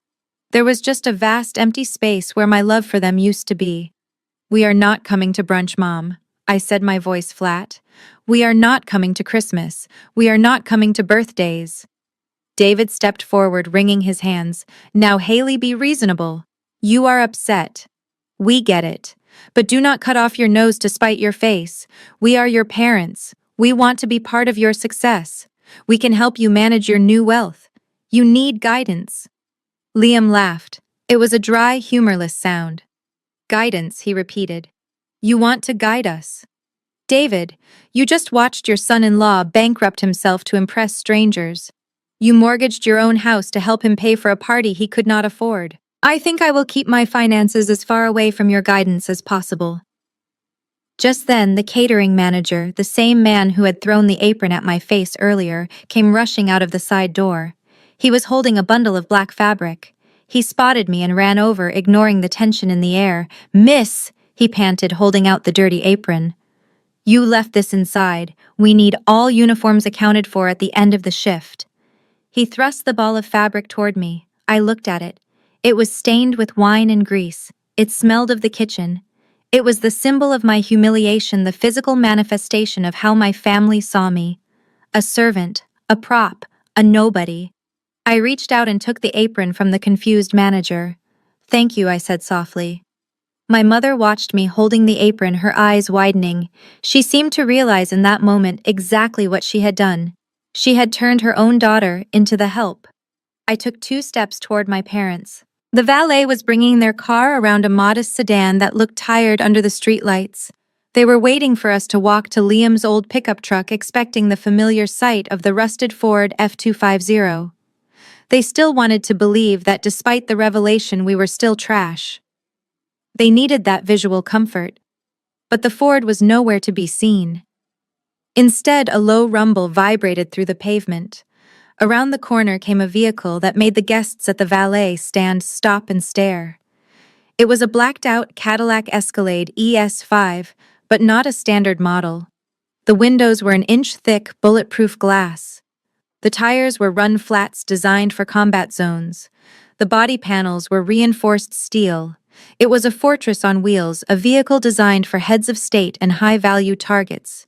There was just a vast empty space where my love for them used to be. "We are not coming to brunch, Mom," I said, my voice flat. "We are not coming to Christmas. We are not coming to birthdays." David stepped forward, wringing his hands. "Now, Haley, be reasonable. You are upset. We get it. But do not cut off your nose to spite your face. We are your parents. We want to be part of your success. We can help you manage your new wealth. You need guidance." Liam laughed. It was a dry, humorless sound. "Guidance," he repeated. "You want to guide us. David, you just watched your son-in-law bankrupt himself to impress strangers. You mortgaged your own house to help him pay for a party he could not afford. I think I will keep my finances as far away from your guidance as possible." Just then, the catering manager, the same man who had thrown the apron at my face earlier, came rushing out of the side door. He was holding a bundle of black fabric. He spotted me and ran over, ignoring the tension in the air. "Miss," he panted, holding out the dirty apron. "You left this inside. We need all uniforms accounted for at the end of the shift." He thrust the ball of fabric toward me. I looked at it. It was stained with wine and grease. It smelled of the kitchen. It was the symbol of my humiliation, the physical manifestation of how my family saw me. A servant, a prop, a nobody. I reached out and took the apron from the confused manager. "Thank you," I said softly. My mother watched me holding the apron, her eyes widening. She seemed to realize in that moment exactly what she had done. She had turned her own daughter into the help. I took 2 steps toward my parents. The valet was bringing their car around a modest sedan that looked tired under the streetlights. They were waiting for us to walk to Liam's old pickup truck, expecting the familiar sight of the rusted Ford F250. They still wanted to believe that despite the revelation we were still trash. They needed that visual comfort. But the Ford was nowhere to be seen. Instead, a low rumble vibrated through the pavement. Around the corner came a vehicle that made the guests at the valet stand, stop, and stare. It was a blacked-out Cadillac Escalade ES5, but not a standard model. The windows were an inch-thick, bulletproof glass. The tires were run flats designed for combat zones. The body panels were reinforced steel. It was a fortress on wheels, a vehicle designed for heads of state and high-value targets.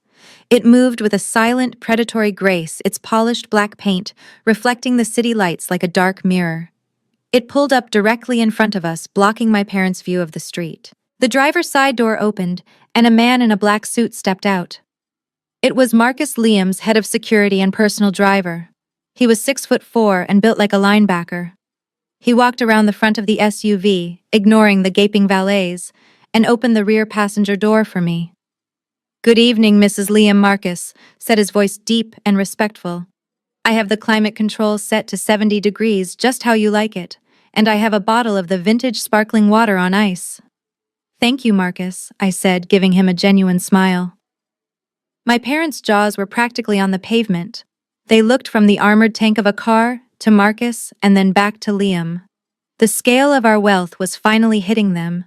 It moved with a silent, predatory grace, its polished black paint reflecting the city lights like a dark mirror. It pulled up directly in front of us, blocking my parents' view of the street. The driver's side door opened, and a man in a black suit stepped out. It was Marcus, Liam's head of security and personal driver. He was 6'4" and built like a linebacker. He walked around the front of the SUV, ignoring the gaping valets, and opened the rear passenger door for me. "Good evening, Mrs. Liam," Marcus said, his voice deep and respectful. "I have the climate control set to 70 degrees, just how you like it, and I have a bottle of the vintage sparkling water on ice." "Thank you, Marcus," I said, giving him a genuine smile. My parents' jaws were practically on the pavement. They looked from the armored tank of a car to Marcus and then back to Liam. The scale of our wealth was finally hitting them.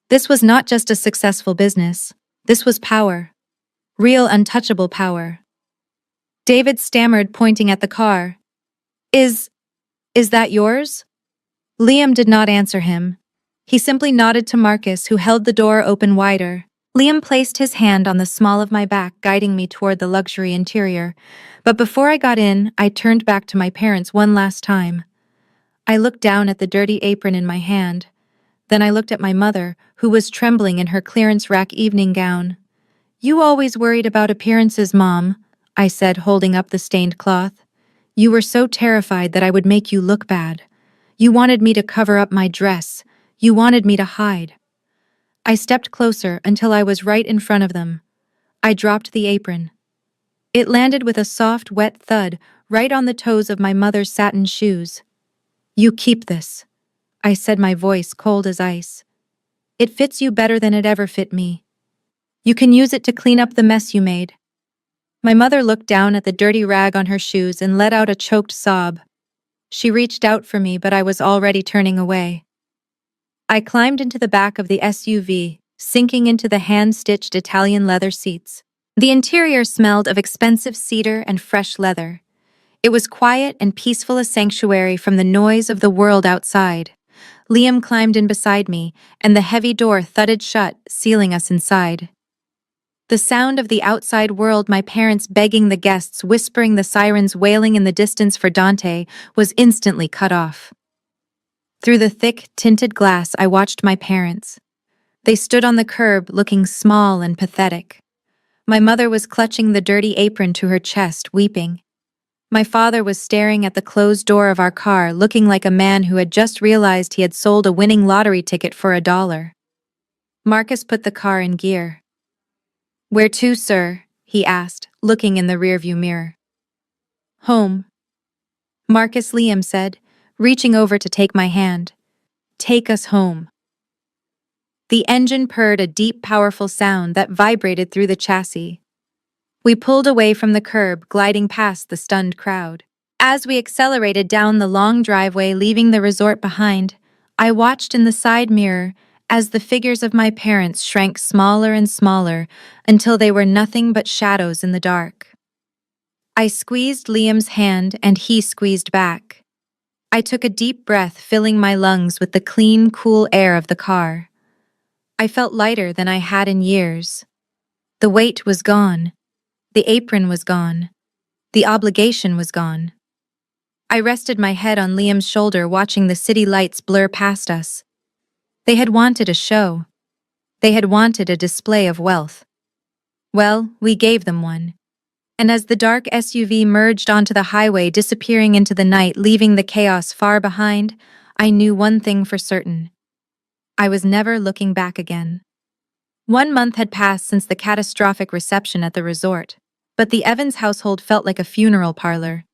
This was not just a successful business. This was power. Real, untouchable power. David stammered, pointing at the car. Is that yours?" Liam did not answer him. He simply nodded to Marcus, who held the door open wider. Liam placed his hand on the small of my back, guiding me toward the luxury interior. But before I got in, I turned back to my parents one last time. I looked down at the dirty apron in my hand. Then I looked at my mother, who was trembling in her clearance rack evening gown. "You always worried about appearances, Mom," I said, holding up the stained cloth. "You were so terrified that I would make you look bad. You wanted me to cover up my dress. You wanted me to hide." I stepped closer until I was right in front of them. I dropped the apron. It landed with a soft, wet thud right on the toes of my mother's satin shoes. "You keep this," I said, my voice cold as ice. "It fits you better than it ever fit me. You can use it to clean up the mess you made." My mother looked down at the dirty rag on her shoes and let out a choked sob. She reached out for me, but I was already turning away. I climbed into the back of the SUV, sinking into the hand-stitched Italian leather seats. The interior smelled of expensive cedar and fresh leather. It was quiet and peaceful, a sanctuary from the noise of the world outside. Liam climbed in beside me, and the heavy door thudded shut, sealing us inside. The sound of the outside world, my parents begging, the guests whispering, the sirens wailing in the distance for Dante, was instantly cut off. Through the thick, tinted glass, I watched my parents. They stood on the curb, looking small and pathetic. My mother was clutching the dirty apron to her chest, weeping. My father was staring at the closed door of our car, looking like a man who had just realized he had sold a winning lottery ticket for $1. Marcus put the car in gear. "Where to, sir?" he asked, looking in the rearview mirror. "Home," Marcus, Liam said, reaching over to take my hand. "Take us home." The engine purred, a deep, powerful sound that vibrated through the chassis. We pulled away from the curb, gliding past the stunned crowd. As we accelerated down the long driveway, leaving the resort behind, I watched in the side mirror as the figures of my parents shrank smaller and smaller until they were nothing but shadows in the dark. I squeezed Liam's hand and he squeezed back. I took a deep breath, filling my lungs with the clean, cool air of the car. I felt lighter than I had in years. The weight was gone. The apron was gone. The obligation was gone. I rested my head on Liam's shoulder, watching the city lights blur past us. They had wanted a show. They had wanted a display of wealth. Well, we gave them one. And as the dark SUV merged onto the highway, disappearing into the night, leaving the chaos far behind, I knew one thing for certain. I was never looking back again. 1 month had passed since the catastrophic reception at the resort, but the Evans household felt like a funeral parlor.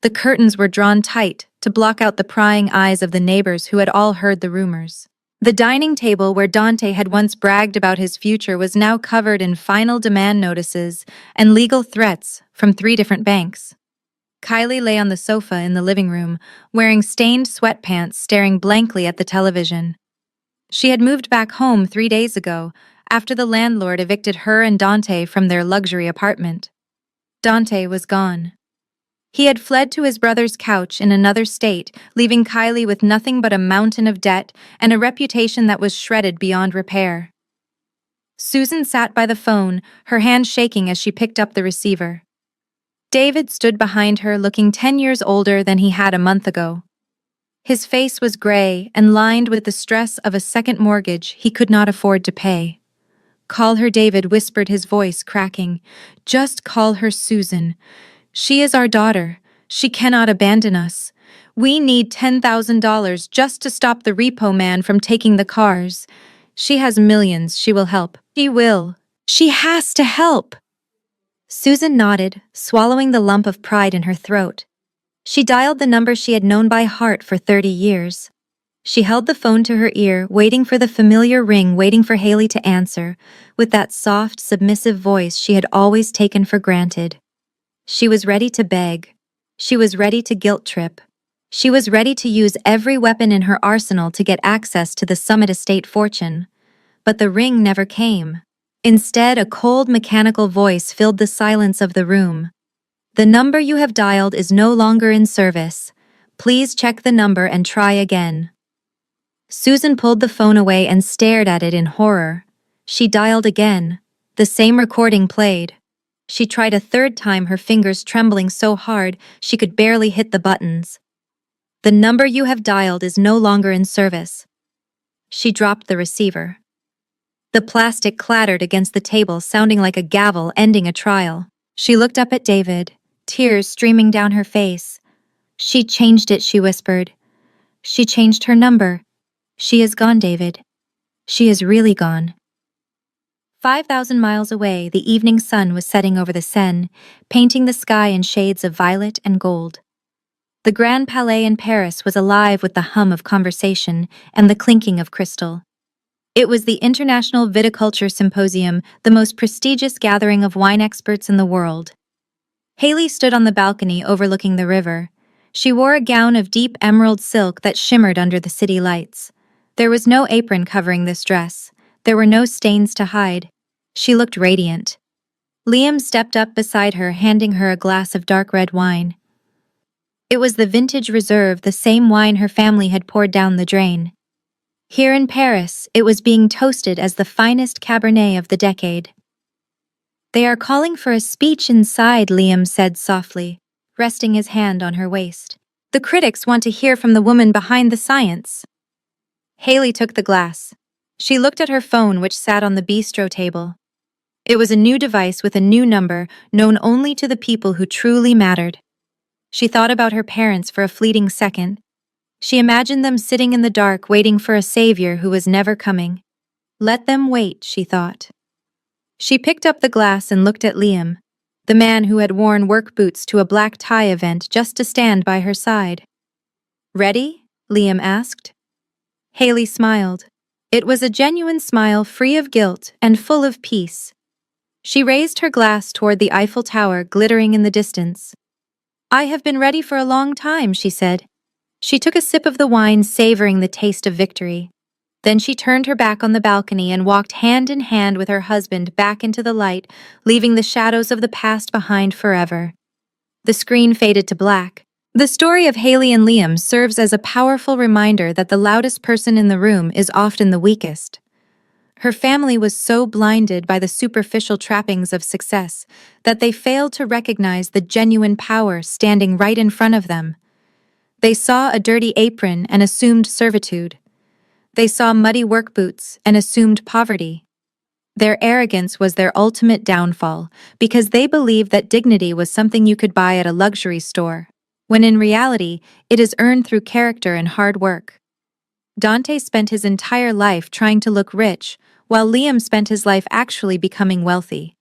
The curtains were drawn tight to block out the prying eyes of the neighbors who had all heard the rumors. The dining table where Dante had once bragged about his future was now covered in final demand notices and legal threats from 3 different banks. Kylie lay on the sofa in the living room, wearing stained sweatpants, staring blankly at the television. She had moved back home 3 days ago, after the landlord evicted her and Dante from their luxury apartment. Dante was gone. He had fled to his brother's couch in another state, leaving Kylie with nothing but a mountain of debt and a reputation that was shredded beyond repair. Susan sat by the phone, her hand shaking as she picked up the receiver. David stood behind her, looking 10 years older than he had a month ago. His face was gray and lined with the stress of a second mortgage he could not afford to pay. "Call her, David," whispered his voice, cracking. "Just call her Susan. She is our daughter. She cannot abandon us. We need $10,000 just to stop the repo man from taking the cars. She has millions. She will help. She will. She has to help." Susan nodded, swallowing the lump of pride in her throat. She dialed the number she had known by heart for 30 years. She held the phone to her ear, waiting for the familiar ring, waiting for Haley to answer, with that soft, submissive voice she had always taken for granted. She was ready to beg. She was ready to guilt trip. She was ready to use every weapon in her arsenal to get access to the Summit estate fortune. But the ring never came. Instead, a cold, mechanical voice filled the silence of the room. "The number you have dialed is no longer in service. Please check the number and try again." Susan pulled the phone away and stared at it in horror. She dialed again. The same recording played. She tried a third time, her fingers trembling so hard she could barely hit the buttons. "The number you have dialed is no longer in service." She dropped the receiver. The plastic clattered against the table, sounding like a gavel ending a trial. She looked up at David, tears streaming down her face. "She changed it," she whispered. "She changed her number. She is gone, David. She is really gone." 5,000 miles away, the evening sun was setting over the Seine, painting the sky in shades of violet and gold. The Grand Palais in Paris was alive with the hum of conversation and the clinking of crystal. It was the International Viticulture Symposium, the most prestigious gathering of wine experts in the world. Haley stood on the balcony overlooking the river. She wore a gown of deep emerald silk that shimmered under the city lights. There was no apron covering this dress. There were no stains to hide. She looked radiant. Liam stepped up beside her, handing her a glass of dark red wine. It was the vintage reserve, the same wine her family had poured down the drain. Here in Paris, it was being toasted as the finest Cabernet of the decade. "They are calling for a speech inside," Liam said softly, resting his hand on her waist. "The critics want to hear from the woman behind the science." Haley took the glass. She looked at her phone, which sat on the bistro table. It was a new device with a new number, known only to the people who truly mattered. She thought about her parents for a fleeting second. She imagined them sitting in the dark, waiting for a savior who was never coming. Let them wait, she thought. She picked up the glass and looked at Liam, the man who had worn work boots to a black tie event just to stand by her side. "Ready?" Liam asked. Haley smiled. It was a genuine smile, free of guilt and full of peace. She raised her glass toward the Eiffel Tower, glittering in the distance. "I have been ready for a long time," she said. She took a sip of the wine, savoring the taste of victory. Then she turned her back on the balcony and walked hand in hand with her husband back into the light, leaving the shadows of the past behind forever. The screen faded to black. The story of Haley and Liam serves as a powerful reminder that the loudest person in the room is often the weakest. Her family was so blinded by the superficial trappings of success that they failed to recognize the genuine power standing right in front of them. They saw a dirty apron and assumed servitude. They saw muddy work boots and assumed poverty. Their arrogance was their ultimate downfall because they believed that dignity was something you could buy at a luxury store, when in reality, it is earned through character and hard work. Dante spent his entire life trying to look rich, while Liam spent his life actually becoming wealthy.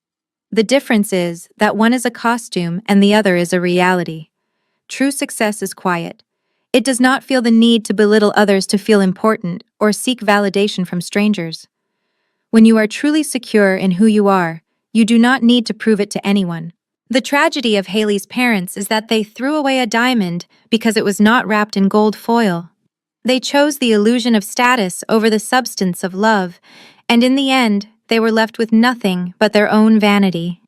The difference is that one is a costume and the other is a reality. True success is quiet. It does not feel the need to belittle others to feel important or seek validation from strangers. When you are truly secure in who you are, you do not need to prove it to anyone. The tragedy of Haley's parents is that they threw away a diamond because it was not wrapped in gold foil. They chose the illusion of status over the substance of love, and in the end, they were left with nothing but their own vanity.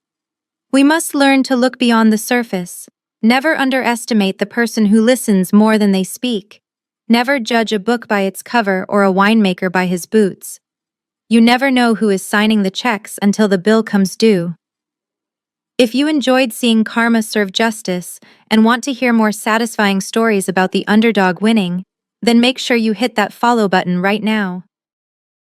We must learn to look beyond the surface. Never underestimate the person who listens more than they speak. Never judge a book by its cover or a winemaker by his boots. You never know who is signing the checks until the bill comes due. If you enjoyed seeing karma serve justice and want to hear more satisfying stories about the underdog winning, then make sure you hit that follow button right now.